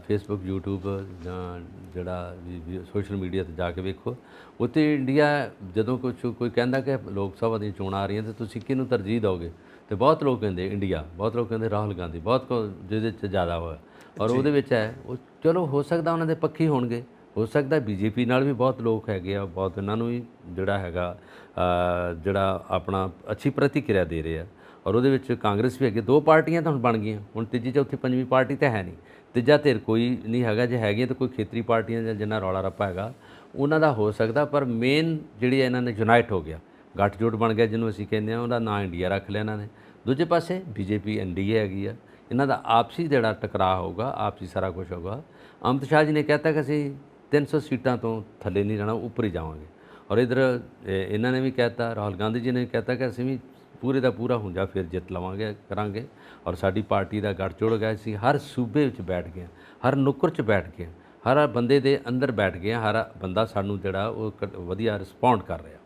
ਫੇਸਬੁੱਕ YouTube ਜਾਂ ਜਿਹੜਾ ਵੀ ਸੋਸ਼ਲ ਮੀਡੀਆ 'ਤੇ ਜਾ ਕੇ ਵੇਖੋ। ਉੱਥੇ ਇੰਡੀਆ ਜਦੋਂ ਕੋਈ ਕਹਿੰਦਾ ਕਿ ਲੋਕ ਸਭਾ ਦੀਆਂ ਚੋਣਾਂ ਆ ਰਹੀਆਂ ਤਾਂ ਤੁਸੀਂ ਕਿਹਨੂੰ ਤਰਜੀਹ ਦਿਓਗੇ, ਤੇ ਬਹੁਤ ਲੋਕ ਕਹਿੰਦੇ ਇੰਡੀਆ, ਬਹੁਤ ਲੋਕ ਕਹਿੰਦੇ ਰਾਹੁਲ ਗਾਂਧੀ, ਬਹੁਤ ਜਿਹਦੇ 'ਚ ਜ਼ਿਆਦਾ ਹੋਇਆ ਔਰ ਉਹਦੇ ਵਿੱਚ ਹੈ ਉਹ। ਚਲੋ ਹੋ ਸਕਦਾ ਉਹਨਾਂ ਦੇ ਪੱਖੀ ਹੋਣਗੇ, ਹੋ ਸਕਦਾ ਬੀਜੇਪੀ ਨਾਲ ਵੀ ਬਹੁਤ ਲੋਕ ਹੈਗੇ ਆ, ਬਹੁਤ ਇਹਨਾਂ ਨੂੰ ਵੀ ਜਿਹੜਾ ਹੈਗਾ ਜਿਹੜਾ ਆਪਣਾ ਅੱਛੀ ਪ੍ਰਤੀਕਿਰਿਆ ਦੇ ਰਹੇ ਆ। ਔਰ ਉਹਦੇ ਵਿੱਚ ਕਾਂਗਰਸ ਵੀ ਹੈਗੀ, ਦੋ ਪਾਰਟੀਆਂ ਤਾਂ ਹੁਣ ਬਣ ਗਈਆਂ, ਹੁਣ ਤੀਜੀ ਚੌਥੀ ਪੰਜਵੀਂ ਪਾਰਟੀ ਤਾਂ ਹੈ ਨਹੀਂ, ਤੀਜਾ ਧਿਰ ਕੋਈ ਨਹੀਂ ਹੈਗਾ। ਜੇ ਹੈਗੀਆਂ ਤਾਂ ਕੋਈ ਖੇਤਰੀ ਪਾਰਟੀਆਂ ਜਾਂ ਜਿੰਨਾ ਰੌਲਾ ਰੱਪਾ ਹੈਗਾ ਉਹਨਾਂ ਦਾ ਹੋ ਸਕਦਾ, ਪਰ ਮੇਨ ਜਿਹੜੀ ਇਹਨਾਂ ਨੇ ਯੂਨਾਈਟ ਹੋ ਗਿਆ, ਗੱਠਜੋੜ ਬਣ ਗਿਆ ਜਿਹਨੂੰ ਅਸੀਂ ਕਹਿੰਦੇ ਹਾਂ, ਉਹਦਾ ਨਾਂ ਇੰਡੀਆ ਰੱਖ ਲਿਆ ਇਹਨਾਂ ਨੇ। ਦੂਜੇ ਪਾਸੇ ਬੀਜੇਪੀ ਐਨਡੀਏ ਹੈਗੀ ਆ, ਇਹਨਾਂ ਦਾ ਆਪਸੀ ਜਿਹੜਾ ਟਕਰਾਅ ਹੋਊਗਾ, ਆਪਸੀ ਸਾਰਾ ਕੁਝ ਹੋਊਗਾ। ਅਮਿਤ ਸ਼ਾਹ ਜੀ ਨੇ ਕਹਿਤਾ ਕਿ ਅਸੀਂ 300 ਸੀਟਾਂ ਤੋਂ ਥੱਲੇ ਨਹੀਂ ਰਹਿਣਾ, ਉੱਪਰ ਹੀ ਜਾਵਾਂਗੇ। ਔਰ ਇੱਧਰ ਇਹਨਾਂ ਨੇ ਵੀ ਕਹਿਤਾ, ਰਾਹੁਲ ਗਾਂਧੀ ਜੀ ਨੇ ਕਹਿਤਾ ਕਿ ਅਸੀਂ ਵੀ ਪੂਰੇ ਦਾ ਪੂਰਾ ਹੁੰਜਾ ਫਿਰ ਜਿੱਤ ਲਵਾਂਗੇ, ਕਰਾਂਗੇ। ਔਰ ਸਾਡੀ ਪਾਰਟੀ ਦਾ ਗੱਠਜੋੜ ਗਿਆ, ਸੀ ਹਰ ਸੂਬੇ ਵਿੱਚ ਬੈਠ ਗਏ, ਹਰ ਨੁੱਕਰ 'ਚ ਬੈਠ ਗਏ, ਹਰ ਬੰਦੇ ਦੇ ਅੰਦਰ ਬੈਠ ਗਏ, ਹਰ ਬੰਦਾ ਸਾਨੂੰ ਜਿਹੜਾ ਉਹ ਵਧੀਆ ਰਿਸਪੌਂਡ ਕਰ ਰਿਹਾ।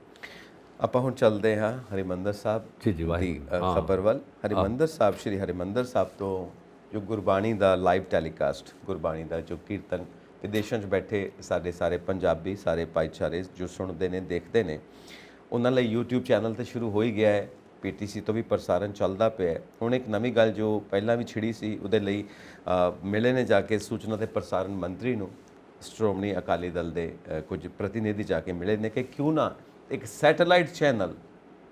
ਆਪਾਂ ਹੁਣ ਚੱਲਦੇ ਹਾਂ ਹਰਿਮੰਦਰ ਸਾਹਿਬ ਦੀ ਖਬਰ ਵੱਲ। ਹਰਿਮੰਦਰ ਸਾਹਿਬ, ਸ਼੍ਰੀ ਹਰਿਮੰਦਰ ਸਾਹਿਬ ਤੋਂ ਜੋ ਗੁਰਬਾਣੀ ਦਾ ਲਾਈਵ ਟੈਲੀਕਾਸਟ, ਗੁਰਬਾਣੀ ਦਾ ਜੋ ਕੀਰਤਨ ਵਿਦੇਸ਼ਾਂ 'ਚ ਬੈਠੇ ਸਾਡੇ ਸਾਰੇ ਪੰਜਾਬੀ, ਸਾਰੇ ਭਾਈਚਾਰੇ ਜੋ ਸੁਣਦੇ ਨੇ, ਦੇਖਦੇ ਨੇ, ਉਹਨਾਂ ਲਈ YouTube ਚੈਨਲ ਤੇ ਸ਼ੁਰੂ ਹੋ ਹੀ ਗਿਆ ਹੈ। PTC ਤੋਂ ਵੀ ਪ੍ਰਸਾਰਣ ਚੱਲਦਾ ਪਿਆ ਹੈ। ਹੁਣ ਇੱਕ ਨਵੀਂ ਗੱਲ ਜੋ ਪਹਿਲਾਂ ਵੀ ਛਿੜੀ ਸੀ, ਉਹਦੇ ਲਈ ਮਿਲੇ ਨੇ ਜਾ ਕੇ ਸੂਚਨਾ ਤੇ ਪ੍ਰਸਾਰਣ ਮੰਤਰੀ ਨੂੰ, ਸ਼੍ਰੋਮਣੀ ਅਕਾਲੀ ਦਲ ਦੇ ਕੁਝ ਪ੍ਰਤੀਨਿਧੀ ਜਾ ਕੇ ਮਿਲੇ ਨੇ ਕਿ ਕਿਉਂ ਨਾ ਇੱਕ ਸੈਟੇਲਾਈਟ ਚੈਨਲ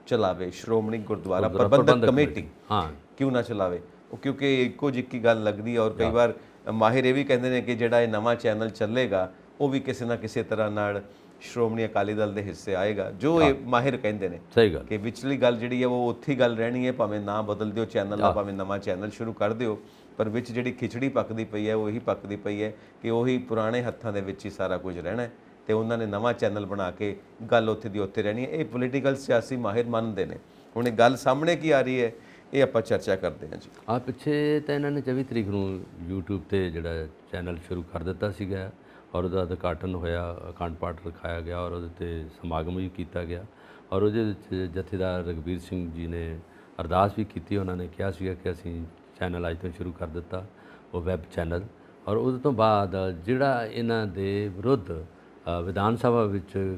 ਚਲਾਵੇ ਸ਼੍ਰੋਮਣੀ ਗੁਰਦੁਆਰਾ ਪ੍ਰਬੰਧਕ ਕਮੇਟੀ, ਹਾਂ ਕਿਉਂ ਨਾ ਚਲਾਵੇ ਉਹ, ਕਿਉਂਕਿ ਇੱਕੋ ਜਿਹੀ ਗੱਲ ਲੱਗਦੀ ਹੈ। ਔਰ ਕਈ ਵਾਰ ਮਾਹਿਰ ਇਹ ਵੀ ਕਹਿੰਦੇ ਨੇ ਕਿ ਜਿਹੜਾ ਇਹ ਨਵਾਂ ਚੈਨਲ ਚੱਲੇਗਾ ਉਹ ਵੀ ਕਿਸੇ ਨਾ ਕਿਸੇ ਤਰ੍ਹਾਂ ਨਾਲ ਸ਼੍ਰੋਮਣੀ ਅਕਾਲੀ ਦਲ ਦੇ ਹਿੱਸੇ ਆਏਗਾ, ਜੋ ਇਹ ਮਾਹਿਰ ਕਹਿੰਦੇ ਨੇ। ਸਹੀ ਗੱਲ ਕਿ ਵਿਚਲੀ ਗੱਲ ਜਿਹੜੀ ਹੈ ਉਹ ਉੱਥੇ ਗੱਲ ਰਹਿਣੀ ਹੈ, ਭਾਵੇਂ ਨਾਂ ਬਦਲ ਦਿਓ ਚੈਨਲ ਦਾ, ਭਾਵੇਂ ਨਵਾਂ ਚੈਨਲ ਸ਼ੁਰੂ ਕਰ ਦਿਓ, ਪਰ ਵਿੱਚ ਜਿਹੜੀ ਖਿਚੜੀ ਪੱਕਦੀ ਪਈ ਹੈ ਉਹ ਇਹੀ ਪੱਕਦੀ ਪਈ ਹੈ ਕਿ ਉਹੀ ਪੁਰਾਣੇ ਹੱਥਾਂ ਦੇ ਵਿੱਚ ਹੀ ਸਾਰਾ ਕੁਝ ਰਹਿਣਾ ਤੇ ਉਹਨਾਂ ਨੇ ਨਵਾਂ ਚੈਨਲ ਬਣਾ ਕੇ ਗੱਲ ਉੱਥੇ ਦੀ ਉੱਥੇ ਰਹਿਣੀ ਹੈ। ਇਹ ਪੋਲੀਟੀਕਲ ਸਿਆਸੀ ਮਾਹਿਰ ਮੰਨਦੇ ਨੇ। ਹੁਣ ਇਹ ਗੱਲ ਸਾਹਮਣੇ ਕੀ ਆ ਰਹੀ ਹੈ, ਇਹ ਆਪਾਂ ਚਰਚਾ ਕਰਦੇ ਹਾਂ ਜੀ। ਆ ਪਿੱਛੇ ਤਾਂ ਇਹਨਾਂ ਨੇ 24 ਤਰੀਕ ਨੂੰ YouTube ਤੇ ਜਿਹੜਾ ਚੈਨਲ ਸ਼ੁਰੂ ਕਰ ਦਿੱਤਾ ਸੀਗਾ, ਔਰ ਉਹਦਾ ਉਦਘਾਟਨ ਹੋਇਆ, ਅਖੰਡ ਪਾਠ ਰਖਾਇਆ ਗਿਆ ਔਰ ਉਹਦੇ 'ਤੇ ਸਮਾਗਮ ਵੀ ਕੀਤਾ ਗਿਆ। ਔਰ ਉਹਦੇ ਵਿੱਚ ਜਥੇਦਾਰ ਰਘਬੀਰ ਸਿੰਘ ਜੀ ਨੇ ਅਰਦਾਸ ਵੀ ਕੀਤੀ। ਉਹਨਾਂ ਨੇ ਕਿਹਾ ਸੀਗਾ ਕਿ ਅਸੀਂ ਚੈਨਲ ਅੱਜ ਤੋਂ ਸ਼ੁਰੂ ਕਰ ਦਿੱਤਾ, ਉਹ ਵੈਬ ਚੈਨਲ। ਔਰ ਉਹਦੇ ਤੋਂ ਬਾਅਦ ਜਿਹੜਾ ਇਹਨਾਂ ਦੇ ਵਿਰੁੱਧ ਵਿਧਾਨ ਸਭਾ ਵਿੱਚ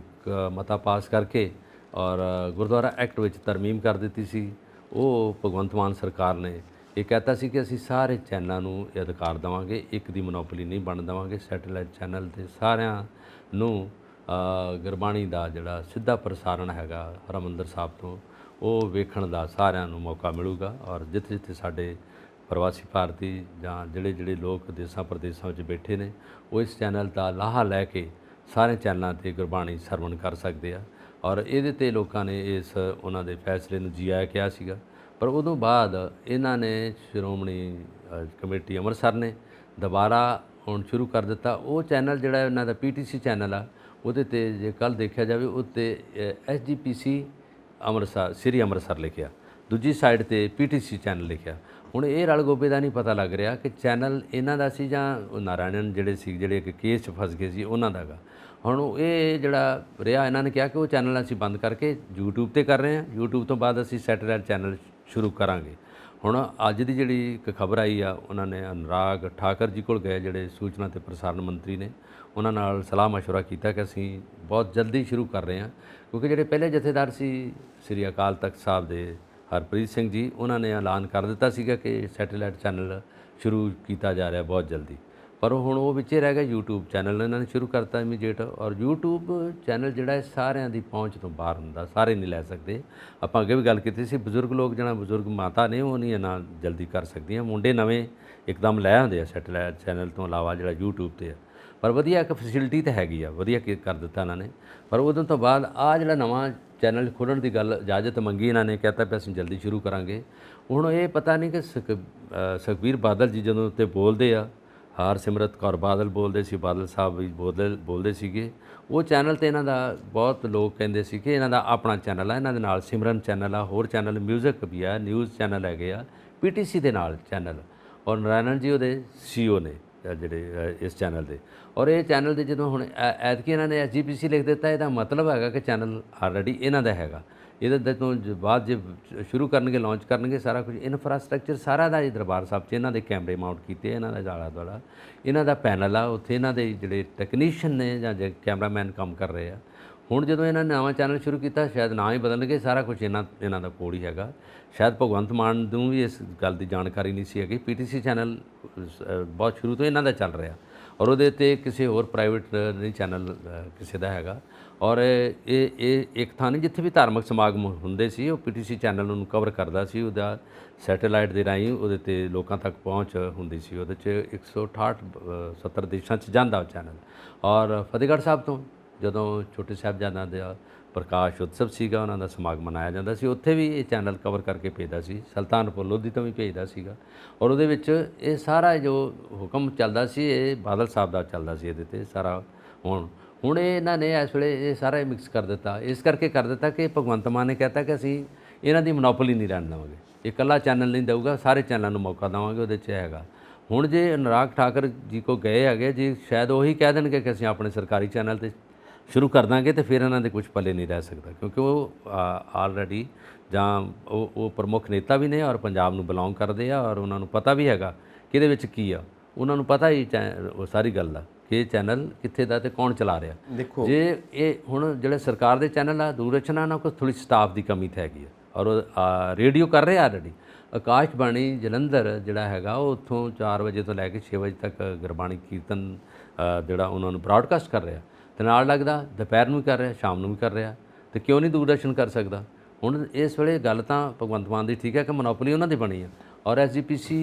ਮਤਾ ਪਾਸ ਕਰਕੇ ਔਰ ਗੁਰਦੁਆਰਾ ਐਕਟ ਵਿੱਚ ਤਰਮੀਮ ਕਰ ਦਿੱਤੀ ਸੀ, ਉਹ ਭਗਵੰਤ ਮਾਨ ਸਰਕਾਰ ਨੇ ਇਹ ਕਹਿਤਾ ਸੀ ਕਿ ਅਸੀਂ ਸਾਰੇ ਚੈਨਲਾਂ ਨੂੰ ਇਹ ਅਧਿਕਾਰ ਦੇਵਾਂਗੇ, ਇੱਕ ਦੀ ਮੋਨੋਪੋਲੀ ਨਹੀਂ ਬਣ ਦੇਵਾਂਗੇ। ਸੈਟੇਲਾਈਟ ਚੈਨਲ 'ਤੇ ਸਾਰਿਆਂ ਨੂੰ ਗੁਰਬਾਣੀ ਦਾ ਜਿਹੜਾ ਸਿੱਧਾ ਪ੍ਰਸਾਰਣ ਹੈਗਾ ਹਰਿਮੰਦਰ ਸਾਹਿਬ ਤੋਂ, ਉਹ ਵੇਖਣ ਦਾ ਸਾਰਿਆਂ ਨੂੰ ਮੌਕਾ ਮਿਲੂਗਾ। ਔਰ ਜਿੱਥੇ ਜਿੱਥੇ ਸਾਡੇ ਪ੍ਰਵਾਸੀ ਭਾਰਤੀ ਜਾਂ ਜਿਹੜੇ ਲੋਕ ਦੇਸਾਂ ਪ੍ਰਦੇਸਾਂ ਵਿੱਚ ਬੈਠੇ ਨੇ, ਉਹ ਇਸ ਚੈਨਲ ਦਾ ਲਾਹਾ ਲੈ ਕੇ ਸਾਰੇ ਚੈਨਲਾਂ 'ਤੇ ਗੁਰਬਾਣੀ ਸਰਵਣ ਕਰ ਸਕਦੇ ਆ। ਔਰ ਇਹਦੇ 'ਤੇ ਲੋਕਾਂ ਨੇ ਇਸ ਉਹਨਾਂ ਦੇ ਫੈਸਲੇ ਨੂੰ ਜੀ ਆਇਆ ਕਿਹਾ ਸੀਗਾ। ਪਰ ਉਦੋਂ ਬਾਅਦ ਇਹਨਾਂ ਨੇ ਸ਼੍ਰੋਮਣੀ ਕਮੇਟੀ ਅੰਮ੍ਰਿਤਸਰ ਨੇ ਦੁਬਾਰਾ ਹੁਣ ਸ਼ੁਰੂ ਕਰ ਦਿੱਤਾ ਉਹ ਚੈਨਲ ਜਿਹੜਾ ਇਹਨਾਂ ਦਾ PTC ਚੈਨਲ ਆ। ਉਹਦੇ 'ਤੇ ਜੇ ਕੱਲ੍ਹ ਦੇਖਿਆ ਜਾਵੇ ਉੱਤੇ SGPC ਅੰਮ੍ਰਿਤਸਰ, ਸ੍ਰੀ ਅੰਮ੍ਰਿਤਸਰ ਲਿਖਿਆ, ਦੂਜੀ ਸਾਈਡ 'ਤੇ PTC ਚੈਨਲ ਲਿਖਿਆ। ਹੁਣ ਇਹ ਰਲ ਗੋਬੇ ਦਾ ਨਹੀਂ ਪਤਾ ਲੱਗ ਰਿਹਾ ਕਿ ਚੈਨਲ ਇਹਨਾਂ ਦਾ ਸੀ ਜਾਂ ਨਾਰਾਇਣਨ ਜਿਹੜੇ ਇੱਕ ਕੇਸ 'ਚ ਫਸ ਗਏ ਸੀ ਉਹਨਾਂ ਦਾ ਗਾ। ਹੁਣ ਇਹ ਜਿਹੜਾ ਰਿਹਾ, ਇਹਨਾਂ ਨੇ ਕਿਹਾ ਕਿ ਉਹ ਚੈਨਲ ਅਸੀਂ ਬੰਦ ਕਰਕੇ YouTube 'ਤੇ ਕਰ ਰਹੇ ਹਾਂ, YouTube ਤੋਂ ਬਾਅਦ ਅਸੀਂ ਸੈਟੇਲਾਈਟ ਚੈਨਲ ਸ਼ੁਰੂ ਕਰਾਂਗੇ। ਹੁਣ ਅੱਜ ਦੀ ਜਿਹੜੀ ਇੱਕ ਖਬਰ ਆਈ ਆ, ਉਹਨਾਂ ਨੇ ਅਨੁਰਾਗ ਠਾਕਰ ਜੀ ਕੋਲ ਗਏ, ਜਿਹੜੇ ਸੂਚਨਾ ਤੇ ਪ੍ਰਸਾਰਣ ਮੰਤਰੀ ਨੇ, ਉਹਨਾਂ ਨਾਲ ਸਲਾਹ ਮਸ਼ਵਰਾ ਕੀਤਾ ਕਿ ਅਸੀਂ ਬਹੁਤ ਜਲਦੀ ਸ਼ੁਰੂ ਕਰ ਰਹੇ ਹਾਂ, ਕਿਉਂਕਿ ਜਿਹੜੇ ਪਹਿਲੇ ਜਥੇਦਾਰ ਸੀ ਸ੍ਰੀ ਅਕਾਲ ਤਖਤ ਸਾਹਿਬ ਦੇ ਹਰਪ੍ਰੀਤ ਸਿੰਘ ਜੀ, ਉਹਨਾਂ ਨੇ ਐਲਾਨ ਕਰ ਦਿੱਤਾ ਸੀਗਾ ਕਿ ਸੈਟੇਲਾਈਟ ਚੈਨਲ ਸ਼ੁਰੂ ਕੀਤਾ ਜਾ ਰਿਹਾ ਬਹੁਤ ਜਲਦੀ। ਪਰ ਹੁਣ ਉਹ ਵਿੱਚੇ ਰਹਿ ਗਿਆ। YouTube ਚੈਨਲ ਇਹਨਾਂ ਨੇ ਸ਼ੁਰੂ ਕਰਤਾ ਇਮੀਡੀਏਟ। ਔਰ YouTube ਚੈਨਲ ਜਿਹੜਾ ਹੈ ਸਾਰਿਆਂ ਦੀ ਪਹੁੰਚ ਤੋਂ ਬਾਹਰ ਹੁੰਦਾ, ਸਾਰੇ ਨਹੀਂ ਲੈ ਸਕਦੇ। ਆਪਾਂ ਅੱਗੇ ਵੀ ਗੱਲ ਕੀਤੀ ਸੀ, ਬਜ਼ੁਰਗ ਲੋਕ ਜਿਹੜਾ ਬਜ਼ੁਰਗ ਮਾਤਾ ਨੇ ਉਹ ਨਹੀਂ ਇੰਨਾ ਜਲਦੀ ਕਰ ਸਕਦੀਆਂ, ਮੁੰਡੇ ਨਵੇਂ ਇੱਕਦਮ ਲੈ ਆਉਂਦੇ ਆ ਸੈਟੇਲਾਈਟ ਚੈਨਲ ਤੋਂ ਇਲਾਵਾ ਜਿਹੜਾ YouTube 'ਤੇ ਆ। ਪਰ ਵਧੀਆ ਇੱਕ ਫੈਸਿਲਿਟੀ ਤਾਂ ਹੈਗੀ ਆ, ਵਧੀਆ ਕਰ ਦਿੱਤਾ ਇਹਨਾਂ ਨੇ। ਪਰ ਉਦੋਂ ਤੋਂ ਬਾਅਦ ਆ ਜਿਹੜਾ ਨਵਾਂ ਚੈਨਲ ਖੋਲ੍ਹਣ ਦੀ ਗੱਲ ਇਜਾਜ਼ਤ ਮੰਗੀ ਇਹਨਾਂ ਨੇ, ਕਹਿਤਾ ਵੀ ਅਸੀਂ ਜਲਦੀ ਸ਼ੁਰੂ ਕਰਾਂਗੇ। ਹੁਣ ਇਹ ਪਤਾ ਨਹੀਂ ਕਿ ਸੁਖਬੀਰ ਬਾਦਲ ਜੀ ਜਦੋਂ ਉੱਤੇ ਬੋਲਦੇ ਆ, ਹਰਸਿਮਰਤ ਕੌਰ ਬਾਦਲ ਬੋਲਦੇ ਸੀ, ਬਾਦਲ ਸਾਹਿਬ ਵੀ ਬੋਲਦੇ ਸੀਗੇ, ਉਹ ਚੈਨਲ 'ਤੇ ਇਹਨਾਂ ਦਾ ਬਹੁਤ ਲੋਕ ਕਹਿੰਦੇ ਸੀ ਕਿ ਇਹਨਾਂ ਦਾ ਆਪਣਾ ਚੈਨਲ ਆ, ਇਹਨਾਂ ਦੇ ਨਾਲ ਸਿਮਰਨ ਚੈਨਲ ਆ, ਹੋਰ ਚੈਨਲ ਮਿਊਜ਼ਿਕ ਵੀ ਆ, ਨਿਊਜ਼ ਚੈਨਲ ਹੈਗੇ ਆ, PTC ਦੇ ਨਾਲ ਚੈਨਲ। ਔਰ ਨਾਰਾਇਣਨ ਜੀ ਉਹਦੇ CEO ਨੇ ਜਿਹੜੇ ਇਸ ਚੈਨਲ ਦੇ। ਔਰ ਇਹ ਚੈਨਲ ਦੇ ਜਦੋਂ ਹੁਣ ਐਤਕੀ ਇਹਨਾਂ ਨੇ SGPC ਲਿਖ ਦਿੱਤਾ, ਇਹਦਾ ਮਤਲਬ ਹੈਗਾ ਕਿ ਚੈਨਲ ਆਲਰੇਡੀ ਇਹਨਾਂ ਦਾ ਹੈਗਾ। ਇਹਦੇ ਤੋਂ ਬਾਅਦ ਜੇ ਸ਼ੁਰੂ ਕਰਨਗੇ ਲਾਂਚ ਕਰਨਗੇ ਸਾਰਾ ਕੁਝ ਇਨਫਰਾਸਟ੍ਰਕਚਰ ਸਾਰਾ ਦਾ ਹੀ ਦਰਬਾਰ ਸਾਹਿਬ 'ਚ ਇਹਨਾਂ ਦੇ ਕੈਮਰੇ ਮਾਊਂਟ ਕੀਤੇ, ਇਹਨਾਂ ਦਾ ਆਲਾ ਦੁਆਲਾ ਇਹਨਾਂ ਦਾ ਪੈਨਲ ਆ, ਉੱਥੇ ਇਹਨਾਂ ਦੇ ਜਿਹੜੇ ਟੈਕਨੀਸ਼ੀਅਨ ਨੇ ਜਾਂ ਕੈਮਰਾਮੈਨ ਕੰਮ ਕਰ ਰਹੇ ਆ। ਹੁਣ ਜਦੋਂ ਇਹਨਾਂ ਨੇ ਨਵਾਂ ਚੈਨਲ ਸ਼ੁਰੂ ਕੀਤਾ ਸ਼ਾਇਦ ਨਾ ਹੀ ਬਦਲਣਗੇ, ਸਾਰਾ ਕੁਝ ਇਹਨਾਂ ਦਾ ਕੋਲ ਹੀ ਹੈਗਾ। ਸ਼ਾਇਦ ਭਗਵੰਤ ਮਾਨ ਨੂੰ ਵੀ ਇਸ ਗੱਲ ਦੀ ਜਾਣਕਾਰੀ ਨਹੀਂ ਸੀ ਹੈਗੀ। ਪੀਟੀਸੀ ਚੈਨਲ ਬਹੁਤ ਸ਼ੁਰੂ ਤੋਂ ਇਹਨਾਂ ਦਾ ਚੱਲ ਰਿਹਾ ਔਰ ਉਹਦੇ 'ਤੇ ਕਿਸੇ ਹੋਰ ਪ੍ਰਾਈਵੇਟ ਨਹੀਂ ਚੈਨਲ ਕਿਸੇ ਦਾ ਹੈਗਾ। ਔਰ ਇਹ ਇੱਕ ਥਾਂ ਨਹੀਂ ਜਿੱਥੇ ਵੀ ਧਾਰਮਿਕ ਸਮਾਗਮ ਹੁੰਦੇ ਸੀ ਉਹ ਪੀਟੀਸੀ ਚੈਨਲ ਨੂੰ ਕਵਰ ਕਰਦਾ ਸੀ। ਉਹਦਾ ਸੈਟੇਲਾਈਟ ਦੇ ਰਾਹੀਂ ਉਹਦੇ 'ਤੇ ਲੋਕਾਂ ਤੱਕ ਪਹੁੰਚ ਹੁੰਦੀ ਸੀ। ਉਹਦੇ 'ਚ 168-70 ਦੇਸ਼ਾਂ 'ਚ ਜਾਂਦਾ ਉਹ ਚੈਨਲ। ਔਰ ਫਤਿਹਗੜ੍ਹ ਸਾਹਿਬ ਤੋਂ ਜਦੋਂ ਛੋਟੇ ਸਾਹਿਬਜ਼ਾਦਿਆਂ ਦਾ ਪ੍ਰਕਾਸ਼ ਉਤਸਵ ਸੀਗਾ, ਉਹਨਾਂ ਦਾ ਸਮਾਗਮ ਮਨਾਇਆ ਜਾਂਦਾ ਸੀ, ਉੱਥੇ ਵੀ ਇਹ ਚੈਨਲ ਕਵਰ ਕਰਕੇ ਭੇਜਦਾ ਸੀ। ਸੁਲਤਾਨਪੁਰ ਲੋਧੀ ਤੋਂ ਵੀ ਭੇਜਦਾ ਸੀਗਾ। ਔਰ ਉਹਦੇ ਵਿੱਚ ਇਹ ਸਾਰਾ ਜੋ ਹੁਕਮ ਚੱਲਦਾ ਸੀ ਇਹ ਬਾਦਲ ਸਾਹਿਬ ਦਾ ਚੱਲਦਾ ਸੀ ਇਹਦੇ 'ਤੇ ਸਾਰਾ। ਹੁਣ ਇਹਨਾਂ ਨੇ ਇਸ ਵੇਲੇ ਇਹ ਸਾਰਾ ਮਿਕਸ ਕਰ ਦਿੱਤਾ। ਇਸ ਕਰਕੇ ਕਰ ਦਿੱਤਾ ਕਿ ਭਗਵੰਤ ਮਾਨ ਨੇ ਕਹਿਤਾ ਕਿ ਅਸੀਂ ਇਹਨਾਂ ਦੀ ਮੋਨੋਪੋਲੀ ਨਹੀਂ ਰਹਿਣ ਦੇਵਾਂਗੇ, ਇਕੱਲਾ ਚੈਨਲ ਨਹੀਂ ਦੇਊਗਾ, ਸਾਰੇ ਚੈਨਲਾਂ ਨੂੰ ਮੌਕਾ ਦੇਵਾਂਗੇ। ਉਹਦੇ 'ਚ ਹੈਗਾ ਹੁਣ ਜੇ ਅਨੁਰਾਗ ਠਾਕਰ ਜੀ ਕੋ ਗਏ ਹੈਗੇ ਜੀ, ਸ਼ਾਇਦ ਉਹੀ ਕਹਿ ਦੇਣਗੇ ਕਿ ਅਸੀਂ ਆਪਣੇ ਸਰਕਾਰੀ ਚੈਨਲ 'ਤੇ ਸ਼ੁਰੂ ਕਰ ਦਾਂਗੇ ਤੇ ਫਿਰ ਇਹਨਾਂ ਦੇ ਕੁਝ ਪੱਲੇ ਨਹੀਂ ਰਹਿ ਸਕਦਾ, ਕਿਉਂਕਿ ਉਹ ਆਲਰੇਡੀ ਜਾਂ ਉਹ ਪ੍ਰਮੁੱਖ ਨੇਤਾ ਵੀ ਨੇ ਔਰ ਪੰਜਾਬ ਨੂੰ ਬਿਲੋਂਗ ਕਰਦੇ ਆ ਔਰ ਉਹਨਾਂ ਨੂੰ ਪਤਾ ਵੀ ਹੈਗਾ ਕਿ ਇਹਦੇ ਵਿੱਚ ਕੀ ਆ। ਉਹਨਾਂ ਨੂੰ ਪਤਾ ਹੀ ਉਹ ਸਾਰੀ ਗੱਲ ਦਾ ਕਿ ਇਹ ਚੈਨਲ ਕਿੱਥੇ ਦਾ ਤੇ ਕੌਣ ਚਲਾ ਰਿਹਾ। ਦੇਖੋ ਜੇ ਇਹ ਹੁਣ ਜਿਹੜੇ ਸਰਕਾਰ ਦੇ ਚੈਨਲ ਆ ਦੂਰਦਰਸ਼ਨ ਨਾਲ ਕੋਈ ਥੋੜ੍ਹੀ ਸਟਾਫ ਦੀ ਕਮੀ ਤਾਂ ਹੈਗੀ ਆ ਔਰ ਉਹ ਰੇਡੀਓ ਕਰ ਰਹੇ ਆਲਰੇਡੀ। ਆਕਾਸ਼ਬਾਣੀ ਜਲੰਧਰ ਜਿਹੜਾ ਹੈਗਾ ਉਹ ਉੱਥੋਂ 4 ਵਜੇ ਤੋਂ ਲੈ ਕੇ 6 ਵਜੇ ਤੱਕ ਗੁਰਬਾਣੀ ਕੀਰਤਨ ਜਿਹੜਾ ਉਹਨਾਂ ਨੂੰ ਬਰਾਡਕਾਸਟ ਕਰ ਰਿਹਾ ਤੇ ਨਾਲ ਲੱਗਦਾ ਦੁਪਹਿਰ ਨੂੰ ਵੀ ਕਰ ਰਿਹਾ, ਸ਼ਾਮ ਨੂੰ ਵੀ ਕਰ ਰਿਹਾ, ਤੇ ਕਿਉਂ ਨਹੀਂ ਦੂਰਦਰਸ਼ਨ ਕਰ ਸਕਦਾ। ਹੁਣ ਇਸ ਵੇਲੇ ਗੱਲ ਤਾਂ ਭਗਵੰਤ ਮਾਨ ਦੀ ਠੀਕ ਹੈ ਕਿ ਮੋਨੋਪੋਲੀ ਉਹਨਾਂ ਦੀ ਬਣੀ ਆ ਔਰ ਐਸਜੀਪੀਸੀ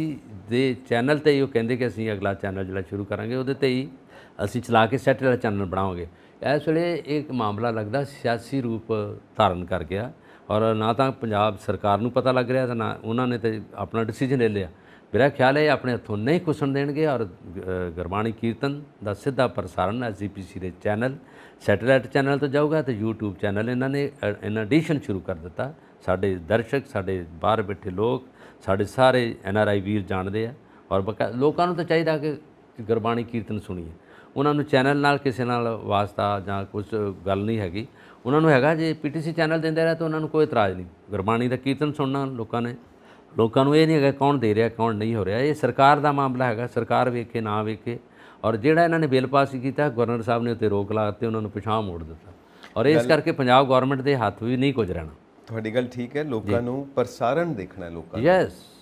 ਦੇ ਚੈਨਲ 'ਤੇ ਹੀ ਉਹ ਕਹਿੰਦੇ ਕਿ ਅਸੀਂ ਅਗਲਾ ਚੈਨਲ ਜਿਹੜਾ ਸ਼ੁਰੂ ਕਰਾਂਗੇ ਉਹਦੇ 'ਤੇ ਹੀ ਅਸੀਂ ਚਲਾ ਕੇ ਸੈਟੇਲਾਈਟ ਚੈਨਲ ਬਣਾਵਾਂਗੇ। ਇਸ ਵੇਲੇ ਇੱਕ ਮਾਮਲਾ ਲੱਗਦਾ ਸਿਆਸੀ ਰੂਪ ਧਾਰਨ ਕਰ ਗਿਆ ਔਰ ਨਾ ਤਾਂ ਪੰਜਾਬ ਸਰਕਾਰ ਨੂੰ ਪਤਾ ਲੱਗ ਰਿਹਾ ਤੇ ਨਾ ਉਹਨਾਂ ਨੇ ਤੇ ਆਪਣਾ ਡਿਸੀਜਨ ਲੈ ਲਿਆ। ਮੇਰਾ ਖਿਆਲ ਹੈ ਆਪਣੇ ਹੱਥੋਂ ਨਹੀਂ ਖੁੱਸਣ ਦੇਣਗੇ ਔਰ ਗੁਰਬਾਣੀ ਕੀਰਤਨ ਦਾ ਸਿੱਧਾ ਪ੍ਰਸਾਰਣ ਐਸਜੀਪੀਸੀ ਦੇ ਚੈਨਲ ਸੈਟੇਲਾਈਟ ਚੈਨਲ ਤੋਂ ਜਾਊਗਾ ਤੇ YouTube ਚੈਨਲ ਇਹਨਾਂ ਨੇ ਇਨ ਐਡੀਸ਼ਨ ਸ਼ੁਰੂ ਕਰ ਦਿੱਤਾ। ਸਾਡੇ ਦਰਸ਼ਕ, ਸਾਡੇ ਬਾਹਰ ਬੈਠੇ ਲੋਕ, ਸਾਡੇ ਸਾਰੇ NRI ਵੀਰ ਜਾਣਦੇ ਆ ਔਰ ਲੋਕਾਂ ਨੂੰ ਤਾਂ ਚਾਹੀਦਾ ਕਿ ਗੁਰਬਾਣੀ ਕੀਰਤਨ ਸੁਣੀਏ। ਉਹਨਾਂ ਨੂੰ ਚੈਨਲ ਨਾਲ ਕਿਸੇ ਨਾਲ ਵਾਸਤਾ ਜਾਂ ਕੁਝ ਗੱਲ ਨਹੀਂ ਹੈਗੀ। ਉਹਨਾਂ ਨੂੰ ਹੈਗਾ ਜੇ ਪੀਟੀਸੀ ਚੈਨਲ ਦਿੰਦੇ ਰਹੇ ਤਾਂ ਉਹਨਾਂ ਨੂੰ ਕੋਈ ਇਤਰਾਜ਼ ਨਹੀਂ। ਗੁਰਬਾਣੀ ਦਾ ਕੀਰਤਨ ਸੁਣਨਾ ਲੋਕਾਂ ਨੂੰ ਇਹ ਨਹੀਂ ਹੈਗਾ ਕੌਣ ਦੇ ਰਿਹਾ ਕੌਣ ਨਹੀਂ ਹੋ ਰਿਹਾ। ਇਹ ਸਰਕਾਰ ਦਾ ਮਾਮਲਾ ਹੈਗਾ, ਸਰਕਾਰ ਵੇਖੇ ਨਾ ਵੇਖੇ। ਔਰ ਜਿਹੜਾ ਇਹਨਾਂ ਨੇ ਬਿੱਲ ਪਾਸ ਕੀਤਾ ਗਵਰਨਰ ਸਾਹਿਬ ਨੇ ਉੱਤੇ ਰੋਕ ਲਾ ਦਿੱਤੀ, ਉਹਨਾਂ ਨੂੰ ਪਿਛਾਂਹ ਮੋੜ ਦਿੱਤਾ ਔਰ ਇਸ ਕਰਕੇ ਪੰਜਾਬ ਗਵਰਨਮੈਂਟ ਦੇ ਹੱਥ ਵੀ ਨਹੀਂ ਕੁਝ ਰਹਿਣਾ। ਤੁਹਾਡੀ ਗੱਲ ਠੀਕ ਹੈ, ਲੋਕਾਂ ਨੂੰ ਪ੍ਰਸਾਰਣ ਦੇਖਣਾ,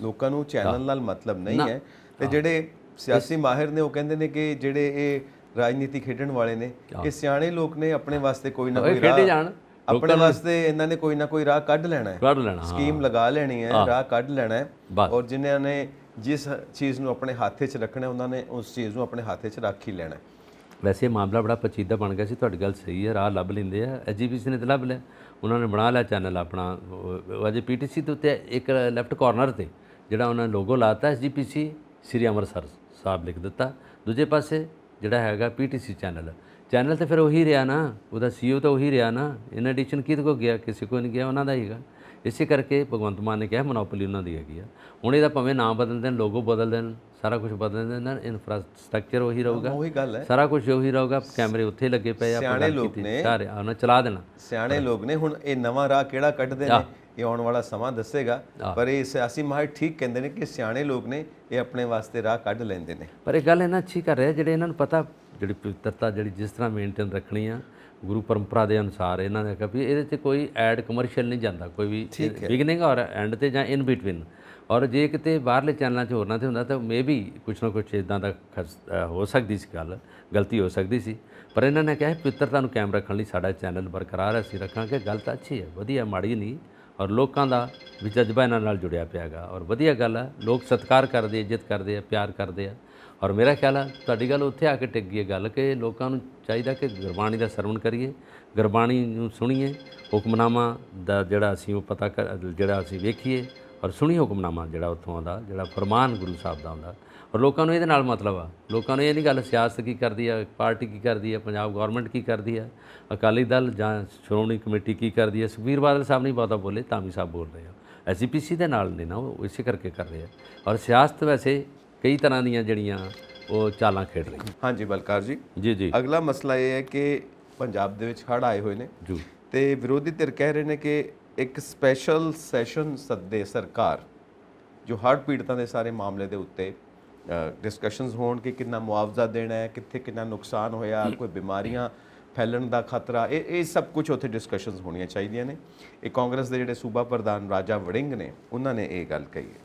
ਲੋਕਾਂ ਨੂੰ ਚੈਨਲ ਨਾਲ ਮਤਲਬ ਨਹੀਂ ਹੈ। ਤੇ ਜਿਹੜੇ ਸਿਆਸੀ ਮਾਹਿਰ ਨੇ ਉਹ ਕਹਿੰਦੇ ਨੇ ਕਿ ਜਿਹੜੇ ਇਹ ਰਾਜਨੀਤੀ ਖੇਡਣ ਵਾਲੇ ਨੇ ਇਹ ਸਿਆਣੇ ਲੋਕ ਨੇ, ਆਪਣੇ ਵਾਸਤੇ ਕੋਈ ਨਾ ਕੋਈ ਰਾਹ ਆਪਣੇ ਵਾਸਤੇ ਇਹਨਾਂ ਨੇ ਕੋਈ ਨਾ ਕੋਈ ਰਾਹ ਕੱਢ ਲੈਣਾ ਹੈ, ਸਕੀਮ ਲਗਾ ਲੈਣੀ ਹੈ, ਰਾਹ ਕੱਢ ਲੈਣਾ ਹੈ। ਔਰ ਜਿਨ੍ਹਾਂ ਨੇ ਜਿਸ ਚੀਜ਼ ਨੂੰ ਆਪਣੇ ਹੱਥ 'ਚ ਰੱਖਣਾ ਉਹਨਾਂ ਨੇ ਉਸ ਚੀਜ਼ ਨੂੰ ਆਪਣੇ ਹੱਥ 'ਚ ਰੱਖ ਹੀ ਲੈਣਾ। ਵੈਸੇ ਮਾਮਲਾ ਬੜਾ ਪਚੀਦਾ ਬਣ ਗਿਆ ਸੀ। ਤੁਹਾਡੀ ਗੱਲ ਸਹੀ ਹੈ, ਰਾਹ ਲੱਭ ਲੈਂਦੇ ਆ। ਐਸਜੀਪੀਸੀ ਨੇ ਤਾਂ ਲੱਭ ਲਿਆ, ਉਹਨਾਂ ਨੇ ਬਣਾ ਲਿਆ ਚੈਨਲ ਆਪਣਾ। ਅਜੇ ਪੀਟੀਸੀ ਦੇ ਉੱਤੇ ਇੱਕ ਲੈਫਟ ਕਾਰਨਰ 'ਤੇ ਜਿਹੜਾ ਉਹਨਾਂ ਨੇ ਲੋਗੋ ਲਾਤਾ ਐਸਜੀਪੀਸੀ ਸ੍ਰੀ ਅੰਮ੍ਰਿਤਸਰ ਸਾਹਿਬ ਲਿਖ ਦਿੱਤਾ, ਦੂਜੇ ਪਾਸੇ ਜਿਹੜਾ ਹੈਗਾ ਪੀਟੀਸੀ ਚੈਨਲ ਤੇ ਫਿਰ ਉਹੀ ਰਿਹਾ ਨਾ, ਉਹਦਾ CEO ਤਾਂ ਉਹੀ ਰਿਹਾ ਨਾ। ਇਨ ਐਡੀਸ਼ਨ ਕਿਹਦੇ ਕੋ ਗਿਆ, ਕਿਸੇ ਕੋ ਨਹੀਂ ਗਿਆ, ਉਹਨਾਂ ਦਾ ਹੀਗਾ। ਇਸੇ ਕਰਕੇ ਭਗਵੰਤ ਮਾਨ ਨੇ ਕਿਹਾ ਮੋਨੋਪੋਲੀ ਉਹਨਾਂ ਦੀ ਹੈਗੀ ਆ। ਹੁਣ ਇਹਦਾ ਭਾਵੇਂ ਨਾਮ ਬਦਲ ਦੇਣ, ਲੋਗੋ ਬਦਲ ਦੇਣ, ਸਾਰਾ ਕੁਝ ਬਦਲ ਦੇਣ, ਇਨਫਰਾਸਟ੍ਰਕਚਰ ਉਹੀ ਰਹੂਗਾ, ਉਹੀ ਗੱਲ ਹੈ, ਸਾਰਾ ਕੁਝ ਉਹੀ ਰਹੂਗਾ। ਕੈਮਰੇ ਉੱਥੇ ਲੱਗੇ ਪਏ ਆ, ਸਿਆਣੇ ਲੋਕ ਨੇ, ਸਾਰੇ ਉਹਨਾਂ ਚਲਾ ਦੇਣਾ। ਸਿਆਣੇ ਲੋਕ ਨੇ। ਹੁਣ ਇਹ ਨਵਾਂ ਰਾਹ ਕਿਹੜਾ ਕੱਢਦੇ ਨੇ ਇਹ ਆਉਣ ਵਾਲਾ ਸਮਾਂ ਦੱਸੇਗਾ। ਪਰ ਇਹ ਸਿਆਸੀ ਮਾਹਿਰ ਠੀਕ ਕਹਿੰਦੇ ਨੇ ਕਿ ਸਿਆਣੇ ਲੋਕ ਨੇ, ਇਹ ਆਪਣੇ ਵਾਸਤੇ ਰਾਹ ਕੱਢ ਲੈਂਦੇ ਨੇ। ਪਰ ਇਹ ਗੱਲ ਇਹਨਾਂ ਅੱਛੀ ਕਰ ਰਿਹਾ ਜਿਹੜੇ ਇਹਨਾਂ ਨੂੰ ਪਤਾ ਜਿਹੜੀ ਪਵਿੱਤਰਤਾ ਜਿਹੜੀ ਜਿਸ ਤਰ੍ਹਾਂ ਮੇਨਟੇਨ ਰੱਖਣੀ ਆ ਗੁਰੂ ਪਰੰਪਰਾ ਦੇ ਅਨੁਸਾਰ। ਇਹਨਾਂ ਨੇ ਕਿਹਾ ਵੀ ਇਹਦੇ 'ਚ ਕੋਈ ਐਡ ਕਮਰਸ਼ੀਅਲ ਨਹੀਂ ਜਾਂਦਾ, ਕੋਈ ਵੀ ਬਿਗਨਿੰਗ ਔਰ ਐਂਡ 'ਤੇ ਜਾਂ ਇਨ ਬਿਟਵੀਨ। ਔਰ ਜੇ ਕਿਤੇ ਬਾਹਰਲੇ ਚੈਨਲਾਂ 'ਚ ਹੋਰਨਾਂ 'ਤੇ ਹੁੰਦਾ ਤਾਂ ਮੇਬੀ ਕੁਛ ਨਾ ਕੁਛ ਇੱਦਾਂ ਦਾ ਹੋ ਸਕਦੀ ਸੀ, ਗਲਤੀ ਹੋ ਸਕਦੀ ਸੀ। ਪਰ ਇਹਨਾਂ ਨੇ ਕਿਹਾ ਪਵਿੱਤਰਤਾ ਨੂੰ ਕਾਇਮ ਰੱਖਣ ਲਈ ਸਾਡਾ ਚੈਨਲ ਬਰਕਰਾਰ ਅਸੀਂ ਰੱਖਾਂਗੇ। ਗੱਲ ਤਾਂ ਅੱਛੀ ਹੈ, ਵਧੀਆ, ਮਾੜੀ ਨਹੀਂ। ਔਰ ਲੋਕਾਂ ਦਾ ਵੀ ਜਜ਼ਬਾ ਇਹਨਾਂ ਨਾਲ ਜੁੜਿਆ ਪਿਆ ਹੈਗਾ ਔਰ ਵਧੀਆ ਗੱਲ ਹੈ। ਲੋਕ ਸਤਿਕਾਰ ਕਰਦੇ, ਇੱਜ਼ਤ ਕਰਦੇ ਆ, ਪਿਆਰ ਕਰਦੇ ਆ। ਔਰ ਮੇਰਾ ਖਿਆਲ ਹੈ ਤੁਹਾਡੀ ਗੱਲ ਉੱਥੇ ਆ ਕੇ ਟਿਕ ਗਈ ਗੱਲ ਕਿ ਲੋਕਾਂ ਨੂੰ ਚਾਹੀਦਾ ਕਿ ਗੁਰਬਾਣੀ ਦਾ ਸਰਵਣ ਕਰੀਏ, ਗੁਰਬਾਣੀ ਨੂੰ ਸੁਣੀਏ, ਹੁਕਮਨਾਮਾ ਦਾ ਜਿਹੜਾ ਅਸੀਂ ਉਹ ਪਤਾ ਜਿਹੜਾ ਅਸੀਂ ਵੇਖੀਏ ਔਰ ਸੁਣੀ ਹੁਕਮਨਾਮਾ ਜਿਹੜਾ ਉੱਥੋਂ ਆਉਂਦਾ, ਜਿਹੜਾ ਫਰਮਾਨ ਗੁਰੂ ਸਾਹਿਬ ਦਾ ਆਉਂਦਾ। ਔਰ ਲੋਕਾਂ ਨੂੰ ਇਹਦੇ ਨਾਲ ਮਤਲਬ ਆ। ਲੋਕਾਂ ਨੂੰ ਇਹ ਨਹੀਂ ਗੱਲ ਸਿਆਸਤ ਕੀ ਕਰਦੀ ਆ, ਪਾਰਟੀ ਕੀ ਕਰਦੀ ਆ, ਪੰਜਾਬ ਗੌਰਮੈਂਟ ਕੀ ਕਰਦੀ ਆ, ਅਕਾਲੀ ਦਲ ਜਾਂ ਸ਼੍ਰੋਮਣੀ ਕਮੇਟੀ ਕੀ ਕਰਦੀ ਆ। ਸੁਖਬੀਰ ਬਾਦਲ ਸਾਹਿਬ ਨਹੀਂ ਬਹੁਤਾ ਬੋਲੇ, ਧਾਮੀ ਸਾਹਿਬ ਬੋਲ ਰਹੇ ਆ। ਐਸਜੀਪੀਸੀ ਦੇ ਨਾਲ ਨੇ ਨਾ, ਉਹ ਇਸੇ ਕਰਕੇ ਕਰ ਰਹੇ ਆ। ਔਰ ਸਿਆਸਤ ਵੈਸੇ ਕਈ ਤਰ੍ਹਾਂ ਦੀਆਂ ਜਿਹੜੀਆਂ ਉਹ ਚਾਲਾਂ ਖੇਡ ਰਹੀ। ਹਾਂਜੀ ਬਲਕਾਰ ਜੀ, ਜੀ ਅਗਲਾ ਮਸਲਾ ਇਹ ਹੈ ਕਿ ਪੰਜਾਬ ਦੇ ਵਿੱਚ ਹੜ੍ਹ ਆਏ ਹੋਏ ਨੇ ਜੀ, ਤੇ ਵਿਰੋਧੀ ਧਿਰ ਕਹਿ ਰਹੇ ਨੇ ਕਿ ਇੱਕ ਸਪੈਸ਼ਲ ਸੈਸ਼ਨ ਸੱਦੇ ਸਰਕਾਰ ਜੋ ਹੜ੍ਹ ਪੀੜਤਾਂ ਦੇ ਸਾਰੇ ਮਾਮਲੇ ਦੇ ਉੱਤੇ ਡਿਸਕਸ਼ਨਸ ਹੋਣ ਕਿ ਕਿੰਨਾ ਮੁਆਵਜ਼ਾ ਦੇਣਾ ਹੈ, ਕਿੱਥੇ ਕਿੰਨਾ ਨੁਕਸਾਨ ਹੋਇਆ, ਕੋਈ ਬਿਮਾਰੀਆਂ ਫੈਲਣ ਦਾ ਖਤਰਾ, ਇਹ ਸਭ ਕੁਝ ਉੱਥੇ ਡਿਸਕਸ਼ਨਸ ਹੋਣੀਆਂ ਚਾਹੀਦੀਆਂ ਨੇ। ਇਹ ਕਾਂਗਰਸ ਦੇ ਜਿਹੜੇ ਸੂਬਾ ਪ੍ਰਧਾਨ ਰਾਜਾ ਵੜਿੰਗ ਨੇ ਉਹਨਾਂ ਨੇ ਇਹ ਗੱਲ ਕਹੀ ਹੈ।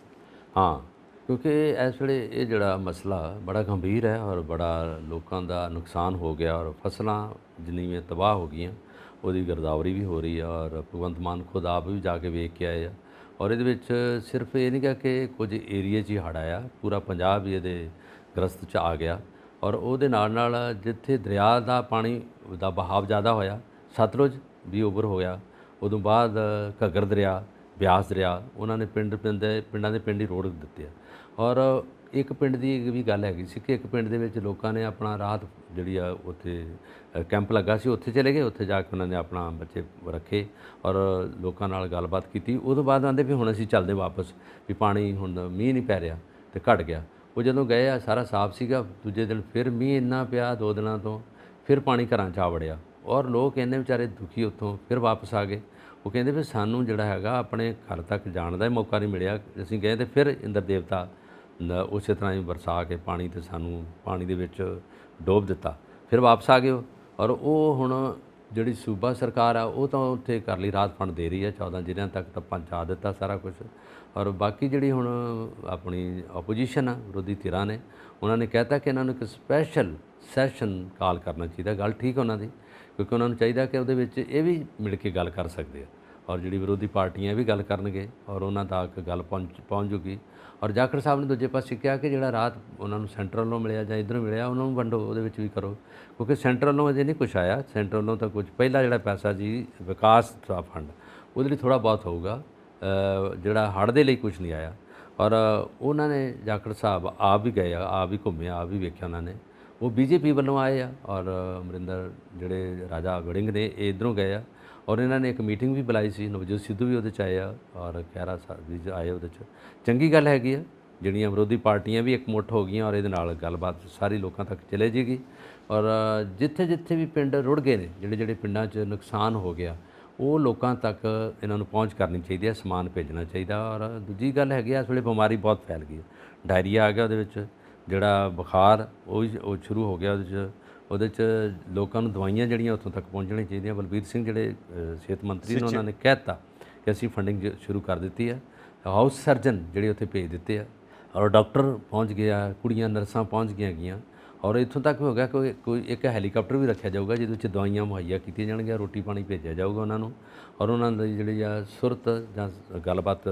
ਹਾਂ, ਕਿਉਂਕਿ ਇਸ ਵੇਲੇ ਇਹ ਜਿਹੜਾ ਮਸਲਾ ਬੜਾ ਗੰਭੀਰ ਹੈ ਔਰ ਬੜਾ ਲੋਕਾਂ ਦਾ ਨੁਕਸਾਨ ਹੋ ਗਿਆ ਔਰ ਫਸਲਾਂ ਜਿੰਨੀਆਂ ਤਬਾਹ ਹੋ ਗਈਆਂ, ਉਹਦੀ ਗਿਰਦਾਵਰੀ ਵੀ ਹੋ ਰਹੀ ਆ ਔਰ ਭਗਵੰਤ ਮਾਨ ਖੁਦ ਆਪ ਵੀ ਜਾ ਕੇ ਵੇਖ ਕੇ ਆਏ ਆ। ਔਰ ਇਹਦੇ ਵਿੱਚ ਸਿਰਫ ਇਹ ਨਹੀਂ ਗਾ ਕਿ ਕੁਝ ਏਰੀਏ 'ਚ ਹੀ ਹੜ੍ਹ ਆਇਆ, ਪੂਰਾ ਪੰਜਾਬ ਹੀ ਇਹਦੇ ਗ੍ਰਸਤ 'ਚ ਆ ਗਿਆ। ਔਰ ਉਹਦੇ ਨਾਲ ਜਿੱਥੇ ਦਰਿਆ ਦਾ ਪਾਣੀ ਦਾ ਬਹਾਵ ਜ਼ਿਆਦਾ ਹੋਇਆ, ਸਤਲੁਜ ਵੀ ਓਵਰ ਹੋਇਆ, ਉਦੋਂ ਬਾਅਦ ਘੱਗਰ ਦਰਿਆ, ਬਿਆਸ ਦਰਿਆ, ਉਹਨਾਂ ਨੇ ਪਿੰਡਾਂ ਦੇ ਪਿੰਡ ਹੀ ਰੋੜ ਦਿੱਤੇ ਆ। ਔਰ ਇੱਕ ਪਿੰਡ ਦੀ ਇਹ ਵੀ ਗੱਲ ਹੈਗੀ ਸੀ ਕਿ ਇੱਕ ਪਿੰਡ ਦੇ ਵਿੱਚ ਲੋਕਾਂ ਨੇ ਆਪਣਾ ਰਾਹਤ ਜਿਹੜੀ ਆ ਉੱਥੇ ਕੈਂਪ ਲੱਗਾ ਸੀ, ਉੱਥੇ ਚਲੇ ਗਏ, ਉੱਥੇ ਜਾ ਕੇ ਉਹਨਾਂ ਨੇ ਆਪਣਾ ਬੱਚੇ ਰੱਖੇ ਔਰ ਲੋਕਾਂ ਨਾਲ ਗੱਲਬਾਤ ਕੀਤੀ। ਉਦੋਂ ਬਾਅਦ ਆਂਦੇ ਵੀ ਹੁਣ ਅਸੀਂ ਚੱਲਦੇ ਵਾਪਸ, ਵੀ ਪਾਣੀ ਹੁਣ ਮੀਂਹ ਨਹੀਂ ਪੈ ਰਿਹਾ ਤੇ ਘਟ ਗਿਆ। ਉਹ ਜਦੋਂ ਗਏ ਆ ਸਾਰਾ ਸਾਫ਼ ਸੀਗਾ, ਦੂਜੇ ਦਿਨ ਫਿਰ ਮੀਂਹ ਇੰਨਾ ਪਿਆ 2 ਦਿਨਾਂ ਤੋਂ, ਫਿਰ ਪਾਣੀ ਘਰਾਂ 'ਚ ਆ ਵੜਿਆ ਔਰ ਲੋਕ ਇੰਨੇ ਵਿਚਾਰੇ ਦੁਖੀ ਉੱਥੋਂ ਫਿਰ ਵਾਪਸ ਆ ਗਏ। ਉਹ ਕਹਿੰਦੇ ਵੀ ਸਾਨੂੰ ਜਿਹੜਾ ਹੈਗਾ ਆਪਣੇ ਘਰ ਤੱਕ ਜਾਣ ਦਾ ਹੀ ਮੌਕਾ ਨਹੀਂ ਮਿਲਿਆ। ਅਸੀਂ ਗਏ ਤੇ ਫਿਰ ਇੰਦਰ ਦੇਵਤਾ ਉਸੇ ਤਰ੍ਹਾਂ ਹੀ ਵਰਸਾ ਕੇ ਪਾਣੀ ਤੇ ਸਾਨੂੰ ਪਾਣੀ ਦੇ ਵਿੱਚ ਡੋਬ ਦਿੱਤਾ, ਫਿਰ ਵਾਪਸ ਆ ਗਏ। ਔਰ ਉਹ ਹੁਣ ਜਿਹੜੀ ਸੂਬਾ ਸਰਕਾਰ ਆ ਉਹ ਤਾਂ ਉੱਥੇ ਕਰ ਲਈ, ਰਾਹਤ ਫੰਡ ਦੇ ਰਹੀ ਹੈ, 14 ਜ਼ਿਲ੍ਹਿਆਂ ਤੱਕ ਤਾਂ ਪਹੁੰਚਾ ਦਿੱਤਾ ਸਾਰਾ ਕੁਝ। ਔਰ ਬਾਕੀ ਜਿਹੜੀ ਹੁਣ ਆਪਣੀ ਆਪੋਜੀਸ਼ਨ ਆ, ਵਿਰੋਧੀ ਧਿਰਾਂ ਨੇ, ਉਹਨਾਂ ਨੇ ਕਹਿਤਾ ਕਿ ਇਹਨਾਂ ਨੂੰ ਇੱਕ ਸਪੈਸ਼ਲ ਸੈਸ਼ਨ ਕਾਲ ਕਰਨਾ ਚਾਹੀਦਾ। ਗੱਲ ਠੀਕ ਉਹਨਾਂ ਦੀ, ਕਿਉਂਕਿ ਉਹਨਾਂ ਨੂੰ ਚਾਹੀਦਾ ਕਿ ਉਹਦੇ ਵਿੱਚ ਇਹ ਵੀ ਮਿਲ ਕੇ ਗੱਲ ਕਰ ਸਕਦੇ ਆ ਔਰ ਜਿਹੜੀ ਵਿਰੋਧੀ ਪਾਰਟੀਆਂ ਵੀ ਗੱਲ ਕਰਨਗੇ ਔਰ ਉਹਨਾਂ ਤੱਕ ਗੱਲ ਪਹੁੰਚ ਜੂਗੀ। ਔਰ ਜਾਖੜ ਸਾਹਿਬ ਨੇ ਦੂਜੇ ਪਾਸੇ ਕਿਹਾ ਕਿ ਜਿਹੜਾ ਰਾਹਤ ਉਹਨਾਂ ਨੂੰ ਸੈਂਟਰ ਵੱਲੋਂ ਮਿਲਿਆ ਜਾਂ ਇੱਧਰੋਂ ਮਿਲਿਆ ਉਹਨਾਂ ਨੂੰ ਵੰਡੋ, ਉਹਦੇ ਵਿੱਚ ਵੀ ਕਰੋ, ਕਿਉਂਕਿ ਸੈਂਟਰ ਵੱਲੋਂ ਅਜੇ ਨਹੀਂ ਕੁਛ ਆਇਆ। ਸੈਂਟਰ ਵੱਲੋਂ ਤਾਂ ਕੁਝ ਪਹਿਲਾ ਜਿਹੜਾ ਪੈਸਾ ਜੀ ਵਿਕਾਸ ਫੰਡ, ਉਹਦੇ ਲਈ ਥੋੜ੍ਹਾ ਬਹੁਤ ਹੋਊਗਾ, ਜਿਹੜਾ ਹੜ੍ਹ ਦੇ ਲਈ ਕੁਛ ਨਹੀਂ ਆਇਆ। ਔਰ ਉਹਨਾਂ ਨੇ ਜਾਖੜ ਸਾਹਿਬ ਆਪ ਵੀ ਗਏ ਆ, ਆਪ ਵੀ ਘੁੰਮੇ, ਆਪ ਵੀ ਵੇਖਿਆ ਉਹਨਾਂ ਨੇ, ਉਹ ਬੀਜੇਪੀ ਵੱਲੋਂ ਆਏ ਆ ਔਰ ਅਮਰਿੰਦਰ ਜਿਹੜੇ ਰਾਜਾ ਵੜਿੰਗ ਨੇ ਇਹ ਇੱਧਰੋਂ ਗਏ ਆ। ਔਰ ਇਹਨਾਂ ਨੇ ਇੱਕ ਮੀਟਿੰਗ ਵੀ ਬੁਲਾਈ ਸੀ, ਨਵਜੋਤ ਸਿੱਧੂ ਵੀ ਉਹਦੇ 'ਚ ਆਏ ਆ ਔਰ ਖਹਿਰਾ ਸਾਹਿਬ ਵੀ ਆਏ ਉਹਦੇ 'ਚ। ਚੰਗੀ ਗੱਲ ਹੈਗੀ ਆ, ਜਿਹੜੀਆਂ ਵਿਰੋਧੀ ਪਾਰਟੀਆਂ ਵੀ ਇਕਮੁੱਠ ਹੋ ਗਈਆਂ ਔਰ ਇਹਦੇ ਨਾਲ ਗੱਲਬਾਤ ਸਾਰੀ ਲੋਕਾਂ ਤੱਕ ਚਲੇ ਜੇਗੀ। ਔਰ ਜਿੱਥੇ ਜਿੱਥੇ ਵੀ ਪਿੰਡ ਰੁੜ ਗਏ ਨੇ, ਜਿਹੜੇ ਪਿੰਡਾਂ 'ਚ ਨੁਕਸਾਨ ਹੋ ਗਿਆ, ਉਹ ਲੋਕਾਂ ਤੱਕ ਇਹਨਾਂ ਨੂੰ ਪਹੁੰਚ ਕਰਨੀ ਚਾਹੀਦੀ ਹੈ, ਸਮਾਨ ਭੇਜਣਾ ਚਾਹੀਦਾ। ਔਰ ਦੂਜੀ ਗੱਲ ਹੈਗੀ ਆ, ਇਸ ਵੇਲੇ ਬਿਮਾਰੀ ਬਹੁਤ ਫੈਲ ਗਈ ਹੈ, ਡਾਇਰੀਆ ਆ ਗਿਆ ਉਹਦੇ ਵਿੱਚ, ਜਿਹੜਾ ਬੁਖਾਰ ਉਹ ਸ਼ੁਰੂ ਹੋ ਗਿਆ ਉਹਦੇ 'ਚ ਲੋਕਾਂ ਨੂੰ ਦਵਾਈਆਂ ਜਿਹੜੀਆਂ ਉੱਥੋਂ ਤੱਕ ਪਹੁੰਚਣੀਆਂ ਚਾਹੀਦੀਆਂ। ਬਲਬੀਰ ਸਿੰਘ ਜਿਹੜੇ ਸਿਹਤ ਮੰਤਰੀ ਨੇ, ਉਹਨਾਂ ਨੇ ਕਹਿ ਦਿੱਤਾ ਕਿ ਅਸੀਂ ਫੰਡਿੰਗ ਸ਼ੁਰੂ ਕਰ ਦਿੱਤੀ ਹੈ, ਹਾਊਸ ਸਰਜਨ ਜਿਹੜੇ ਉੱਥੇ ਭੇਜ ਦਿੱਤੇ ਆ ਔਰ ਡਾਕਟਰ ਪਹੁੰਚ ਗਿਆ, ਕੁੜੀਆਂ ਨਰਸਾਂ ਪਹੁੰਚ ਗਈਆਂ ਔਰ ਇੱਥੋਂ ਤੱਕ ਹੋ ਗਿਆ ਕੋਈ ਇੱਕ ਹੈਲੀਕਾਪਟਰ ਵੀ ਰੱਖਿਆ ਜਾਊਗਾ ਜਿਹਦੇ ਵਿੱਚ ਦਵਾਈਆਂ ਮੁਹੱਈਆ ਕੀਤੀਆਂ ਜਾਣਗੀਆਂ, ਰੋਟੀ ਪਾਣੀ ਭੇਜਿਆ ਜਾਊਗਾ ਉਹਨਾਂ ਨੂੰ ਔਰ ਉਹਨਾਂ ਦੀ ਜਿਹੜੀ ਆ ਸੁਰਤ ਜਾਂ ਗੱਲਬਾਤ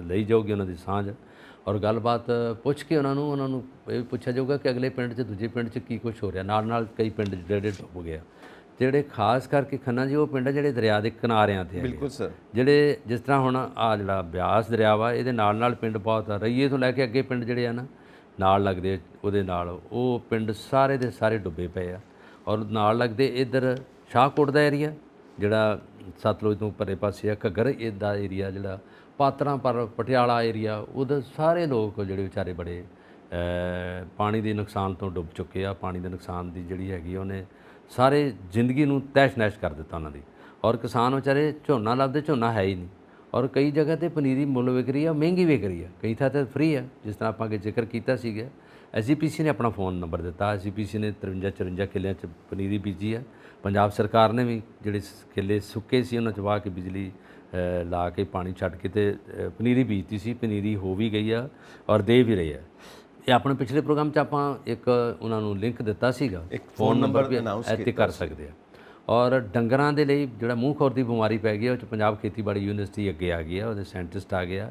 ਲਈ ਜਾਊਗੀ, ਉਹਨਾਂ ਦੀ ਸਾਂਝ ਔਰ ਗੱਲਬਾਤ ਪੁੱਛ ਕੇ ਉਹਨਾਂ ਨੂੰ ਇਹ ਪੁੱਛਿਆ ਜਾਊਗਾ ਕਿ ਅਗਲੇ ਪਿੰਡ 'ਚ ਦੂਜੇ ਪਿੰਡ 'ਚ ਕੀ ਕੁਛ ਹੋ ਰਿਹਾ। ਨਾਲ ਕਈ ਪਿੰਡ ਜਿਹੜੇ ਡੁੱਬ ਗਏ, ਜਿਹੜੇ ਖਾਸ ਕਰਕੇ ਖੰਨਾ ਜੀ ਉਹ ਪਿੰਡ ਆ ਜਿਹੜੇ ਦਰਿਆ ਦੇ ਕਿਨਾਰਿਆਂ 'ਤੇ। ਬਿਲਕੁਲ ਸਰ, ਜਿਹੜੇ ਜਿਸ ਤਰ੍ਹਾਂ ਹੁਣ ਆ ਜਿਹੜਾ ਬਿਆਸ ਦਰਿਆ ਵਾ, ਇਹਦੇ ਨਾਲ ਪਿੰਡ ਬਹੁਤ ਆ, ਰਈਏ ਤੋਂ ਲੈ ਕੇ ਅੱਗੇ ਪਿੰਡ ਜਿਹੜੇ ਆ ਨਾ ਨਾਲ ਲੱਗਦੇ, ਉਹਦੇ ਨਾਲ ਉਹ ਪਿੰਡ ਸਾਰੇ ਦੇ ਸਾਰੇ ਡੁੱਬੇ ਪਏ ਆ। ਔਰ ਨਾਲ ਲੱਗਦੇ ਇੱਧਰ ਸ਼ਾਹਕੋਟ ਦਾ ਏਰੀਆ ਜਿਹੜਾ ਸਤਲੁਜ ਤੋਂ ਪਰੇ ਪਾਸੇ ਆ, ਘੱਗਰ ਦਾ ਏਰੀਆ ਜਿਹੜਾ ਪਾਤਰਾਂ ਪਰ ਪਟਿਆਲਾ ਏਰੀਆ, ਉਹਦੇ ਸਾਰੇ ਲੋਕ ਜਿਹੜੇ ਵਿਚਾਰੇ ਬੜੇ ਪਾਣੀ ਦੇ ਨੁਕਸਾਨ ਤੋਂ ਡੁੱਬ ਚੁੱਕੇ ਆ। ਪਾਣੀ ਦੇ ਨੁਕਸਾਨ ਦੀ ਜਿਹੜੀ ਹੈਗੀ ਉਹਨੇ ਸਾਰੇ ਜ਼ਿੰਦਗੀ ਨੂੰ ਤਹਿਸ਼ ਨਹਿਸ਼ ਕਰ ਦਿੱਤਾ ਉਹਨਾਂ ਦੀ। ਔਰ ਕਿਸਾਨ ਵਿਚਾਰੇ ਝੋਨਾ ਲੱਭਦੇ, ਝੋਨਾ ਹੈ ਹੀ ਨਹੀਂ। ਔਰ ਕਈ ਜਗ੍ਹਾ 'ਤੇ ਪਨੀਰੀ ਮੁੱਲ ਵਿਕ ਰਹੀ ਆ, ਮਹਿੰਗੀ ਵਿਕ ਰਹੀ ਆ, ਕਈ ਥਾਂ 'ਤੇ ਫ੍ਰੀ ਆ, ਜਿਸ ਤਰ੍ਹਾਂ ਆਪਾਂ ਅੱਗੇ ਜ਼ਿਕਰ ਕੀਤਾ ਸੀਗਾ। SGPC ਨੇ ਆਪਣਾ ਫ਼ੋਨ ਨੰਬਰ ਦਿੱਤਾ, SGPC ਨੇ 53-54 ਕਿੱਲਿਆਂ 'ਚ ਪਨੀਰੀ ਬੀਜੀ ਆ। ਪੰਜਾਬ ਸਰਕਾਰ ਨੇ ਵੀ ਜਿਹੜੇ ਕਿੱਲੇ ਸੁੱਕੇ ਸੀ ਉਹਨਾਂ 'ਚ ਵਾਹ ਕੇ ਬਿਜਲੀ ਲਾ ਕੇ ਪਾਣੀ ਛੱਡ ਕੇ ਤੇ ਪਨੀਰੀ ਬੀਜਤੀ ਸੀ, ਪਨੀਰੀ ਹੋ ਵੀ ਗਈ ਆ ਔਰ ਦੇ ਵੀ ਰਹੇ ਆ। ਇਹ ਆਪਣੇ ਪਿਛਲੇ ਪ੍ਰੋਗਰਾਮ 'ਚ ਆਪਾਂ ਇੱਕ ਉਹਨਾਂ ਨੂੰ ਲਿੰਕ ਦਿੱਤਾ ਸੀਗਾ, ਇੱਕ ਫੋਨ ਨੰਬਰ ਵੀ ਇੱਥੇ ਕਰ ਸਕਦੇ ਆ। ਔਰ ਡੰਗਰਾਂ ਦੇ ਲਈ ਜਿਹੜਾ ਮੂੰਹ ਖੋਰ ਦੀ ਬਿਮਾਰੀ ਪੈ ਗਈ, ਉਹ 'ਚ ਪੰਜਾਬ ਖੇਤੀਬਾੜੀ ਯੂਨੀਵਰਸਿਟੀ ਅੱਗੇ ਆ ਗਈ ਆ, ਉਹਦੇ ਸਾਇੰਟਿਸਟ ਆ ਗਏ ਆ।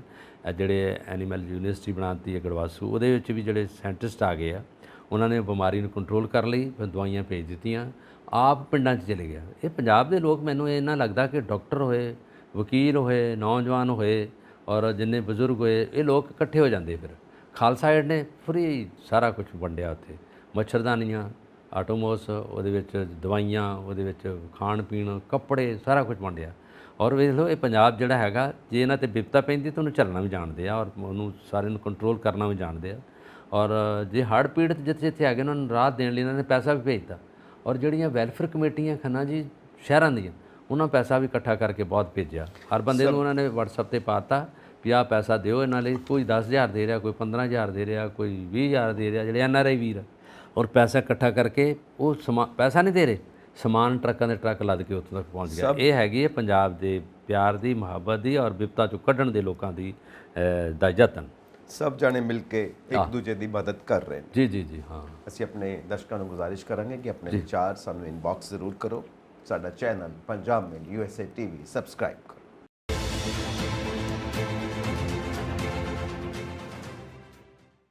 ਜਿਹੜੇ ਐਨੀਮਲ ਯੂਨੀਵਰਸਿਟੀ ਬਣਾਤੀ ਹੈ ਗੜਵਾਸੂ, ਉਹਦੇ ਵਿੱਚ ਵੀ ਜਿਹੜੇ ਸਾਇੰਟਿਸਟ ਆ ਗਏ ਆ, ਉਹਨਾਂ ਨੇ ਬਿਮਾਰੀ ਨੂੰ ਕੰਟਰੋਲ ਕਰ ਲਈ, ਫਿਰ ਦਵਾਈਆਂ ਭੇਜ ਦਿੱਤੀਆਂ, ਆਪ ਪਿੰਡਾਂ 'ਚ ਚਲੇ ਗਿਆ। ਇਹ ਪੰਜਾਬ ਦੇ ਲੋਕ, ਮੈਨੂੰ ਇਹ ਨਾ ਲੱਗਦਾ ਕਿ ਡਾਕਟਰ ਹੋਏ, ਵਕੀਲ ਹੋਏ, ਨੌਜਵਾਨ ਹੋਏ ਔਰ ਜਿੰਨੇ ਬਜ਼ੁਰਗ ਹੋਏ, ਇਹ ਲੋਕ ਇਕੱਠੇ ਹੋ ਜਾਂਦੇ। ਫਿਰ ਖਾਲਸਾ ਏਡ ਨੇ ਫਰੀ ਸਾਰਾ ਕੁਝ ਵੰਡਿਆ, ਉੱਥੇ ਮੱਛਰਦਾਨੀਆਂ, ਆਟੋਮੋਸ, ਉਹਦੇ ਵਿੱਚ ਦਵਾਈਆਂ, ਉਹਦੇ ਵਿੱਚ ਖਾਣ ਪੀਣ, ਕੱਪੜੇ, ਸਾਰਾ ਕੁਝ ਵੰਡਿਆ। ਔਰ ਵੇਖ ਲਓ, ਇਹ ਪੰਜਾਬ ਜਿਹੜਾ ਹੈਗਾ, ਜੇ ਇਹਨਾਂ 'ਤੇ ਬਿਪਤਾ ਪੈਂਦੀ ਤਾਂ ਉਹਨੂੰ ਝੱਲਣਾ ਵੀ ਜਾਣਦੇ ਆ ਔਰ ਉਹਨੂੰ ਸਾਰੇ ਨੂੰ ਕੰਟਰੋਲ ਕਰਨਾ ਵੀ ਜਾਣਦੇ ਆ। ਔਰ ਜੇ ਹੜ੍ਹ ਪੀੜਤ ਜਿੱਥੇ ਆ ਗਏ, ਉਹਨਾਂ ਨੂੰ ਰਾਹਤ ਦੇਣ ਲਈ ਇਹਨਾਂ ਨੇ ਪੈਸਾ ਵੀ ਭੇਜਤਾ। ਔਰ ਜਿਹੜੀਆਂ ਵੈਲਫੇਅਰ ਕਮੇਟੀਆਂ ਖੰਨਾ ਜੀ ਸ਼ਹਿਰਾਂ ਦੀਆਂ, ਉਹਨਾਂ ਪੈਸਾ ਵੀ ਇਕੱਠਾ ਕਰਕੇ ਬਹੁਤ ਭੇਜਿਆ। ਹਰ ਬੰਦੇ ਨੂੰ ਉਹਨਾਂ ਨੇ WhatsApp ਤੇ ਪਾਤਾ ਵੀ ਆਹ ਪੈਸਾ ਦਿਓ ਇਹਨਾਂ ਲਈ। ਕੋਈ 10,000 ਦੇ ਰਿਹਾ, ਕੋਈ 15,000 ਦੇ ਰਿਹਾ, ਕੋਈ 20,000 ਦੇ ਰਿਹਾ, ਜਿਹੜੇ NRI ਵੀਰ ਆ। ਔਰ ਪੈਸਾ ਇਕੱਠਾ ਕਰਕੇ ਉਹ ਪੈਸਾ ਨਹੀਂ ਦੇ ਰਹੇ, ਸਮਾਨ ਟਰੱਕਾਂ ਦੇ ਟਰੱਕ ਲੱਦ ਕੇ ਉੱਥੋਂ ਤੱਕ ਪਹੁੰਚ ਗਿਆ। ਇਹ ਹੈਗੀ ਹੈ ਪੰਜਾਬ ਦੇ ਪਿਆਰ ਦੀ, ਮੁਹੱਬਤ ਦੀ ਔਰ ਵਿਪਤਾ ਚੋਂ ਕੱਢਣ ਦੇ ਲੋਕਾਂ ਦੀ ਦਾ ਯਤਨ। ਸਭ ਜਾਣੇ ਮਿਲ ਕੇ ਇੱਕ ਦੂਜੇ ਦੀ ਮਦਦ ਕਰ ਰਹੇ ਨੇ। ਜੀ ਜੀ ਜੀ ਹਾਂ। ਅਸੀਂ ਆਪਣੇ ਦਰਸ਼ਕਾਂ ਨੂੰ ਗੁਜ਼ਾਰਿਸ਼ ਕਰਾਂਗੇ ਕਿ ਆਪਣੇ ਵਿਚਾਰ ਸਾਨੂੰ ਇਨਬਾਕਸ ਜ਼ਰੂਰ ਕਰੋ। ਸਾਡਾ ਚੈਨਲ ਪੰਜਾਬ ਮੇਲ USA TV ਸਬਸਕ੍ਰਾਈਬ ਕਰੋ।